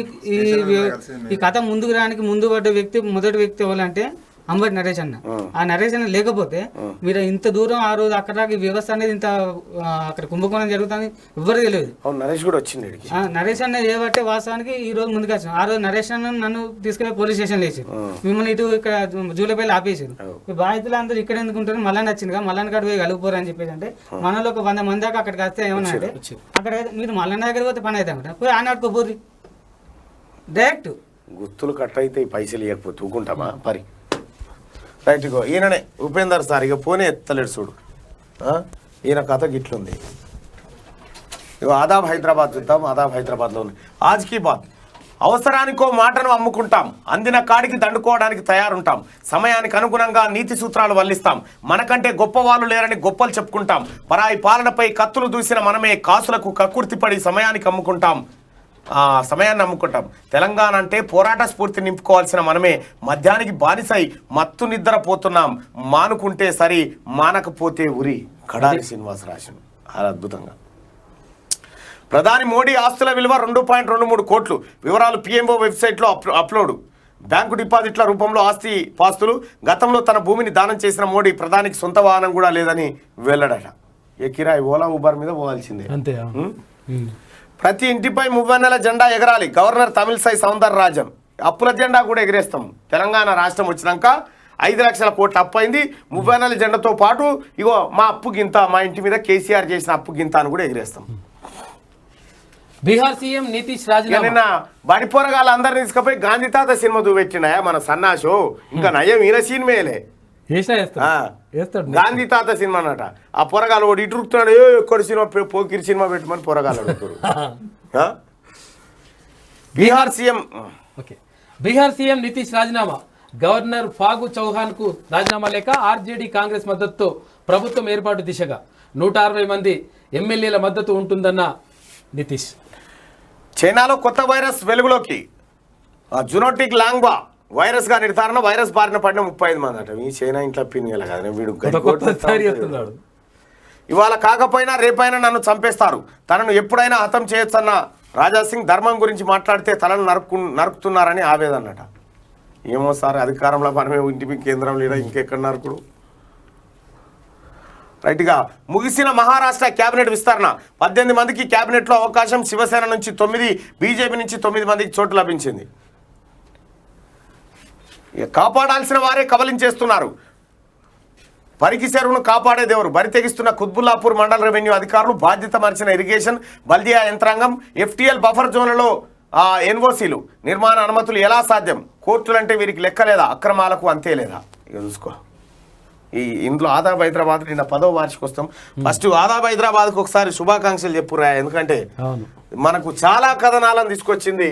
ఈ కథ ముందుకు రానికి ముందు పడ్డ వ్యక్తి, మొదటి వ్యక్తి ఎవరంటే అంబటి నరేష్ అన్న. ఆ నరేష్ అన్న లేకపోతే మీరు ఇంత దూరం ఆ రోజు అక్కడ వ్యవస్థ అనేది ఇంత అక్కడ కుంభకోణం జరుగుతుంది ఎవ్వరు తెలియదు. నరేష్ కూడా వచ్చింది. నరేష్ అన్న చేయబట్టే వాస్తవానికి ఈ రోజు ముందుకు వచ్చాను. ఆ రోజు నరేష్ అన్న నన్ను తీసుకెళ్లి పోలీస్ స్టేషన్ వేసారు, మిమ్మల్ని ఇటు ఇక్కడ జూలపల్లి ఆపేసారు. బాధితులు అందరూ ఇక్కడ ఎందుకు ఉంటారు, మళ్ళీ వచ్చింది మల్లన్న కాడ పోయి కలుగుపోరు అని చెప్పేసి అంటే, మనలో ఒక 100 మంది దాకా అక్కడికి వస్తే ఏమన్నా అంటే, అక్కడ మీరు మల్లన్న దగ్గర పోతే పని అయితే అంటారు, పోయి ఆనాడుకోపోర్రి డైరెక్ట్. గుర్తులు కట్ అయితే పైసలు ఇవ్వకపోతే ఊకుంటామా పరి. రైట్, ఇగో ఈయననే ఉపేందర్ సార్, ఇక పోనే ఎత్తలేడు చూడు. ఈయన కథ గిట్లుంది. ఇగో ఆదాబ్ హైదరాబాద్ చూద్దాం. ఆదాబ్ హైదరాబాద్లో ఉంది. ఆజ్కి బాత్, అవసరానికో మాటను అమ్ముకుంటాం, అందిన కాడికి దండుకోవడానికి తయారుంటాం, సమయానికి అనుగుణంగా నీతి సూత్రాలు వల్లిస్తాం, మనకంటే గొప్ప వాళ్ళు లేరని గొప్పలు చెప్పుకుంటాం, పరాయి పాలనపై కత్తులు దూసిన మనమే కాసులకు కక్కుర్తిపడి సమయానికి సమయాన్ని అమ్ముకుంటాం. తెలంగాణ అంటే పోరాట స్ఫూర్తి నింపుకోవాల్సిన మనమే మద్యానికి బానిసై మత్తు నిద్రపోతున్నాం, మానుకుంటే సరి మానకపోతే ఉరి. కడారి శ్రీనివాస్ రాసిన అద్భుతంగా. ప్రధాని మోడీ ఆస్తుల విలువ 2.23 కోట్లు. వివరాలు పిఎంఓ వెబ్సైట్లో అప్లోడ్. బ్యాంకు డిపాజిట్ల రూపంలో ఆస్తి పాస్తులు. గతంలో తన భూమిని దానం చేసిన మోడీ ప్రధానికి సొంత వాహనం కూడా లేదని వెల్లడట. ఏ కిరాయి ఓలా ఊబర్ మీద పోవాల్సిందే. అంతే. ప్రతి ఇంటిపై 30 జెండా ఎగరాలి. గవర్నర్ తమిళసై సౌందరరాజన్. అప్పుల జెండా కూడా ఎగిరేస్తాం. తెలంగాణ రాష్ట్రం వచ్చినాక 5 లక్షల కోట్ల అప్పు అయింది. 30 జెండాతో పాటు ఇగో మా అప్పు గింత, మా ఇంటి మీద కేసీఆర్ చేసిన అప్పు గింత అని కూడా ఎగిరేస్తాం. బీహార్ సీఎం నితీష్ రాజీనామా. నిన్న బడిపోరగాళ్ళు అందరిని తీసుకుపోయి గాంధీ తాత సినిమా చూపెట్టినాయా మన సన్నాషో. ఇంకా నయం ఈయన సినిమాలే గాంధీ తాత సినిమా అన్నట. ఆ పొరగాలు వాడు ఇటు రుకుతున్నాడు, ఎక్కడ సినిమా పోకిరి సినిమా పెట్టమని పొరగాలు అడుగుతారు. బీహార్ సీఎం నితీష్ రాజీనామా. గవర్నర్ ఫాగు చౌహాన్ కు రాజీనామా లేక ఆర్జేడీ కాంగ్రెస్ మద్దతుతో ప్రభుత్వం ఏర్పాటు దిశగా 160 మంది ఎమ్మెల్యేల మద్దతు ఉంటుందన్న నితీష్. చైనాలో కొత్త వైరస్ వెలుగులోకి. జునోటిక్ లాంగ్వా వైరస్ గా నిర్ధారణ. వైరస్ బారిన పడిన 35 మంది అట. ఈ చైనా ఇంట్లో పిన్నియాల కదా వీడు. ఇవాళ కాకపోయినా రేపైనా నన్ను చంపేస్తారు, తనను ఎప్పుడైనా హతం చేయొచ్చన్న రాజాసింగ్. ధర్మం గురించి మాట్లాడితే తలను నరుకుతున్నారని ఆవేదన్నట. ఏమో సార్, అధికారంలో మనమే ఇంటి కేంద్రం లేదా ఇంకెక్కడ నరుకుడు. రైట్గా ముగిసిన మహారాష్ట్ర క్యాబినెట్ విస్తరణ. 18 మందికి క్యాబినెట్లో అవకాశం. శివసేన నుంచి 9, బీజేపీ నుంచి 9 మందికి చోటు లభించింది. కాపాడాల్సిన వారే కబలించేస్తున్నారు. పరికి చెరువును కాపాడేదెవరు? బరి తెగిస్తున్న కుత్బుల్లాపూర్ మండల రెవెన్యూ అధికారులు. బాధ్యత మరిచిన ఇరిగేషన్ బల్దియా యంత్రాంగం. FTL బఫర్ జోన్లలో ఎన్ఓసీలు, నిర్మాణ అనుమతులు ఎలా సాధ్యం? కోర్టులంటే వీరికి లెక్కలేదా? అక్రమాలకు అంతే లేదా? ఇక చూసుకో. ఇందులో ఆదాబ్ హైదరాబాద్ నిన్న 10వ వార్షికోత్సవం. ఫస్ట్ ఆదాబ్ హైదరాబాద్కు ఒకసారి శుభాకాంక్షలు చెప్పురా. ఎందుకంటే మనకు చాలా కథనాలను తీసుకొచ్చింది.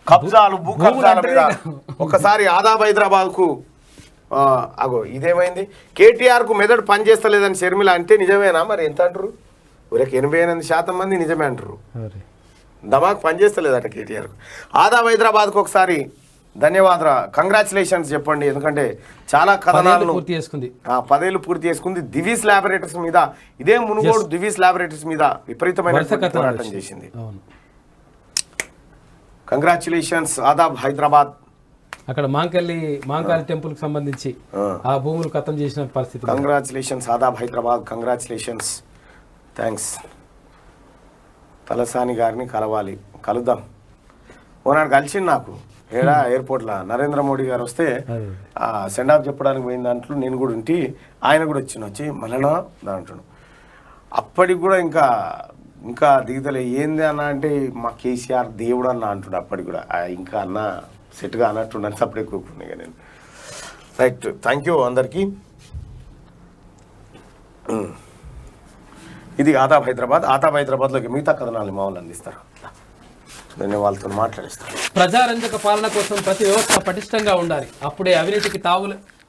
కబ్జాలు, భూ కబ్జాల మీద. ఒకసారి ఆదాబ్ హైదరాబాద్కు అగో ఇదేమైంది, కేటీఆర్కు మెదడు పనిచేస్తలేదని షర్మిల అంటే నిజమేనా? మరి ఎంత అంటారు? ఊరికి 88% మంది నిజమే అంటారు. దమాక్ పనిచేస్తలేదట కేటీఆర్. ఆదాబ్ హైదరాబాద్కు ఒకసారి ధన్యవాదాలు, కంగ్రాచులేషన్స్ చెప్పండి. ఎందుకంటే చాలా కథనాలను పూర్తి చేసుకుంది, 10 ఏళ్ళు పూర్తి చేసుకుంది. దివీస్ ల్యాబొరేటరీస్ మీద, ఇదే మునుగోడు దివీస్ ల్యాబొరేటరీస్ మీద విపరీతమైన పోరాటం చేసింది. కంగ్రాచులేషన్స్ ఆదాబ్ హైదరాబాద్. అక్కడ మాంకాళి టెంపుల్ కి సంబంధించి ఆ భూములు ఖతం చేసిన పరిస్థితి. కంగ్రాచులేషన్స్ ఆదాబ్ హైదరాబాద్, కంగ్రాచులేషన్స్, థ్యాంక్స్. తలసాని గారిని కలుద్దాం. ఓనాడు కలిసింది నాకు ఏడా ఎయిర్పోర్ట్లో. నరేంద్ర మోడీ గారు వస్తే సెండ్ ఆఫ్ చెప్పడానికి పోయిన దాంట్లో నేను కూడా ఉంటే ఆయన కూడా వచ్చి మళ్ళా దాంట్లో అప్పటికి కూడా ఇంకా దిగుతలే. ఏంది అన్న అంటే మా కేసీఆర్ దేవుడు అన్న అంటుండే. అప్పటికి కూడా ఇంకా అన్న సెట్గా అన్నట్టుండని సపరేట్ కూర్చున్నాయి ఇక నేను. రైట్, థ్యాంక్ యూ అందరికీ. ఇది ఆదాబ్ హైదరాబాద్. ఆదాబ్ హైదరాబాద్లోకి మిగతా కథనాలు మా వాళ్ళు అందిస్తారు. నేను వాళ్ళతో మాట్లాడిస్తాను. ప్రజారంజక పాలన కోసం ప్రతి వ్యవస్థ పటిష్టంగా ఉండాలి. అప్పుడే అవినీతికి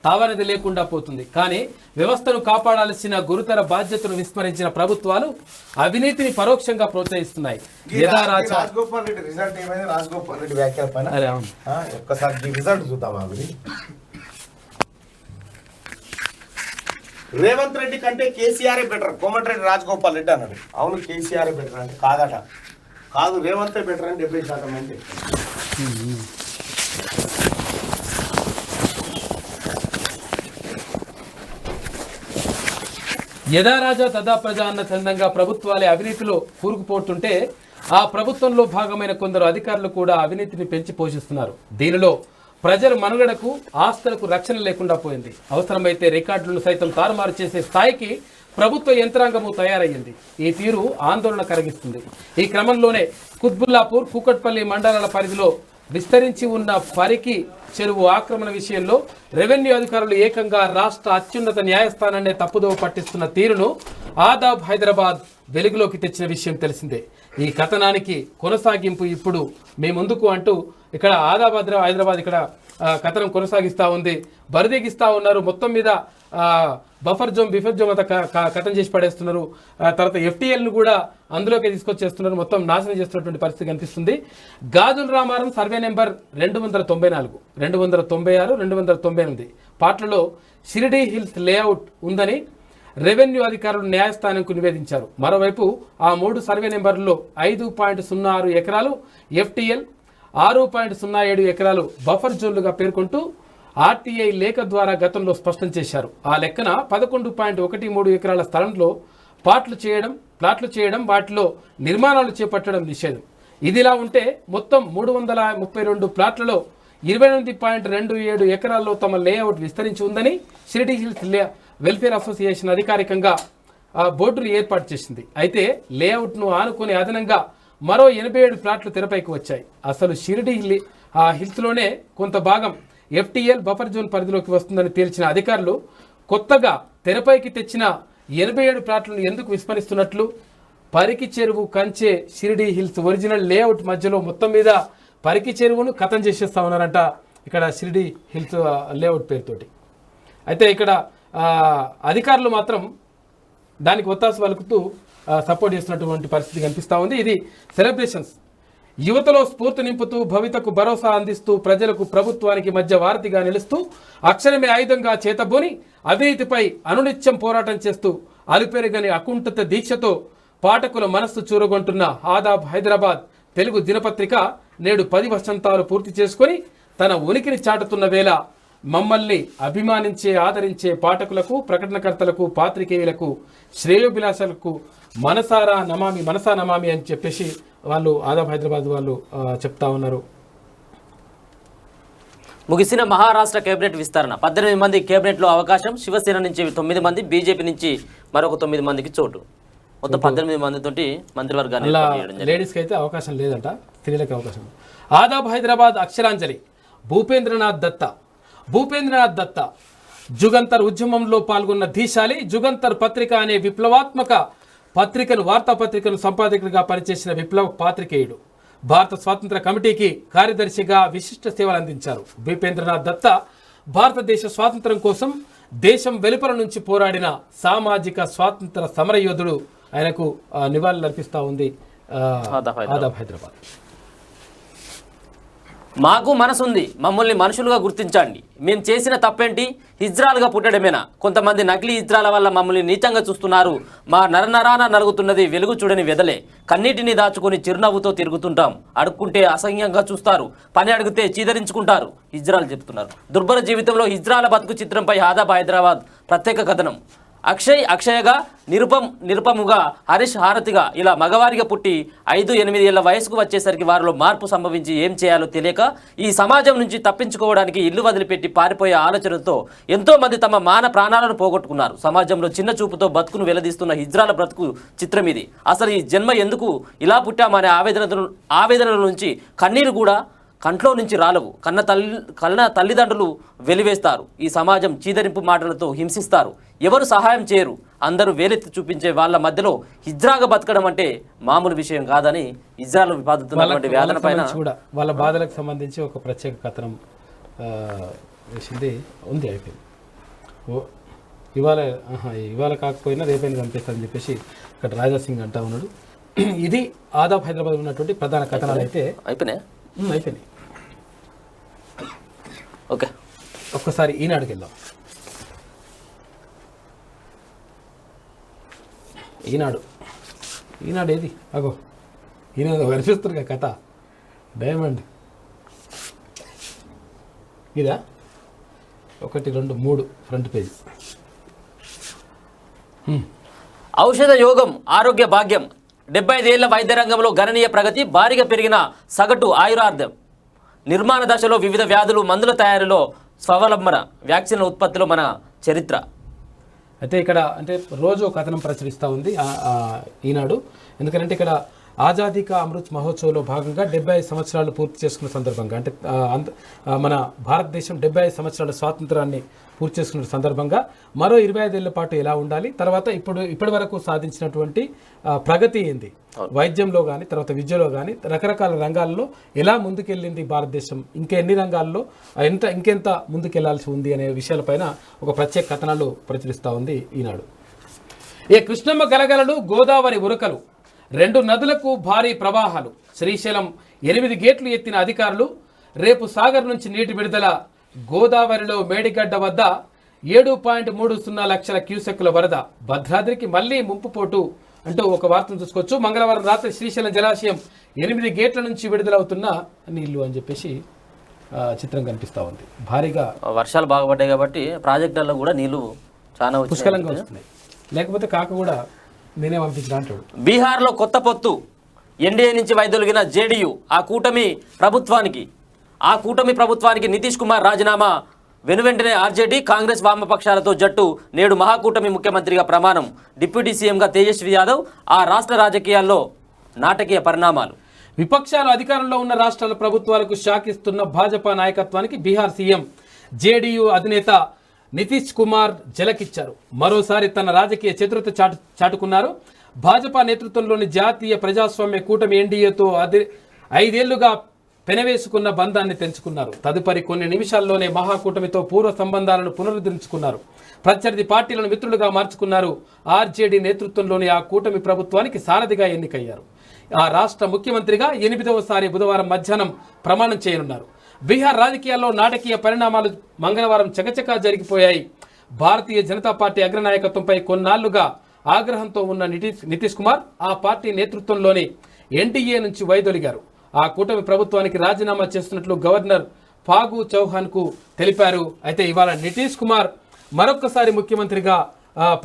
తావనది లేకుండా పోతుంది. కానీ వ్యవస్థను కాపాడాల్సిన గురుతర బాధ్యతను విస్మరించిన ప్రభుత్వాలు అవినీతిని పరోక్షంగా ప్రోత్సహిస్తున్నాయి. రాజగోపాల్ రెడ్డి రిజల్ట్ ఏమైంది? రాజగోపాల్ రెడ్డి వ్యాఖ్యల పైన ఒక్కసారి రిజల్ట్ చూద్దాం. అవి రేవంత్ రెడ్డి కంటే కేసీఆర్ బెటర్, కోమటిరెడ్డి రాజగోపాల్ రెడ్డి అన్నాడు. అవును కేసీఆర్ బెటర్ అంటే కాదట, కాదు రేవంతే బెటర్ అని 70% మంది. యథా రాజా తదా ప్రజ అన్న చందంగా ప్రభుత్వాలే అవినీతిలో కూరుకుపోతుంటే ఆ ప్రభుత్వంలో భాగమైన కొందరు అధికారులు కూడా అవినీతిని పెంచి పోషిస్తున్నారు. దీనిలో ప్రజల మనుగడకు ఆస్తులకు రక్షణ లేకుండా పోయింది. అవసరమైతే రికార్డులను సైతం తారుమారు చేసే స్థాయికి ప్రభుత్వ యంత్రాంగము తయారయ్యింది. ఈ తీరు ఆందోళన కలిగిస్తుంది. ఈ క్రమంలోనే కుత్బుల్లాపూర్, కూకట్పల్లి మండలాల పరిధిలో విస్తరించి ఉన్న పరికి చెరువు ఆక్రమణ విషయంలో రెవెన్యూ అధికారులు ఏకంగా రాష్ట్ర అత్యున్నత న్యాయస్థానాన్ని తప్పుదోవ పట్టిస్తున్న తీరును ఆదాబ్ హైదరాబాద్ వెలుగులోకి తెచ్చిన విషయం తెలిసిందే. ఈ కథనానికి కొనసాగింపు ఇప్పుడు మీ ముందుకు అంటూ ఇక్కడ ఆదాబ్ హైదరాబాద్ ఇక్కడ కథనం కొనసాగిస్తూ ఉంది. బరిదెగిస్తూ ఉన్నారు. మొత్తం మీద బఫర్ జోన్ అంతా కథం చేసి పడేస్తున్నారు. తర్వాత FTLను కూడా అందులోకి తీసుకొచ్చేస్తున్నారు. మొత్తం నాశనం చేస్తున్నటువంటి పరిస్థితి కనిపిస్తుంది. గాజుల రామారం సర్వే నెంబర్ 294, 296, 298 పాటలలో షిరిడీ హిల్స్ లేఅవుట్ ఉందని రెవెన్యూ అధికారులు న్యాయస్థానంకు నివేదించారు. మరోవైపు ఆ 3 సర్వే నెంబర్లలో 5.06 ఎకరాలు FTL, 6.07 ఎకరాలు బఫర్ జోన్లుగా పేర్కొంటూ RTI లేఖ ద్వారా గతంలో స్పష్టం చేశారు. ఆ లెక్కన 11.13 ఎకరాల స్థలంలో ప్లాట్లు చేయడం, వాటిలో నిర్మాణాలు చేపట్టడం నిషేధం. ఇదిలా ఉంటే మొత్తం 332 ప్లాట్లలో 28.27 ఎకరాల్లో తమ లేఅవుట్ విస్తరించి ఉందని షిరిడీ హిల్స్ వెల్ఫేర్ అసోసియేషన్ అధికారికంగా బోర్డును ఏర్పాటు చేసింది. అయితే లేఅవుట్ను ఆనుకుని అదనంగా మరో 87 ప్లాట్లు తెరపైకి వచ్చాయి. అసలు షిరిడీ హిల్స్లోనే కొంత భాగం FTL బఫర్ జోన్ పరిధిలోకి వస్తుందని తేల్చిన అధికారులు కొత్తగా తెరపైకి తెచ్చిన 87 ప్లాట్లను ఎందుకు విస్మరిస్తున్నట్లు పరికి చెరువు, కంచె, షిరిడీ హిల్స్ ఒరిజినల్ లేఅవుట్ మధ్యలో మొత్తం మీద పరికి చెరువును కథం చేసేస్తా ఉన్నారంట ఇక్కడ షిరిడీ హిల్స్ లేఅవుట్ పేరుతోటి. అయితే ఇక్కడ అధికారులు మాత్రం దానికి ఒత్తాసు పలుకుతూ సపోర్ట్ చేస్తున్నటువంటి పరిస్థితి కనిపిస్తూ ఉంది. ఇది సెలబ్రేషన్స్. యువతలో స్ఫూర్తి నింపుతూ, భవితకు భరోసా అందిస్తూ, ప్రజలకు ప్రభుత్వానికి మధ్య వారధిగా నిలుస్తూ, అక్షరమే ఆయుధంగా చేతబోని అవినీతిపై అనునిత్యం పోరాటం చేస్తూ, అలుపెరగని అకుంఠిత దీక్షతో పాఠకుల మనస్సు చూరగొంటున్న ఆదాబ్ హైదరాబాద్ తెలుగు దినపత్రిక నేడు 10 వసంతాలు పూర్తి చేసుకొని తన ఉనికిని చాటుతున్న వేళ మమ్మల్ని అభిమానించే, ఆదరించే పాఠకులకు, ప్రకటనకర్తలకు, పాత్రికేయులకు, శ్రేయోభిలాషలకు మనసా నమామి అని చెప్పేసి వాళ్ళు ఆదాబ్ హైదరాబాద్ వాళ్ళు చెప్తా ఉన్నారు. ముగిసిన మహారాష్ట్ర కేబినెట్ విస్తరణ 18 మంది కేబినెట్లో అవకాశం. శివసేన నుంచి 9 మంది, బీజేపీ నుంచి మరొక 9 మందికి చోటు. మొత్తం 18 మందితోటి మంత్రివర్గాన్ని లేడీస్కి అయితే అవకాశం లేదంట, స్త్రీలకు అవకాశం. ఆదాబ్ హైదరాబాద్ అక్షరాంజలి భూపేంద్రనాథ్ దత్త జుగంతర్ ఉద్యమంలో పాల్గొన్న ధీశాలి. జుగంతర్ పత్రిక అనే విప్లవాత్మక వార్తాపత్రికను సంపాదకుడిగా పనిచేసిన విప్లవ పాత్రికేయుడు. భారత స్వాతంత్ర కమిటీకి కార్యదర్శిగా విశిష్ట సేవలు అందించారు. భూపేంద్రనాథ్ దత్త భారతదేశ స్వాతంత్రం కోసం దేశం వెలుపల నుంచి పోరాడిన సామాజిక స్వాతంత్ర సమరయోధుడు. ఆయనకు నివాళులు అర్పిస్తూ ఉంది ఆదాబ్ హైదరాబాద్. మాకు మనసుంది, మమ్మల్ని మనుషులుగా గుర్తించండి. మేము చేసిన తప్పేంటి? హిజ్రాలుగా పుట్టడమేనా? కొంతమంది నకిలీ హిజ్రాల వల్ల మమ్మల్ని నీచంగా చూస్తున్నారు. మా నరనరాన నలుగుతున్నది వెలుగు చూడని వెదలే. కన్నీటిని దాచుకొని చిరునవ్వుతో తిరుగుతుంటాం. అడుక్కుంటే అసహ్యంగా చూస్తారు, పని అడిగితే చీదరించుకుంటారు. హిజ్రాలు చెప్తున్నారు. దుర్భర జీవితంలో హిజ్రాల బతుకు చిత్రంపై ఆదాబ్ హైదరాబాద్ ప్రత్యేక కథనం. అక్షయగా, నిరుపముగా, హరీష్ హారతిగా ఇలా మగవారిగా పుట్టి 5-8 ఏళ్ల వయసుకు వచ్చేసరికి వారిలో మార్పు సంభవించి ఏం చేయాలో తెలియక ఈ సమాజం నుంచి తప్పించుకోవడానికి ఇల్లు వదిలిపెట్టి పారిపోయే ఆలోచనతో ఎంతో మంది తమ ప్రాణాలను పోగొట్టుకున్నారు. సమాజంలో చిన్న చూపుతో బతుకును వెలదీస్తున్న హిజ్రాల బ్రతుకు చిత్రం ఇది. అసలు ఈ జన్మ ఎందుకు ఇలా పుట్టామనే ఆవేదనల నుంచి కన్నీరు కూడా కంట్లో నుంచి రాలవు. కన్న తల్లిదండ్రులు వెలివేస్తారు. ఈ సమాజం చీదరింపు మాటలతో హింసిస్తారు. ఎవరు సహాయం చేయరు. అందరూ వేలెత్తి చూపించే వాళ్ళ మధ్యలో హిజ్రాగా బతకడం అంటే మామూలు విషయం కాదని హిజ్రాలు బాధితున్నటువంటి వేదన పైన కూడా వాళ్ళ బాధలకు సంబంధించి ఒక ప్రత్యేక కథనం వేసింది ఉంది. అయిపోయింది. ఇవాళ కాకపోయినా రేపైనా చంపేస్తారని చెప్పేసి ఇక్కడ రాజా సింగ్ అంటా ఉన్నాడు. ఇది ఆదాబ్ హైదరాబాద్ ఉన్నటువంటి ప్రధాన కథనాలు అయితే అయిపోయినాయి. ఓకే, ఒక్కసారి ఈనాడుకి వెళ్దాం. ఈనాడు ఏది? అగో ఈనాడు కనిపిస్తుంది కథ. డైమండ్ ఇదా? 1, 2, 3 ఫ్రంట్ పేజ్. ఔషధ యోగం ఆరోగ్య భాగ్యం. 75 ఏళ్ల వైద్య రంగంలో గణనీయ ప్రగతి. భారీగా పెరిగిన సగటు ఆయురార్థం. నిర్మాణ దశలో వివిధ వ్యాధులు, మందుల తయారీలో స్వావలంబన, వ్యాక్సిన్ల ఉత్పత్తిలో మన చరిత్ర. అయితే ఇక్కడ అంటే రోజు కథనం ప్రచురిస్తూ ఉంది ఈనాడు. ఎందుకంటే ఇక్కడ ఆజాదీ కా అమృత్ మహోత్సవ్లో భాగంగా 75 సంవత్సరాలు పూర్తి చేసుకున్న సందర్భంగా, అంటే మన భారతదేశం 75 సంవత్సరాల స్వాతంత్రాన్ని పూర్తి చేసుకున్న సందర్భంగా మరో 25 ఏళ్ల పాటు ఎలా ఉండాలి, తర్వాత ఇప్పటి వరకు సాధించినటువంటి ప్రగతి ఏంది, వైద్యంలో కానీ తర్వాత విద్యలో కానీ రకరకాల రంగాల్లో ఎలా ముందుకెళ్ళింది భారతదేశం, ఇంకెన్ని రంగాల్లో ఇంకెంత ముందుకెళ్లాల్సి ఉంది అనే విషయాలపైన ఒక ప్రత్యేక కథనాలు ప్రచురిస్తూ ఉంది ఈనాడు. ఏ కృష్ణమ్మ గలగలలు, గోదావరి ఉరకలు, 2 నదులకు భారీ ప్రవాహాలు. శ్రీశైలం 8 గేట్లు ఎత్తిన అధికారులు. రేపు సాగర్ నుంచి నీటి విడుదల. గోదావరిలో మేడిగడ్డ వద్ద 7.30 లక్షల క్యూసెక్కుల వరద. భద్రాద్రికి మళ్లీ ముంపుపోటు అంటూ ఒక వార్తను చూసుకోవచ్చు. మంగళవారం రాత్రి శ్రీశైలం జలాశయం 8 గేట్ల నుంచి విడుదలవుతున్న నీళ్లు అని చెప్పేసి చిత్రం కనిపిస్తూ ఉంది. భారీగా వర్షాలు బాగా పడ్డాయి కాబట్టి ప్రాజెక్టుల్లో కూడా నీళ్లు చాలా పుష్కలంగా వస్తున్నాయి. లేకపోతే కాక కూడా నేనే పంపించిన అంటాడు. బీహార్లో కొత్త పొత్తు. ఎన్డీఏ నుంచి వైదొలిగిన జేడీయూ. ఆ కూటమి ప్రభుత్వానికి నితీష్ కుమార్ రాజీనామా. వెనువెంటనే ఆర్జేడీ, కాంగ్రెస్, వామపక్షాలతో జట్టు. నేడు మహాకూటమి ముఖ్యమంత్రిగా ప్రమాణం. డిప్యూటీ సీఎంగా తేజస్వి యాదవ్. ఆ రాష్ట్ర రాజకీయాల్లో నాటకీయ పరిణామాలు. విపక్షాలు అధికారంలో ఉన్న రాష్ట్రాల ప్రభుత్వాలకు షాక్ ఇస్తున్న భాజపా నాయకత్వానికి బీహార్ సీఎం జేడీయూ అధినేత నితీష్ కుమార్ జలకిచ్చారు. మరోసారి తన రాజకీయ చతురత చాటుకున్నారు. భాజపా నేతృత్వంలోని జాతీయ ప్రజాస్వామ్య కూటమి ఎన్డీఏతో 5 ఏళ్లుగా పెనవేసుకున్న బంధాన్ని తెంచుకున్నారు. తదుపరి కొన్ని నిమిషాల్లోనే మహాకూటమితో పూర్వ సంబంధాలను పునరుద్ధరించుకున్నారు. ప్రత్యర్థి పార్టీలను మిత్రులుగా మార్చుకున్నారు. ఆర్జేడీ నేతృత్వంలోని ఆ కూటమి ప్రభుత్వానికి సారథిగా ఎన్నికయ్యారు. ఆ రాష్ట్ర ముఖ్యమంత్రిగా 8వసారి బుధవారం మధ్యాహ్నం ప్రమాణం చేయనున్నారు. బీహార్ రాజకీయాల్లో నాటకీయ పరిణామాలు మంగళవారం చకచకా జరిగిపోయాయి. భారతీయ జనతా పార్టీ అగ్రనాయకత్వంపై కొన్నాళ్లుగా ఆగ్రహంతో ఉన్న నితీష్ కుమార్ ఆ పార్టీ నేతృత్వంలోని ఎన్డీఏ నుంచి వైదొలిగారు. ఆ కూటమి ప్రభుత్వానికి రాజీనామా చేస్తున్నట్లు గవర్నర్ ఫాగు చౌహాన్కు తెలిపారు. అయితే ఇవాళ నితీష్ కుమార్ మరొక్కసారి ముఖ్యమంత్రిగా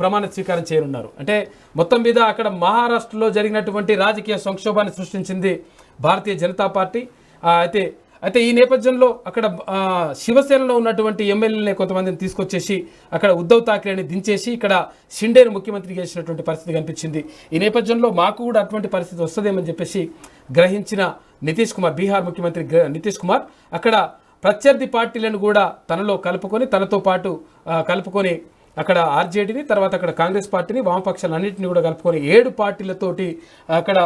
ప్రమాణ స్వీకారం చేయనున్నారు. అంటే మొత్తం మీద అక్కడ మహారాష్ట్రలో జరిగినటువంటి రాజకీయ సంక్షోభాన్ని సృష్టించింది భారతీయ జనతా పార్టీ. అయితే ఈ నేపథ్యంలో అక్కడ శివసేనలో ఉన్నటువంటి ఎమ్మెల్యేలని కొంతమందిని తీసుకొచ్చేసి అక్కడ ఉద్ధవ్ ఠాక్రేని దించేసి ఇక్కడ షిండేను ముఖ్యమంత్రి చేసినటువంటి పరిస్థితి కనిపించింది. ఈ నేపథ్యంలో మాకు కూడా అటువంటి పరిస్థితి వస్తుందేమని చెప్పేసి గ్రహించిన నితీష్ కుమార్, బీహార్ ముఖ్యమంత్రి నితీష్ కుమార్ అక్కడ ప్రత్యర్థి పార్టీలను కూడా తనలో తనతో పాటు కలుపుకొని అక్కడ ఆర్జేడీని, తర్వాత అక్కడ కాంగ్రెస్ పార్టీని, వామపక్షాలన్నింటినీ కూడా కలుపుకొని 7 పార్టీలతోటి అక్కడ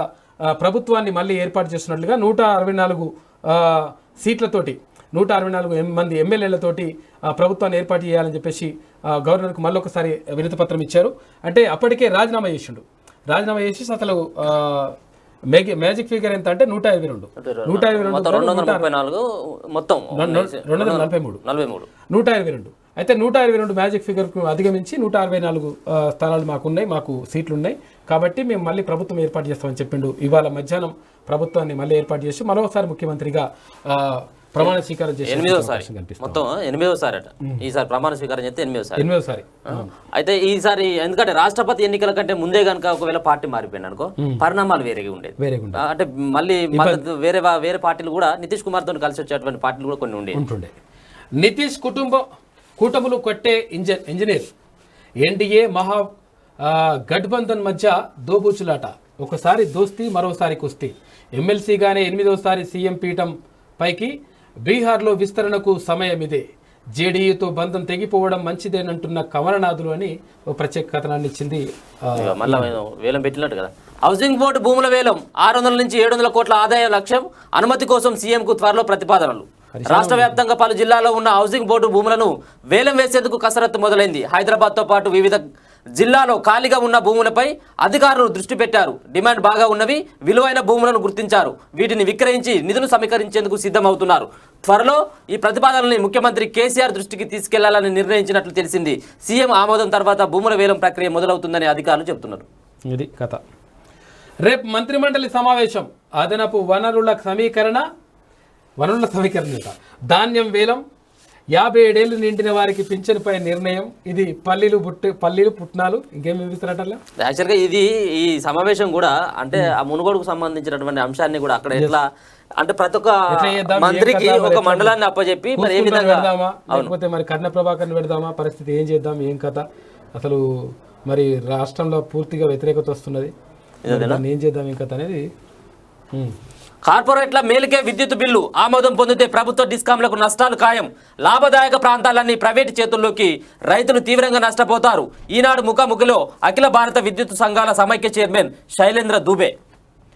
ప్రభుత్వాన్ని మళ్ళీ ఏర్పాటు చేస్తున్నట్లుగా 164 సీట్లతోటి 164 మంది ఎమ్మెల్యేలతోటి ప్రభుత్వాన్ని ఏర్పాటు చేయాలని చెప్పేసి గవర్నర్కు మళ్ళొకసారి వినతి పత్రం ఇచ్చారు. అంటే అప్పటికే రాజీనామా చేసి అసలు మ్యాజిక్ ఫిగర్ ఎంత అంటే 122 122 మొత్తం 234 మొత్తం 243 122 అయితే 122 మ్యాజిక్ ఫిగర్కు అధిగమించి 164 స్థానాలు మాకున్నాయి, మాకు సీట్లు ఉన్నాయి. కాబట్టి మేము మళ్ళీ ప్రభుత్వం ఏర్పాటు చేస్తామని చెప్పిండు. ఇవాళ మధ్యాహ్నం ప్రభుత్వాన్ని మళ్ళీ ఏర్పాటు చేసి మరోసారి ముఖ్యమంత్రిగా ప్రమాణ స్వీకారం చేసి 8వ మొత్తం 8వ అట. ఈసారి ప్రమాణ స్వీకారం చేస్తే 8వ. అయితే ఈసారి ఎందుకంటే రాష్ట్రపతి ఎన్నికల కంటే ముందే కనుక ఒకవేళ పార్టీ మారిపోయింది అనుకో, పరిణామాలు వేరేగా ఉండేది. అంటే మళ్ళీ మద్దతు వేరే పార్టీలు కూడా నితీష్ కుమార్ తో కలిసి వచ్చేటువంటి పార్టీలు కూడా కొన్ని ఉంటుండే. నితీష్ కూటములు కొట్టే ఇంజనీర్ ఎన్డీఏ మహా గఠబంధన్ మధ్య దోబూచులాట. ఒకసారి దోస్తీ, మరోసారి కుస్తీ. ఎమ్మెల్సీగానే 8వసారి సీఎం పీఠం పైకి. బీహార్లో విస్తరణకు సమయం ఇదే. జేడీయూతో బంధం తెగిపోవడం మంచిదేనంటున్న కమలనాథులు అని ఒక ప్రత్యేక కథనాన్ని ఇచ్చింది. మళ్ళీ వేలం పెట్టినట్టు కదా. హౌసింగ్ బోర్డు భూముల వేలం 600 నుంచి 700 కోట్ల ఆదాయ లక్ష్యం. అనుమతి కోసం సీఎంకు త్వరలో ప్రతిపాదనలు. రాష్ట్ర వ్యాప్తంగా పలు జిల్లాల్లో ఉన్న హౌసింగ్ బోర్డు భూములను వేలం వేసేందుకు కసరత్తు మొదలైంది. హైదరాబాద్తో పాటు వివిధ జిల్లాలో ఖాళీగా ఉన్న భూములపై అధికారులు దృష్టి పెట్టారు. డిమాండ్ బాగా ఉన్నవి, విలువైన భూములను గుర్తించారు. వీటిని విక్రయించి నిధులు సమీకరించేందుకు సిద్ధమవుతున్నారు. త్వరలో ఈ ప్రతిపాదనల్ని ముఖ్యమంత్రి కేసీఆర్ దృష్టికి తీసుకెళ్లాలని నిర్ణయించినట్లు తెలిసింది. సీఎం ఆమోదం తర్వాత భూముల వేలం ప్రక్రియ మొదలవుతుందని అధికారులు చెబుతున్నారు. ఇది కథ. రేపు మంత్రిమండలి సమావేశం. అదనపు వనరుల సమీకరణ ధాన్యం వేలం. 57 ఏళ్లు నిండిన వారికి పింఛన్పై నిర్ణయం. ఇది పల్లీలు పుట్నాలు ఇంకేమి ఇస్తారట. యాక్చువల్గా ఈ సమావేశం కూడా అంటే ఆ మునుగోడుకు సంబంధించినటువంటి అంశాన్ని కూడా అక్కడ ఎట్లా అంటే ప్రతి ఒక్క మంత్రికి ఒక మండలాన్ని అప్పచెప్పి మరి ఏ విధంగా లేకపోతే మరి కర్ణ ప్రభాకర్ని పెడదామా, పరిస్థితి ఏం చేద్దాం, ఏం కథ అసలు మరి రాష్ట్రంలో పూర్తిగా వ్యతిరేకత వస్తున్నది, ఏం చేద్దాం ఏం కథ అనేది. కార్పొరేట్ల మేలుకే విద్యుత్ బిల్లు ఆమోదం పొందితే ప్రభుత్వ డిస్కాంలకు నష్టాలు ఖాయం. లాభదాయక ప్రాంతాలన్నీ ప్రైవేటు చేతుల్లోకి, రైతులు తీవ్రంగా నష్టపోతారు. ఈనాడు ముఖాముఖిలో అఖిల భారత విద్యుత్ సంఘాల సమైక్య చైర్మన్ శైలేంద్ర దూబే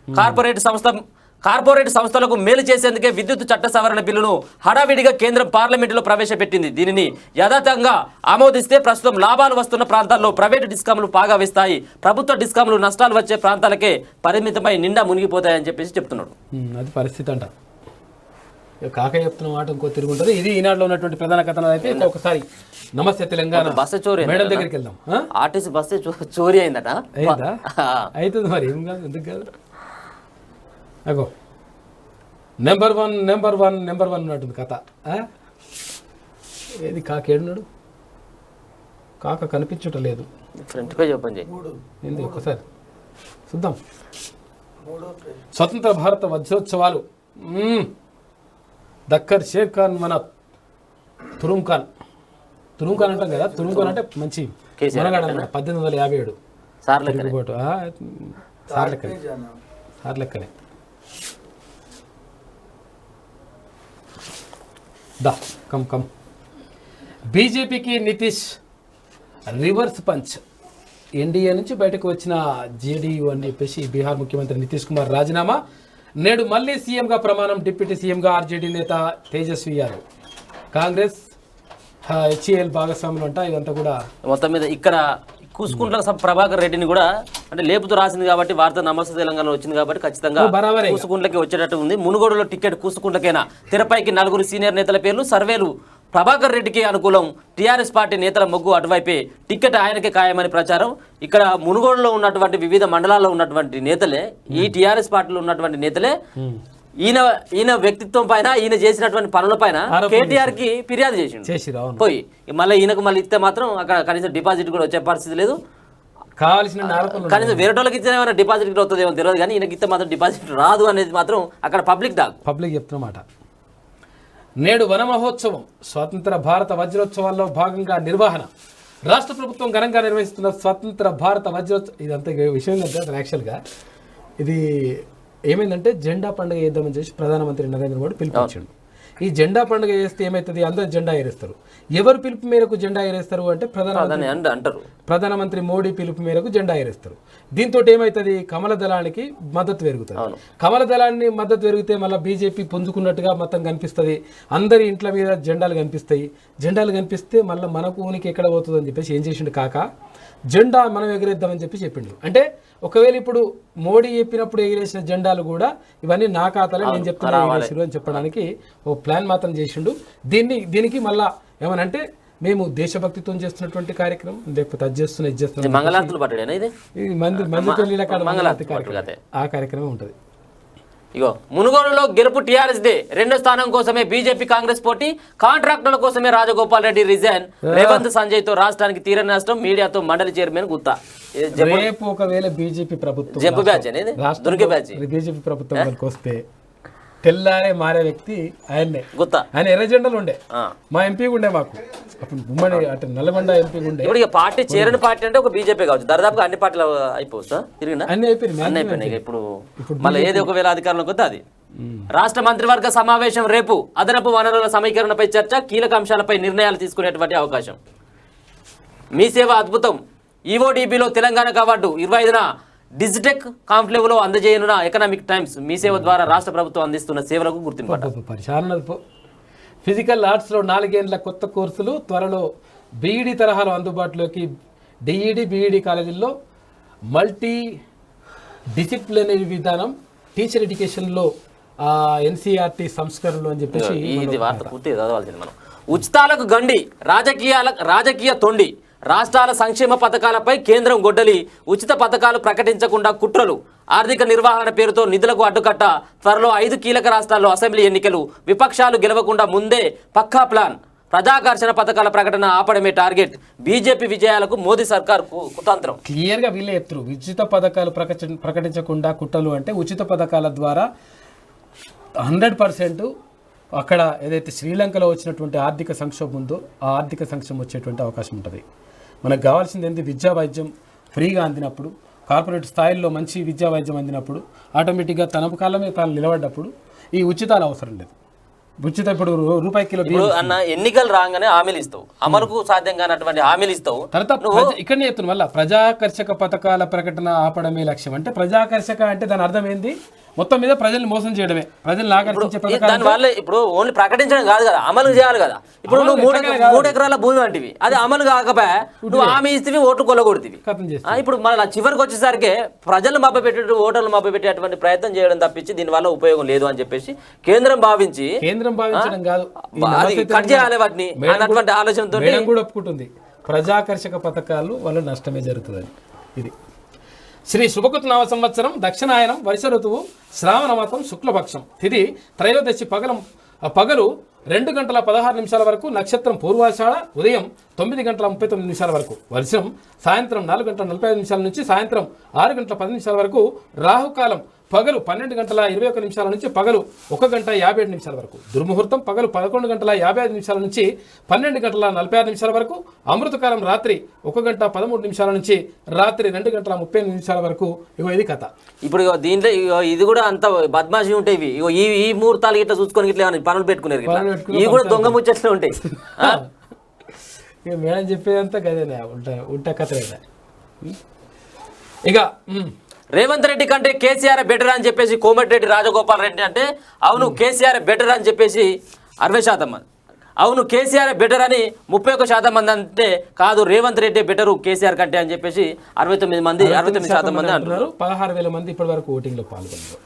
కార్పొరేట్ సంస్థలకు మేలు చేసేందుకే విద్యుత్ చట్ట సవరణ బిల్లును హడావిడిగా కేంద్రం పార్లమెంటులో ప్రవేశపెట్టింది. దీనిని యథాతథంగా ఆమోదిస్తే ప్రస్తుతం లాభాలు వస్తున్న ప్రాంతాల్లో ప్రైవేటు డిస్కాంలు పాగా వేస్తాయి. ప్రభుత్వ డిస్కాంలు నష్టాలు వచ్చే ప్రాంతాలకే పరిమితమై నిండా మునిగిపోతాయని చెప్పేసి చెప్తున్నాడు. అది పరిస్థితి అంట. కాక చెప్తున్న మాట ఇంకో తిరుగుంటుంది. ఇది ఈనాడులో ఉన్నటువంటి ప్రధాన కథనాలు. అయితే ఒకసారి నమస్తే తెలంగాణ బస్సు చోరీ మేడం దగ్గరికి వెళ్దాం. ఆర్టీసీ బస్సు చోరీ అయిందట. అవుతుంది మరి, ఏం కాదు, ఎందుకు కాదు. అగో నెంబర్ వన్ ఉన్నట్టుంది కథ. ఏది కాకేడున్నాడు? కాక కనిపించటం లేదు. ఫ్రంట్ పేజ్ ఓపెన్ చేయి. ఏంది ఒకసారి చూద్దాం. స్వతంత్ర భారత వజ్రోత్సవాలు. దక్కర్ షేర్ ఖాన్ మన తురుం ఖాన్ అంటాం కదా. తురుం ఖాన్ అంటే మంచి మనగాడ 1857 సార్ లెక్కనే. కమ్ బీజేపీకి నితీష్ రివర్స్ పంచ్. ఎన్డీఏ నుంచి బయటకు వచ్చిన జేడీయూ అని చెప్పేసి బీహార్ ముఖ్యమంత్రి నితీష్ కుమార్ రాజీనామా. నేడు మళ్ళీ సీఎంగా ప్రమాణం. డిప్యూటీ సీఎంగా ఆర్జేడీ నేత తేజస్వి యాదవ్. కాంగ్రెస్ హెచ్ఏఎల్ భాగస్వాములు అంట. ఇదంతా కూడా మొత్తం మీద ఇక్కడ కూసుకుంట్ల ప్రభాకర్ రెడ్డిని కూడా అంటే లేపుతూ రాసింది కాబట్టి వార్త నమస్తే తెలంగాణ వచ్చింది కాబట్టి ఖచ్చితంగా కూసుకుంట్లకి వచ్చేటట్టు ఉంది. మునుగోడులో టికెట్ కూసుకుంట్లకైనా. తెరపైకి 4 సీనియర్ నేతల పేర్లు. సర్వేలు ప్రభాకర్ రెడ్డికి అనుకూలం. టీఆర్ఎస్ పార్టీ నేతల మొగ్గు అటువైపే. టికెట్ ఆయనకే ఖాయమని ప్రచారం. ఇక్కడ మునుగోడులో ఉన్నటువంటి వివిధ మండలాల్లో ఉన్నటువంటి నేతలే, ఈ టీఆర్ఎస్ పార్టీలో ఉన్నటువంటి నేతలే ఈయన వ్యక్తిత్వం పైన, ఈయన చేసినటువంటి పనుల పైన కేటీఆర్ కి ఫిర్యాదు చేసిండు పోయి. మళ్ళీ ఈయనకు మళ్ళీ ఇస్తే మాత్రం అక్కడ కనీసం డిపాజిట్ కూడా వచ్చే పరిస్థితి లేదు. కావాల్సిన కనీసం వేరే వాళ్ళకి ఇచ్చిన ఏమైనా డిపాజిట్ అవుతుంది ఏమో తెలియదు, కానీ ఈయనకి ఇస్తే మాత్రం డిపాజిట్ రాదు అనేది మాత్రం అక్కడ పబ్లిక్ చెప్తున్నమాట. నేడు వన మహోత్సవం. స్వతంత్ర భారత వజ్రోత్సవాల్లో భాగంగా నిర్వహణ. రాష్ట్ర ప్రభుత్వం ఘనంగా నిర్వహిస్తున్న స్వతంత్ర భారత వజ్రోత్సవం. ఇదంతా విషయం కదా. యాక్చువల్గా ఇది ఏమైందంటే జెండా పండుగ చేద్దామని చెప్పి ప్రధానమంత్రి నరేంద్ర మోడీ పిలుపునిచ్చాడు. ఈ జెండా పండుగ చేస్తే ఏమవుతుంది? అందరూ జెండా ఎగరేస్తారు. ఎవరు పిలుపు మేరకు జెండా ఎగరేస్తారు అంటే ప్రధానమంత్రి అంటారు. ప్రధానమంత్రి మోడీ పిలుపు మేరకు జెండా ఎగరేస్తారు. దీంతో ఏమవుతుంది, కమల దళానికి మద్దతు పెరుగుతుంది. కమల దళాన్ని మద్దతు పెరిగితే మళ్ళీ బీజేపీ పుంజుకున్నట్టుగా మొత్తం కనిపిస్తుంది. అందరి ఇంట్ల మీద జెండాలు కనిపిస్తాయి. జెండాలు కనిపిస్తే మళ్ళీ మనకు ఊనికి ఎక్కడ పోతుంది అని చెప్పేసి ఏం చేసిండు కాక, జెండా మనం ఎగరేద్దామని చెప్పి చెప్పిండు. అంటే ఒకవేళ ఇప్పుడు మోడీ చెప్పినప్పుడు ఎగిరేసిన జెండాలు కూడా ఇవన్నీ నా ఖాతాలో నేను చెప్తున్నా ఎగిరేసిరు అని చెప్పడానికి ఓ ప్లాన్ మాత్రం చేసిండు. దీనికి మళ్ళా ఏమనంటే మేము దేశభక్తితో చేస్తున్నటువంటి కార్యక్రమం, లేకపోతే అది చేస్తున్నా ఇది చేస్తున్నాం మంగళారతులు పట్టడేనా ఇది మంది పెళ్లిల కాడ మంగళారతి ఆ కార్యక్రమం ఉంటుంది. ఇగో మునుగోడులో గెలుపు టీఆర్ఎస్ దే. రెండో స్థానం కోసమే బీజేపీ కాంగ్రెస్ పోటీ. కాంట్రాక్టుల కోసమే రాజగోపాల్ రెడ్డి రిజైన్. రేవంత్ సంజయ్ తో రాష్ట్రానికి తీరని నష్టం. మీడియాతో మండలి చైర్మన్ గుత్తా. రేపు ఒకవేళ బీజేపీ ప్రభుత్వం జంపు బ్యాచ్ అనేది దొరికే బ్యాచ్ బీజేపీ ప్రభుత్వం వస్తే తెల్లారే మారే వ్యక్తి ఆయన్నే. గుత్తా ఆయన ఎర్ర జెండాలు ఉండే మా ఎంపీ ఉండే, మాకు అప్పుడు ఉమ్మడి అంటే నల్గొండ ఎంపీ ఉండే. ఇప్పుడు ఇక పార్టీ చేరని పార్టీ అంటే ఒక బీజేపీ కావచ్చు. దాదాపుగా అన్ని పార్టీలు అయిపోవచ్చా తిరిగినా అన్ని అయిపోయినాయి. ఇప్పుడు మళ్ళీ ఏది ఒకవేళ అధికారంలోకి వస్తే అది. రాష్ట్ర మంత్రివర్గ సమావేశం రేపు. అదనపు వనరుల సమీకరణపై చర్చ, కీలక అంశాలపై నిర్ణయాలు తీసుకునేటువంటి అవకాశం. మీ సేవ అద్భుతం. ఈఓడిబిలో తెలంగాణకు అవార్డు 25న డిజిటెక్ కాంక్లేవ్లో అందజేయనున్న ఎకనామిక్ టైమ్స్. మీ సేవ ద్వారా రాష్ట్ర ప్రభుత్వం అందిస్తున్న సేవలకు గుర్తింపు. ఫిజికల్ ఆర్ట్స్లో 4 ఏళ్ల కొత్త కోర్సులు త్వరలో బీఈడి తరహాలో అందుబాటులోకి. డిఈడి బీఈడి కాలేజీల్లో మల్టీ డిసిప్లినరీ విధానం, టీచర్ ఎడ్యుకేషన్లో ఎన్సీఆర్టీ సంస్కరణలు అని చెప్పేసి ఇది వార్త పూర్తిగా చదవాల్సింది మనం. ఉచితాలకు గండి, రాజకీయ తొండి. రాష్ట్రాల సంక్షేమ పథకాలపై కేంద్రం గొడ్డలి. ఉచిత పథకాలు ప్రకటించకుండా కుట్రలు. ఆర్థిక నిర్వహణ పేరుతో నిధులకు అడ్డుకట్ట. త్వరలో 5 కీలక రాష్ట్రాల్లో అసెంబ్లీ ఎన్నికలు. విపక్షాలు గెలవకుండా ముందే పక్కా ప్లాన్. ప్రజాకర్షణ పథకాల ప్రకటన ఆపడమే టార్గెట్. బీజేపీ విజయాలకు మోదీ సర్కార్ కుతంత్రం. క్లియర్గా వీళ్ళే చెప్తారు. ఉచిత పథకాలు ప్రకటించకుండా కుట్రలు అంటే ఉచిత పథకాల ద్వారా 100% అక్కడ ఏదైతే శ్రీలంకలో వచ్చినటువంటి ఆర్థిక సంక్షోభం ఉందో ఆ ఆర్థిక సంక్షోభం వచ్చేటువంటి అవకాశం ఉంటుంది. మనకు కావాల్సింది ఏంటి, విద్యా వైద్యం ఫ్రీగా అందినప్పుడు, కార్పొరేట్ స్థాయిల్లో మంచి విద్యా వైద్యం అందినప్పుడు, ఆటోమేటిక్గా తన కాలమే తాను నిలబడ్డప్పుడు ఈ ఉచితాలు అవసరం లేదు. ఉచిత ఇప్పుడు రూపాయి కిలో అన్న ఎన్నికలు రాగానే హామీలు ఇస్తావు, అమలుకు సాధ్యం కానటువంటి హామీలు ఇస్తావు. తర్వాత ఇక్కడనే చెప్తున్నా మళ్ళీ ప్రజాకర్షక పథకాల ప్రకటన ఆపడమే లక్ష్యం. అంటే ప్రజాకర్షక అంటే దాని అర్థం ఏంది, మొత్తం మీద ప్రజల్ని మోసం చేయడమే. ప్రజల్ని ఆకర్షించే దాని వల్ల ఇప్పుడు ఓన్లీ ప్రకటించడం కాదు కదా, అమలు చేయాలి కదా. ఇప్పుడు నువ్వు 3 ఎకరాల భూమి అంటివి, అది అమలు కాకపోయా నువ్వు హామీ ఇస్తేవి ఓట్లు కొల్లగొడుతుంది. ఇప్పుడు మళ్ళీ చివరికి వచ్చేసరికి ప్రజలు మభ్యపెట్టే, ఓటర్లు మభ్యపెట్టేటువంటి ప్రయత్నం చేయడం తప్పించి దీనివల్ల ఉపయోగం లేదు అని చెప్పేసి కేంద్రం భావించడం కాదు, కట్ చేయాలి వాటిని అన్నటువంటి ఆలోచనతో కూడా ఒప్పుకుంటుంది. ప్రజాకర్షక పథకాలు వల్ల నష్టమే జరుగుతుందని. ఇది శ్రీ శుభకృత్ నామ సంవత్సరం దక్షిణాయనం వర్ష ఋతువు శ్రావణ మాసం శుక్లపక్షం తిథి త్రయోదశి పగలు 2:16 వరకు. నక్షత్రం పూర్వాషాఢ. ఉదయం 9:39 వరకు. వర్షం సాయంత్రం 4:45 నుంచి సాయంత్రం 6:10 వరకు. రాహుకాలం పగలు 12:21 నుంచి పగలు 1:57 వరకు. దుర్ముహూర్తం పగలు 11:55 నుంచి 12:46 వరకు. అమృతకాలం రాత్రి 1:13 నుంచి రాత్రి 2:30 వరకు. ఇగో ఇది కథ. ఇప్పుడు దీంట్లో ఇది కూడా అంత బద్మాషి ఉంటాయి. ఈ ముహూర్తాలు ఇట్లా చూసుకొని ఇట్లా పనులు పెట్టుకున్నారు, ఇవి కూడా దొంగ ముచ్చట్లు ఉంటాయి. ఇక మేడం చెప్పేదంతా గదేనా, ఉంటా కథ. ఇక రేవంత్ రెడ్డి కంటే కేసీఆర్ బెటర్ అని చెప్పేసి కోమటిరెడ్డి రాజగోపాల్ రెడ్డి అంటే, అవును కేసీఆర్ బెటర్ అని చెప్పేసి 60% మంది, అవును కేసీఆర్ బెటర్ అని 31% మంది అంటే, కాదు రేవంత్ రెడ్డి బెటరు కేసీఆర్ కంటే అని చెప్పేసి 69% మంది అంటున్నారు. 16,000 మంది ఇప్పటి వరకు ఓటింగ్లో పాల్గొన్నారు.